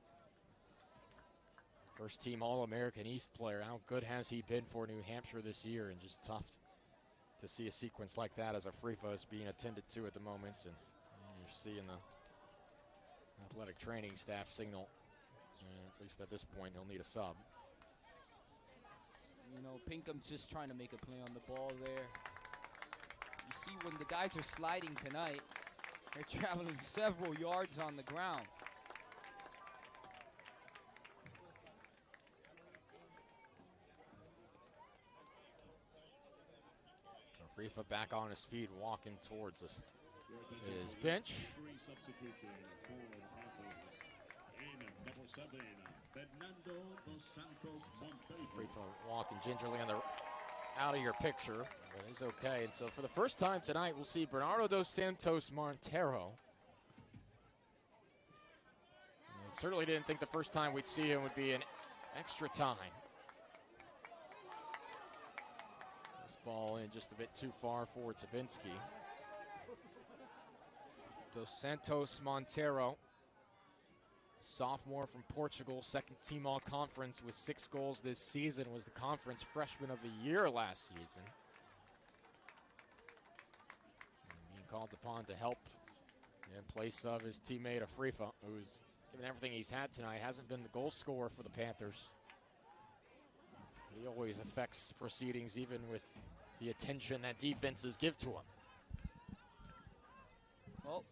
First team All-American East player. How good has he been for New Hampshire this year? And just tough to see a sequence like that as a free throw is being attended to at the moment. And you're seeing the athletic training staff signal, at least at this point, he'll need a sub. You know, Pinkham's just trying to make a play on the ball there. You see when the guys are sliding tonight, they're traveling several yards on the ground. So Rifa back on his feet, walking towards us. His bench. Rifa walking gingerly on the out of your picture, but it's okay. And so for the first time tonight, we'll see Bernardo dos Santos Montero. And certainly didn't think the first time we'd see him would be in extra time. This ball in just a bit too far for Tabinski. Dos Santos Montero, sophomore from Portugal, second team all-conference with 6 goals this season, was the conference freshman of the year last season. And being called upon to help in place of his teammate Afrifa, who's given everything he's had tonight, hasn't been the goal scorer for the Panthers. He always affects proceedings, even with the attention that defenses give to him. Well,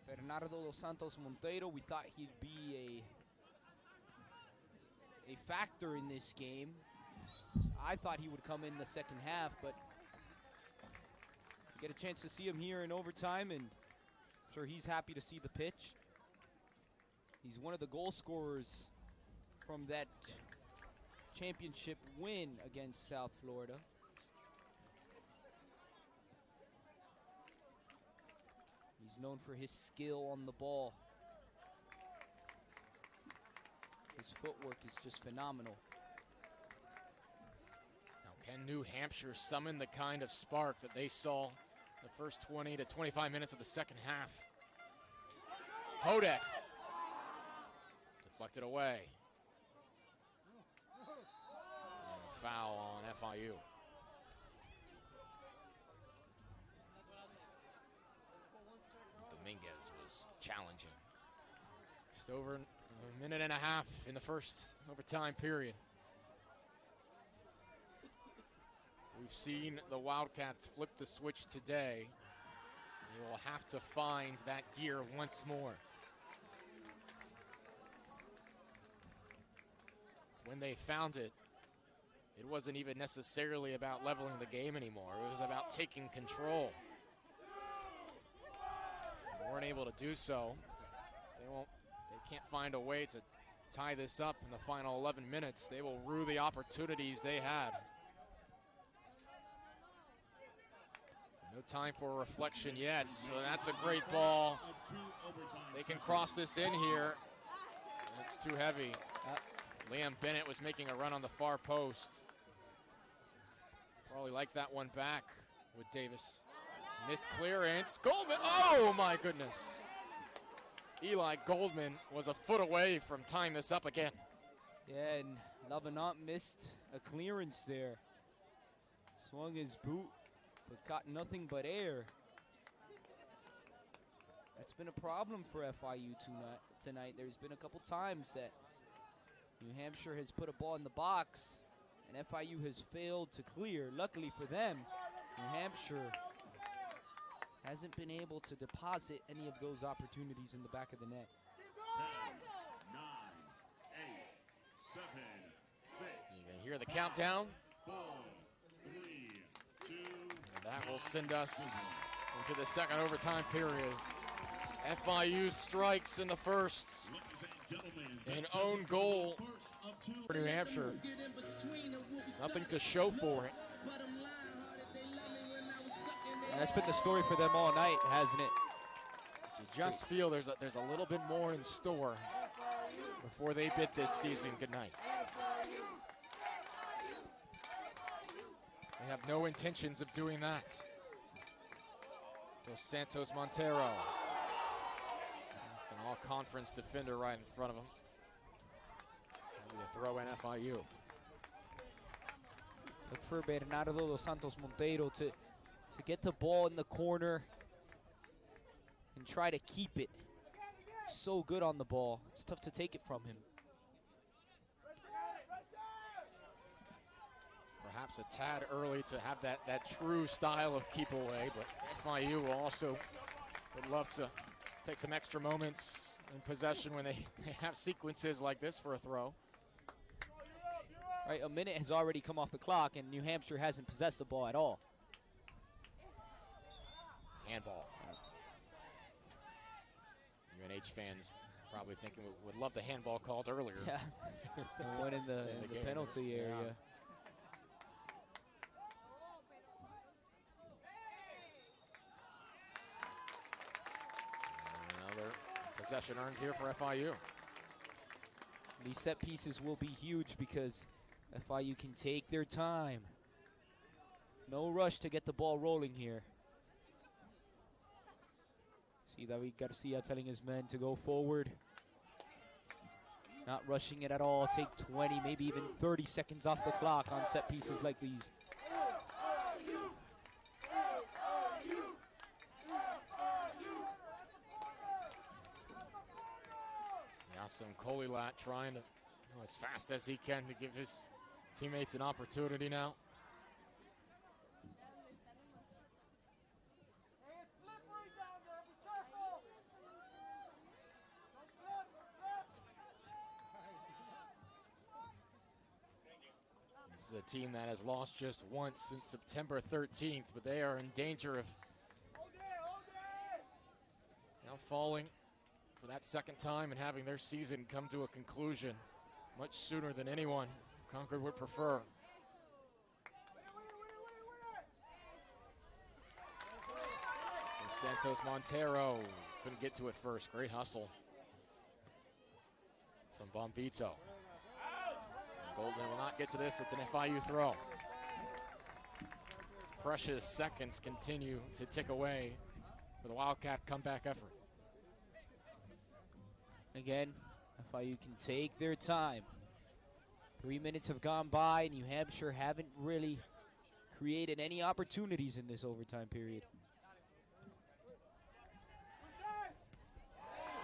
Bernardo dos Santos Montero, we thought he'd be a factor in this game. I thought he would come in the second half, but get a chance to see him here in overtime, and I'm sure he's happy to see the pitch. He's one of the goal scorers from that championship win against South Florida. He's known for his skill on the ball. His footwork is just phenomenal. Now, can New Hampshire summon the kind of spark that they saw the first 20 to 25 minutes of the second half? Hodek deflected away. And a foul on FIU. Dominguez was challenging. Just over a minute and a half in the first overtime period. We've seen the Wildcats flip the switch today. They will have to find that gear once more. When they found it, it wasn't even necessarily about leveling the game anymore. It was about taking control. They weren't able to do so. They can't find a way to tie this up in the final 11 minutes. They will rue the opportunities they had. No time for reflection yet, so that's a great ball. They can cross this in here. It's too heavy. Liam Bennett was making a run on the far post. Probably like that one back with Davis. Missed clearance. Goldman, oh my goodness. Eli Goldman was a foot away from tying this up again. Yeah, and Lavenant missed a clearance there. Swung his boot, but caught nothing but air. That's been a problem for FIU tonight. There's been a couple times that New Hampshire has put a ball in the box, and FIU has failed to clear. Luckily for them, New Hampshire hasn't been able to deposit any of those opportunities in the back of the net. 10, 9, 8, 7, 6. You can hear the countdown. 4, 3, 2. And that will send us into the second overtime period. FIU strikes in the first. An own goal for New Hampshire. Nothing to show for it. That's been the story for them all night, hasn't it? You just feel there's a little bit more in store before they bid this season goodnight. They have no intentions of doing that. Dos Santos Montero, an all-conference defender right in front of him. Maybe a throw in FIU. Look for Bernardo dos Santos Montero to get the ball in the corner and try to keep it. So good on the ball. It's tough to take it from him. Perhaps a tad early to have that true style of keep away, but FIU will also would love to take some extra moments in possession when they have sequences like this for a throw. Right, a minute has already come off the clock, and New Hampshire hasn't possessed the ball at all. Handball. UNH fans probably thinking would love the handball called earlier. Yeah, the one in the penalty area. Possession earned here for FIU. These set pieces will be huge because FIU can take their time. No rush to get the ball rolling here. See David Garcia telling his men to go forward. Not rushing it at all. Take 20, maybe even 30 seconds off the clock on set pieces like these. Yasim Kolilat trying to go as fast as he can to give his teammates an opportunity now. This is a team that has lost just once since September 13th, but they are in danger of now falling for that second time and having their season come to a conclusion much sooner than anyone Concord would prefer. Santos Montero couldn't get to it first. Great hustle from Bombito. Golden will not get to this. It's an FIU throw. Precious seconds continue to tick away for the Wildcat comeback effort. Again, FIU can take their time. 3 minutes have gone by. New Hampshire haven't really created any opportunities in this overtime period.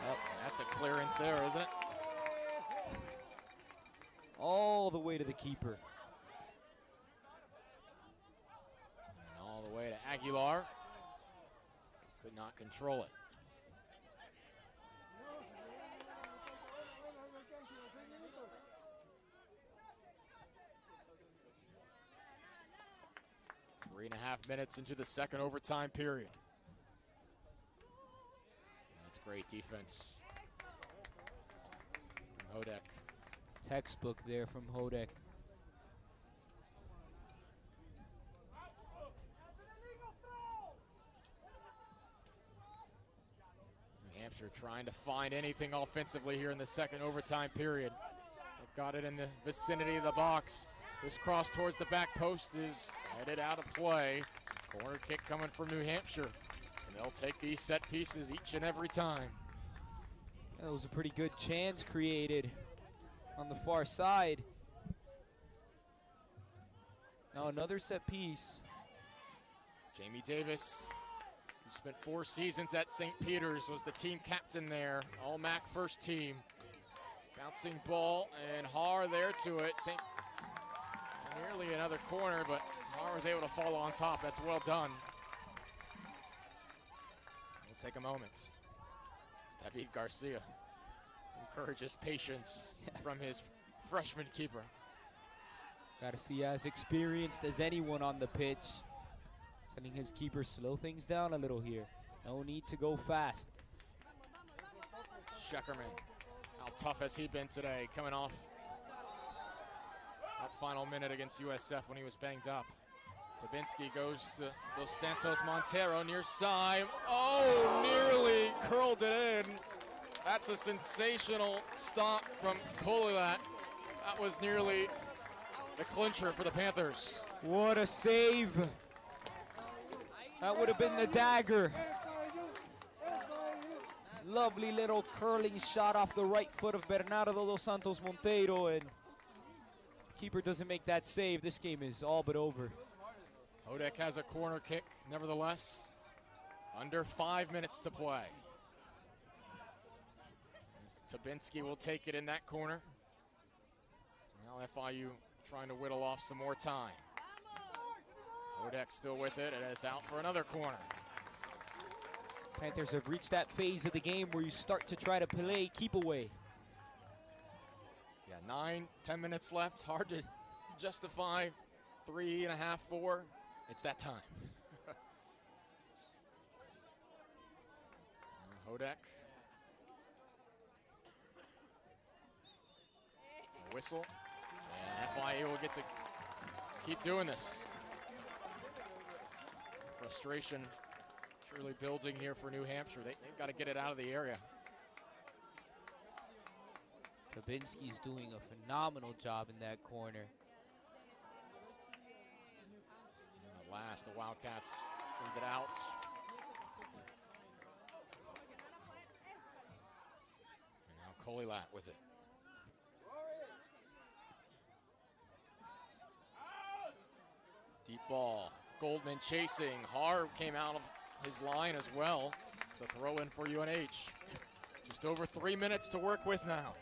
Oh, that's a clearance there, isn't it? All the way to the keeper. And all the way to Aguilar. Could not control it. Three and a half minutes into the second overtime period. That's great defense from Hodek. Textbook there from Hodek. New Hampshire trying to find anything offensively here in the second overtime period. They've got it in the vicinity of the box. This cross towards the back post is headed out of play. Corner kick coming from New Hampshire. And they'll take these set pieces each and every time. That was a pretty good chance created on the far side. Now another set piece. Jamie Davis, who spent 4 seasons at St. Peter's, was the team captain there. All MAC first team. Bouncing ball, and Har there to it. Nearly another corner, but Har was able to follow on top. That's well done. We'll take a moment. David Garcia encourages patience from his freshman keeper. Garcia as experienced as anyone on the pitch. Telling his keeper, slow things down a little here. No need to go fast. Scheckerman, how tough has he been today, coming off that final minute against USF when he was banged up. Tabinski goes to Dos Santos Montero near side. Oh, nearly curled it in. That's a sensational stop from Kolilat. That was nearly the clincher for the Panthers. What a save. That would have been the dagger. Lovely little curling shot off the right foot of Bernardo Dos Santos Montero, and keeper doesn't make that save. This game is all but over. Hodek has a corner kick, nevertheless. Under 5 minutes to play. Tabinski will take it in that corner. Now FIU trying to whittle off some more time. Hodek still with it, and it's out for another corner. Panthers have reached that phase of the game where you start to try to play keep away. Yeah, 9-10 minutes left. Hard to justify 3.5, 4. It's that time. Hodek. A whistle. And FIU will get to keep doing this. Frustration surely building here for New Hampshire. They've got to get it out of the area. Tabinski's doing a phenomenal job in that corner. And at last, the Wildcats send it out. And now Kolilat with it. Deep ball. Goldman chasing. Har came out of his line as well. It's a throw in for UNH. Just over 3 minutes to work with now.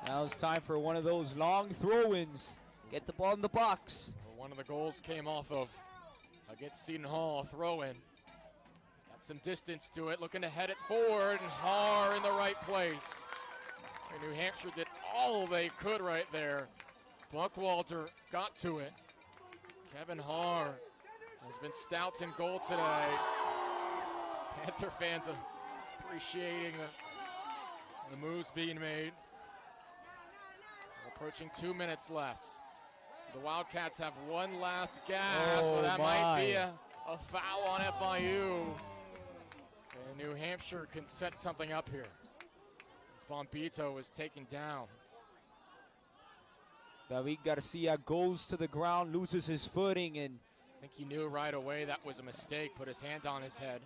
Now it's time for one of those long throw-ins. Get the ball in the box. One of the goals came off of against Seton Hall, throw-in. Got some distance to it, looking to head it forward, and Har in the right place. And New Hampshire did all they could right there. Buckwalter got to it. Kevin Har has been stout in goal today. Panther fans appreciating the moves being made. We're approaching 2 minutes left. The Wildcats have one last gasp, but that might be a foul on FIU. And New Hampshire can set something up here. Bombito is taken down. David Garcia goes to the ground, loses his footing, and I think he knew right away that was a mistake, put his hand on his head.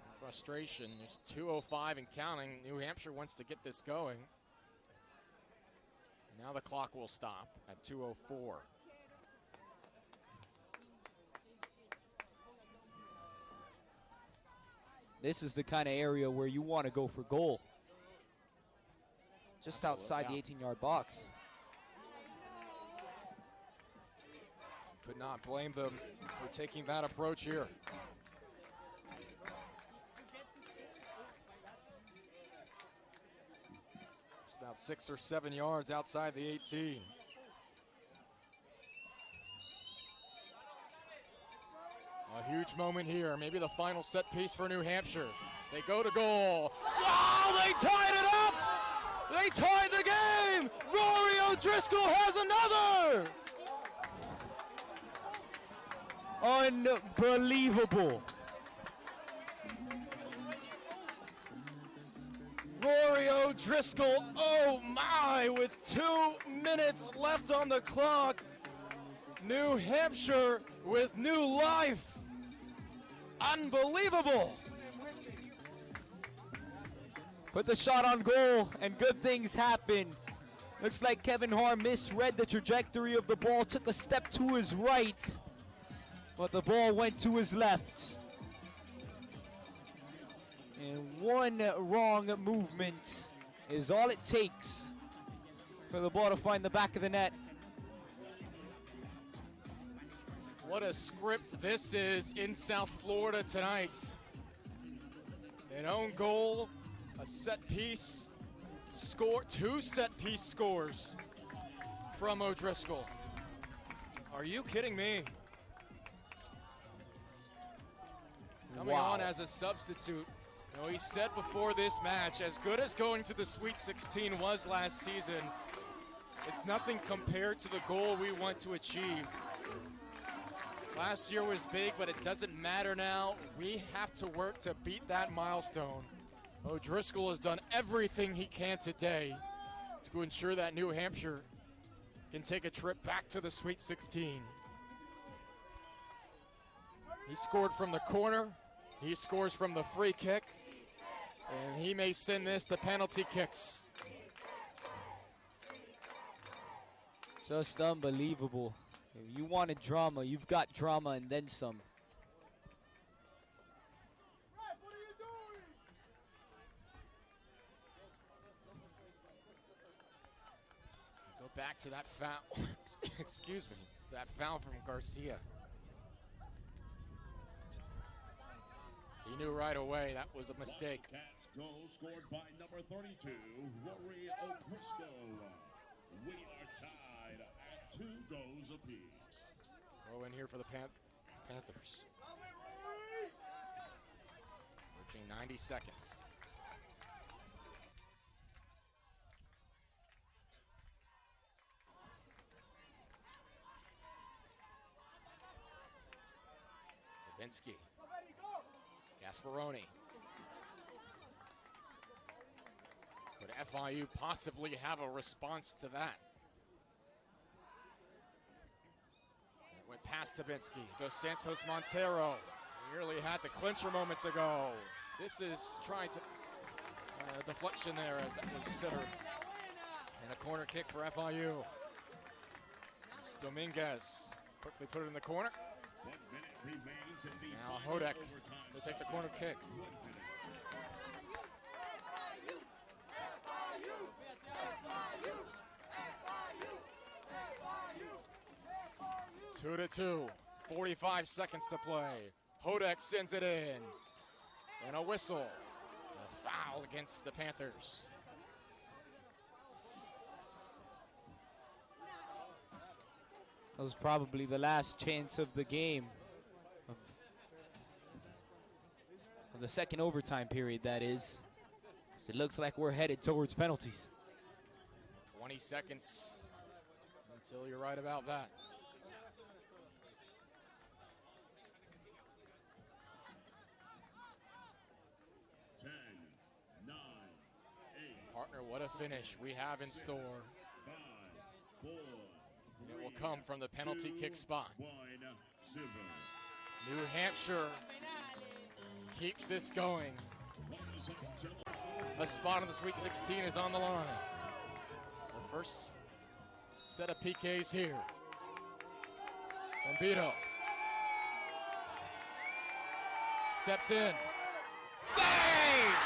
In frustration, there's 2:05 and counting. New Hampshire wants to get this going. Now the clock will stop at 2:04. this is the kind of area where you want to go for goal. Just outside the 18-yard box. Could not blame them for taking that approach here. Just about 6 or 7 yards outside the 18. A huge moment here. Maybe the final set piece for New Hampshire. They go to goal. Wow, they tied it up! They tied the game! Rory O'Driscoll has another! Unbelievable. Rory O'Driscoll, oh my, with 2 minutes left on the clock. New Hampshire with new life. Unbelievable. Put the shot on goal, and good things happen. Looks like Kevin Har misread the trajectory of the ball, took a step to his right, but the ball went to his left. And one wrong movement is all it takes for the ball to find the back of the net. What a script this is in South Florida tonight. An own goal, a set piece score, 2 set piece scores from O'Driscoll. Are you kidding me? Coming on as a substitute. You know, he said before this match, as good as going to the Sweet 16 was last season, it's nothing compared to the goal we want to achieve. Last year was big, but it doesn't matter now. We have to work to beat that milestone. O'Driscoll has done everything he can today to ensure that New Hampshire can take a trip back to the Sweet 16. He scored from the corner. He scores from the free kick. And he may send this to penalty kicks. Just unbelievable. If you wanted drama, you've got drama and then some. Go back to that foul. Excuse me. That foul from Garcia. He knew right away that was a mistake. Wildcats goal scored by number 32, Rory O'Driscoll. We are tied at 2 goals apiece. Throw in here for the Panthers. Approaching 90 seconds. Stabinsky. Gasparoni. Could FIU possibly have a response to that? It went past Stabinsky. Dos Santos Montero nearly had the clincher moments ago. This is trying to deflection there as that was centered. And a corner kick for FIU. Dominguez quickly put it in the corner. 1 minute remains in the Now final Hodek overtime to take the corner kick. 2-2, 45 seconds to play. Hodek sends it in. And a whistle. A foul against the Panthers. That was probably the last chance of the game. Of the second overtime period, that is. 'Cause it looks like we're headed towards penalties. 20 seconds until you're right about that. Partner, what a finish we have in store. 5, 4, And it will come from the penalty kick spot. 1, Silver. New Hampshire keeps this going. A spot in the Sweet 16 is on the line. The first set of PKs here. Bombito steps in. Saved!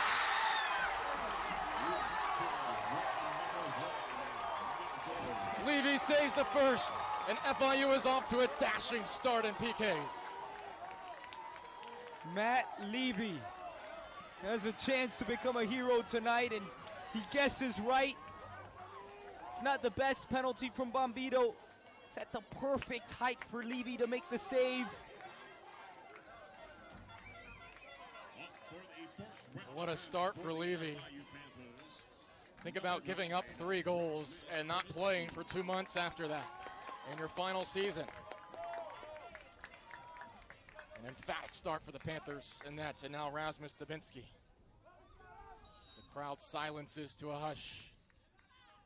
Levy saves the first, and FIU is off to a dashing start in PKs. Matt Levy has a chance to become a hero tonight, and he guesses right. It's not the best penalty from Bombito. It's at the perfect height for Levy to make the save. What a start for Levy. Think about giving up 3 goals and not playing for 2 months after that in your final season. An emphatic start for the Panthers in that, and now Rasmus Stabinsky. The crowd silences to a hush.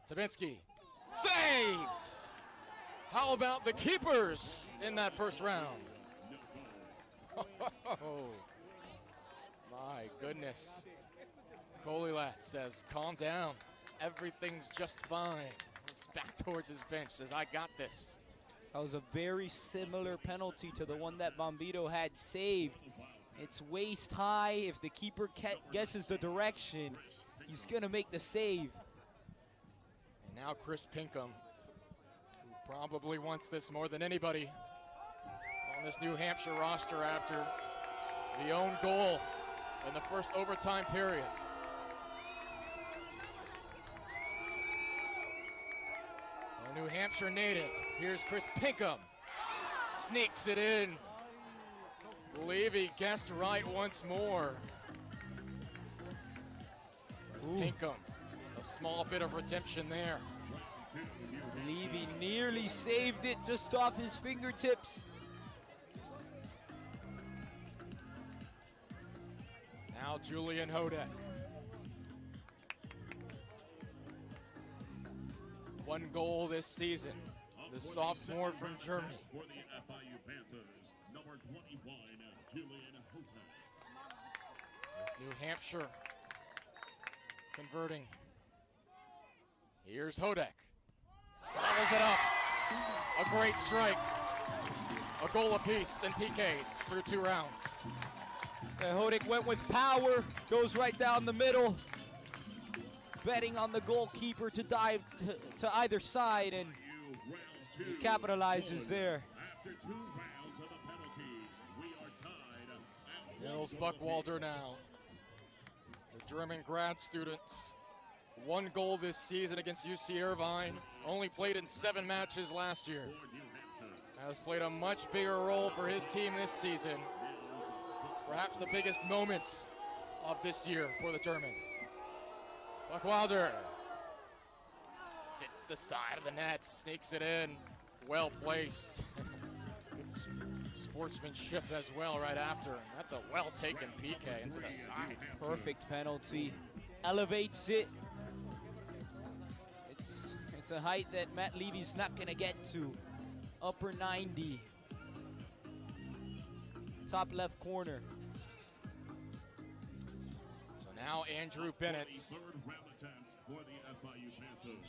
Stabinsky, saved! How about the keepers in that first round? Oh, my goodness. Kolilat says, calm down. Everything's just fine. Looks back towards his bench, says, I got this. That was a very similar penalty to the one that Bombito had saved. It's waist high. If the keeper guesses the direction, he's going to make the save. And now Chris Pinkham, who probably wants this more than anybody on this New Hampshire roster after the own goal in the first overtime period. A New Hampshire native. Here's Chris Pinkham. Sneaks it in. Levy guessed right once more. Pinkham, a small bit of redemption there. Levy nearly saved it just off his fingertips. Now Julian Hodek. 1 goal this season. The sophomore from Germany. For the FIU Panthers, number 21, Julian Hodek. New Hampshire converting. Here's Hodek. Levels it up. A great strike. A goal apiece in PKs through 2 rounds. And Hodek went with power, goes right down the middle. Betting on the goalkeeper to dive to either side, and he capitalizes there. After 2 rounds of the penalties, we are tied at Nils Buckwalder now. The German grad students. 1 goal this season against UC Irvine. Only played in 7 matches last year. Has played a much bigger role for his team this season. Perhaps the biggest moments of this year for the German. Buckwalder sits the side of the net, sneaks it in. Well placed. Good sportsmanship as well right after. That's a well-taken PK into the side. Perfect penalty. Elevates it. It's a height that Matt Levy's not going to get to. Upper 90. Top left corner. So now Andrew Bennett,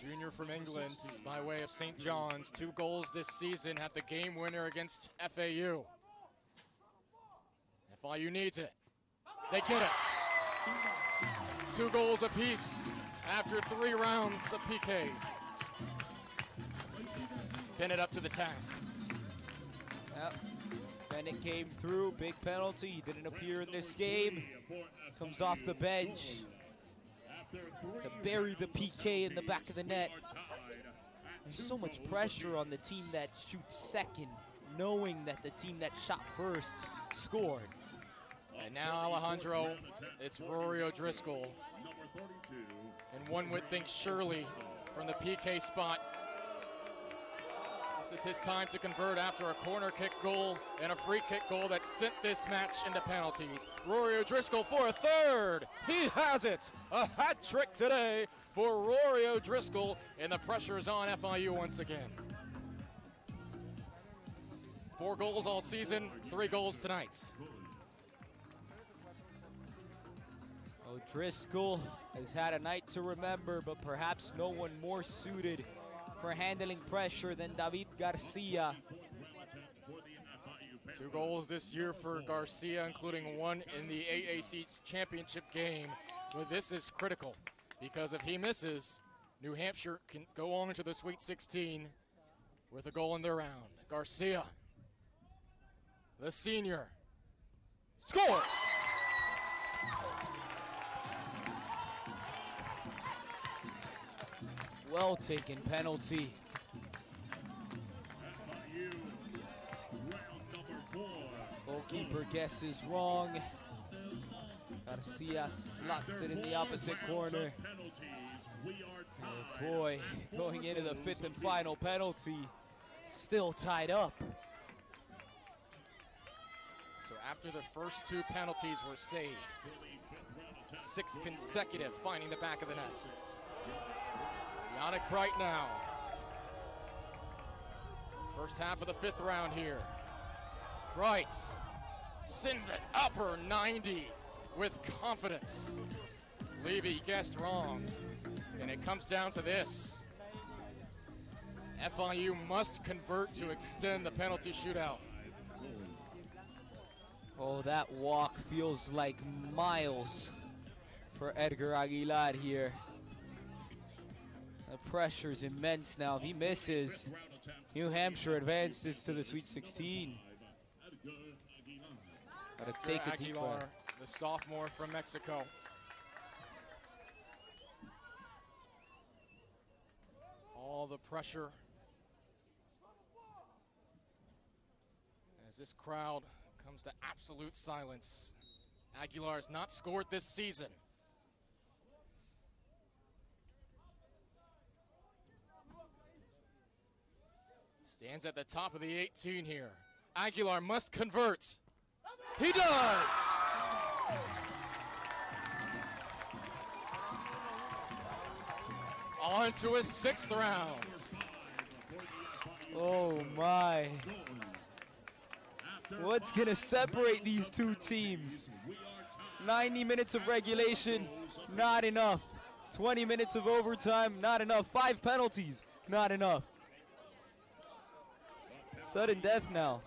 junior from England by way of St. John's. 2 goals this season at the game winner against FAU. FIU needs it. They get it. 2 goals apiece after 3 rounds of PKs. Bennett up to the task. Yep. Bennett came through, big penalty. He didn't appear in this game. Comes off the bench to bury the PK in the back of the net. There's so much pressure on the team that shoots second, knowing that the team that shot first scored. And now Alejandro, it's Rory O'Driscoll. And one would think surely from the PK spot, this is his time to convert after a corner kick goal and a free kick goal that sent this match into penalties. Rory O'Driscoll for a third. He has it. A hat trick today for Rory O'Driscoll, and the pressure is on FIU once again. 4 goals all season, 3 goals tonight. O'Driscoll has had a night to remember, but perhaps no one more suited for handling pressure than David Garcia. 2 goals this year for Garcia, including 1 in the AAC championship game. But this is critical because if he misses, New Hampshire can go on to the Sweet 16 with a goal in their round. Garcia, the senior, scores! Well taken penalty. Goalkeeper guesses wrong. Garcia slots it in the opposite corner. Oh boy, going into the 5th and final penalty. Still tied up. So after the first 2 penalties were saved, 6 consecutive finding the back of the net. Yannick Bright now. First half of the 5th round here. Bright sends it upper 90 with confidence. Levy guessed wrong, and it comes down to this. FIU must convert to extend the penalty shootout. Oh, that walk feels like miles for Edgar Aguilar here. The pressure's immense now. If he misses, New Hampshire advances to the Sweet 16. Gotta take a deep Aguilar, breath. the sophomore from Mexico. All the pressure as this crowd comes to absolute silence. Aguilar has not scored this season. Stands at the top of the 18 here. Aguilar must convert. He does! On to his 6th round. Oh my. What's gonna separate these 2 teams? 90 minutes of regulation, not enough. 20 minutes of overtime, not enough. 5 penalties, not enough. Sudden death now.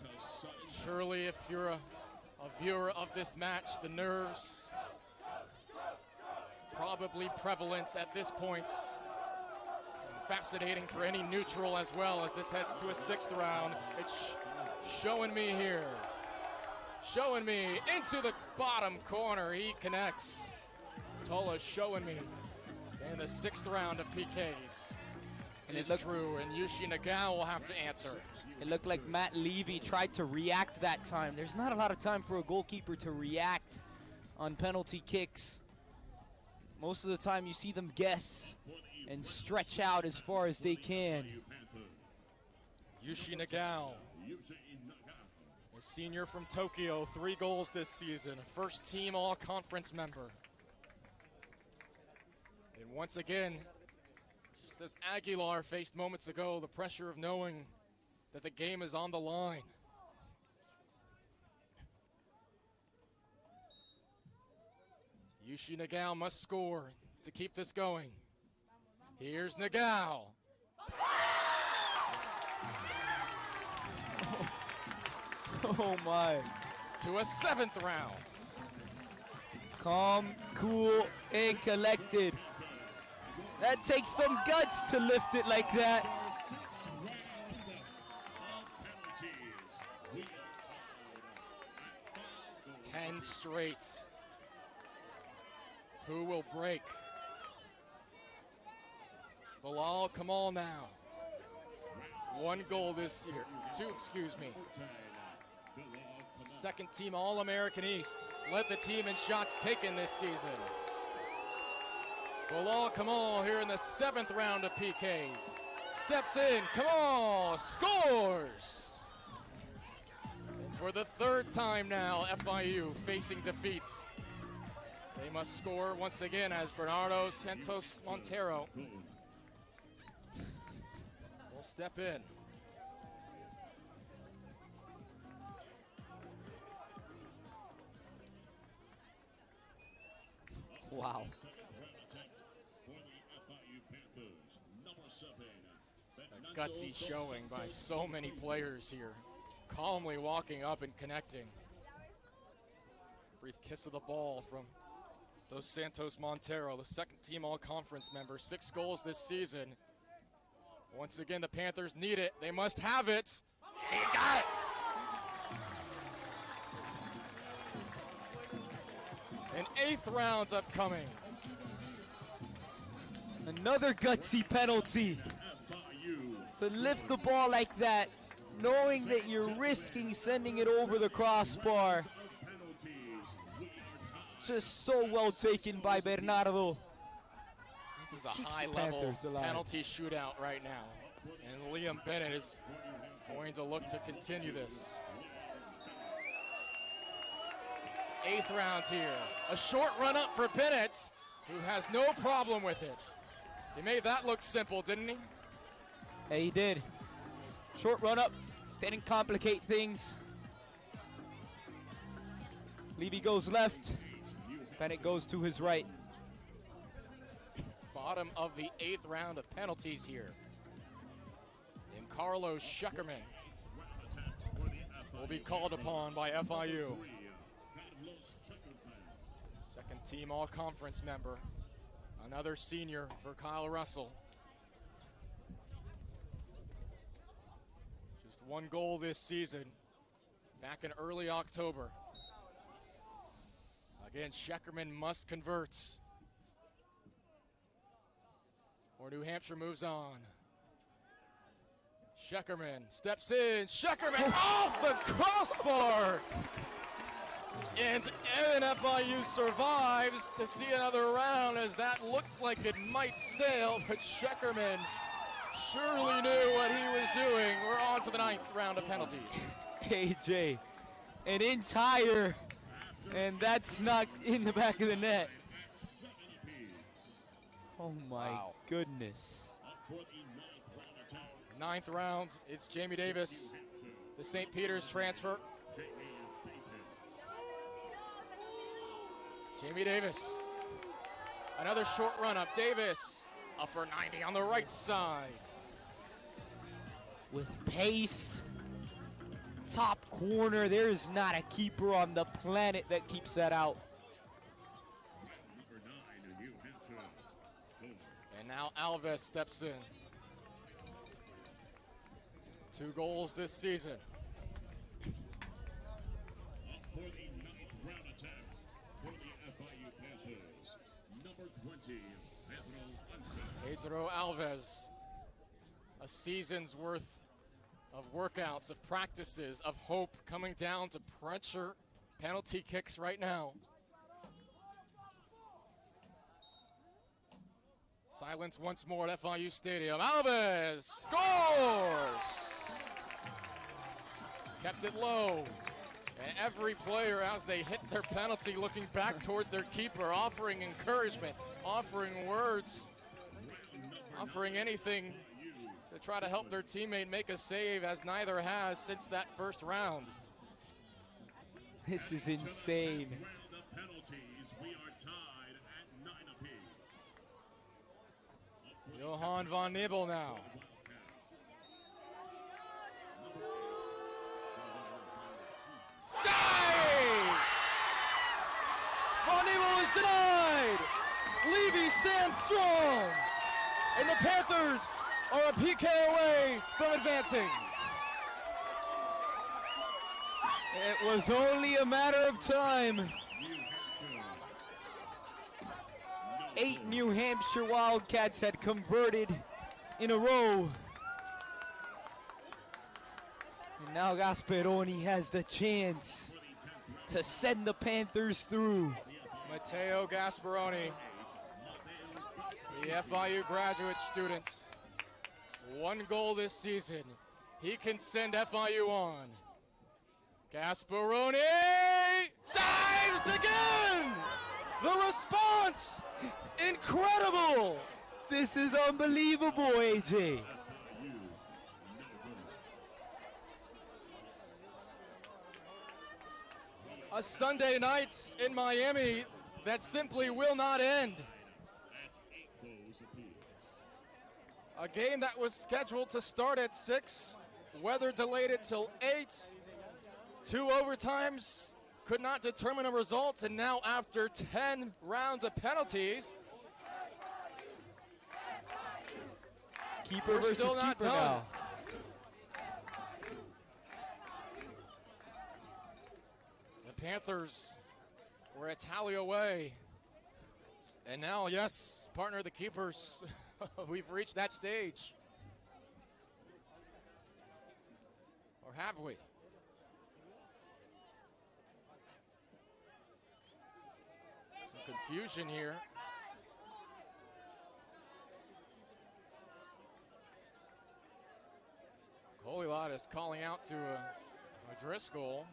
Surely if you're a viewer of this match, the nerves probably prevalent at this point. Fascinating for any neutral as well as this heads to a 6th round. It's showing me here. Showing me into the bottom corner. He connects. Tola showing me in the 6th round of PKs. And it's true, and Yushi Nagao will have to answer. It looked like Matt Levy tried to react that time. There's not a lot of time for a goalkeeper to react on penalty kicks. Most of the time you see them guess and stretch out as far as they can. Yushi Nagao senior from Tokyo, 3 goals this season, first team all-conference member. And once again, just as Aguilar faced moments ago, the pressure of knowing that the game is on the line. Yushi Nagao must score to keep this going. Here's Nagao. Oh my. To a 7th round. Calm, cool, and collected. That takes some guts to lift it like that. 10 straights. Who will break? Bilal Kamal now. 1 goal this year. 2, excuse me. Second team All-American East. Led the team in shots taken this season. Bilal Kamal here in the 7th round of PKs. Steps in, Kamal scores! And for the 3rd time now, FIU facing defeats. They must score once again as Bernardo Santos Montero will step in. Wow. A gutsy showing by so many players here. Calmly walking up and connecting. Brief kiss of the ball from Dos Santos Montero, the 2nd team all-conference member. 6 goals this season. Once again, the Panthers need it. They must have it. He got it! An 8th round's upcoming. Another gutsy penalty. To lift the ball like that, knowing that you're risking sending it over the crossbar. Just so well taken by Bernardo. This is a high-level penalty shootout right now. And Liam Bennett is going to look to continue this. 8th round here. A short run up for Bennett, who has no problem with it. He made that look simple, didn't he? Yeah, he did. Short run up, didn't complicate things. Levy goes left, Bennett goes to his right. Bottom of the 8th round of penalties here. And Carlos Scheckerman will be called upon by FIU. 2nd team all-conference member. Another senior for Kyle Russell. Just 1 goal this season, back in early October. Again, Scheckerman must convert, or New Hampshire moves on. Scheckerman steps in. Scheckerman off the crossbar! And FIU survives to see another round, as that looks like it might sail, but Scheckerman surely knew what he was doing. We're on to the 9th round of penalties. AJ, an entire, and that's not in the back of the net. Oh my goodness. 9th round, it's Jamie Davis, the St. Peter's transfer. Jamie Davis, another short run up. Davis, upper 90 on the right side. With pace, top corner, there is not a keeper on the planet that keeps that out. And now Alves steps in. 2 goals this season. For the 9th round attack for the FIU Panthers, number 20, Pedro Alves. A season's worth of workouts, of practices, of hope coming down to pressure penalty kicks right now. Silence once more at FIU Stadium. Alves scores! Kept it low. And every player, as they hit their penalty, looking back towards their keeper, offering encouragement, offering words, offering anything to try to help their teammate make a save, as neither has since that first round. This is insane. Round of penalties, we are tied at 9 apiece. Johan von Nibel now. Save! Von Nibel is denied! Levy stands strong! And the Panthers are a PK away from advancing. It was only a matter of time. 8 New Hampshire Wildcats had converted in a row. And now Gasperoni has the chance to send the Panthers through. Matteo Gasperoni, the FIU graduate students. 1 goal this season. He can send FIU on. Gasperoni saves again! The response, incredible! This is unbelievable, AJ. A Sunday night in Miami that simply will not end. A game that was scheduled to start at 6, weather delayed it till 8. 2 overtimes could not determine a result, and now after 10 rounds of penalties, Keeper we're versus still not keeper done. now. The Panthers were a tally away. And now, yes, partner, the keepers, we've reached that stage. Or have we? Some confusion here. Koliwat is calling out to Driscoll.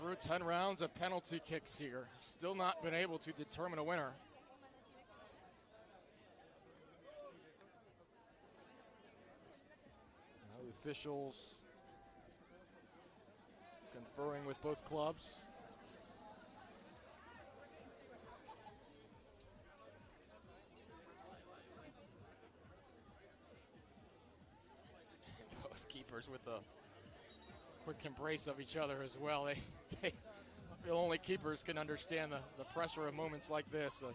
We're through 10 rounds of penalty kicks here. Still not been able to determine a winner. Now the officials conferring with both clubs. Both keepers with a quick embrace of each other as well. They feel only keepers can understand the pressure of moments like this. A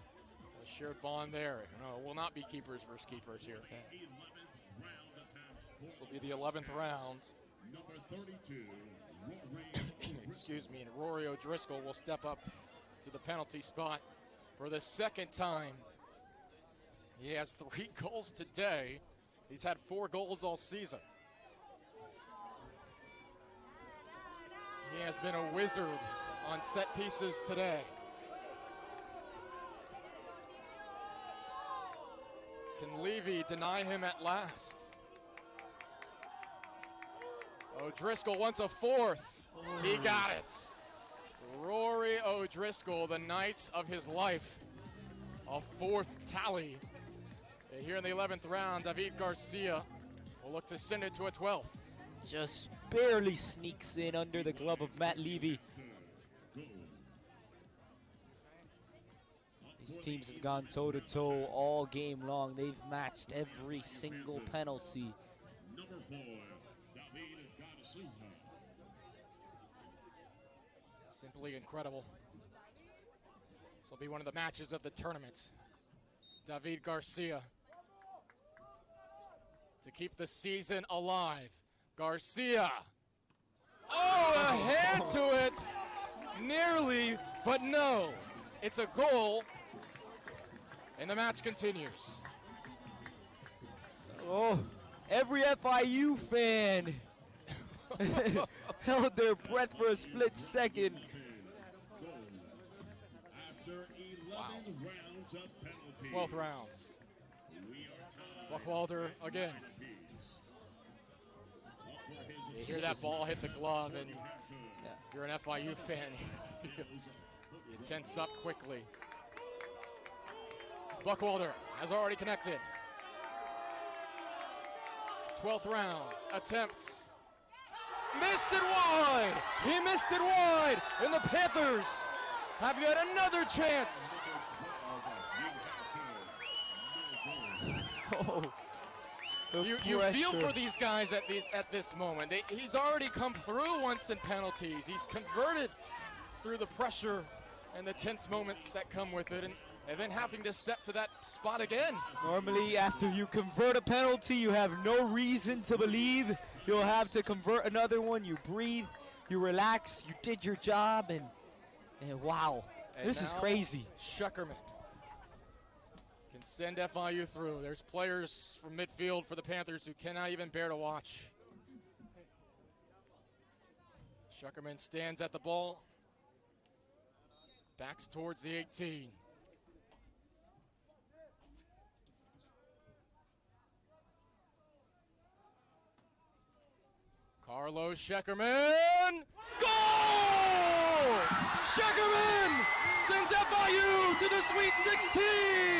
shared bond there. No, it will not be keepers versus keepers here. This will be the 11th round. Number 32, Rory. Excuse me, and Rory O'Driscoll will step up to the penalty spot for the second time. He has 3 goals today. He's had 4 goals all season. He has been a wizard on set pieces today. Can Levy deny him at last? O'Driscoll wants a 4th. He got it. Rory O'Driscoll, the night of his life. A 4th tally. And here in the 11th round, David Garcia will look to send it to a 12th. Just barely sneaks in under the glove of Matt Levy. These teams have gone toe-to-toe all game long. They've matched every single penalty. Number 4, David Garcia. Simply incredible. This will be one of the matches of the tournament. David Garcia to keep the season alive. Garcia. Oh, a hand to it. Nearly, but no. It's a goal. And the match continues. Oh, every FIU fan held their breath for a split second. After 11 rounds of penalties. 12th round. Buckwalder again. You hear that ball hit the glove, and if you're an FIU fan, you tense up quickly. Buckwalder has already connected. 12th round, attempts. Missed it wide! He missed it wide! And the Panthers have yet another chance. Oh, You feel for these guys at this moment. He's already come through once in penalties. He's converted through the pressure and the tense moments that come with it, and then having to step to that spot again. Normally, after you convert a penalty, you have no reason to believe you'll have to convert another one. You breathe, you relax, you did your job, and wow, And this is now crazy. Schuckerman can send FIU through. There's players from midfield for the Panthers who cannot even bear to watch. Schuckerman stands at the ball, backs towards the 18. Carlos Schuckerman, goal! Schuckerman sends FIU to the Sweet 16!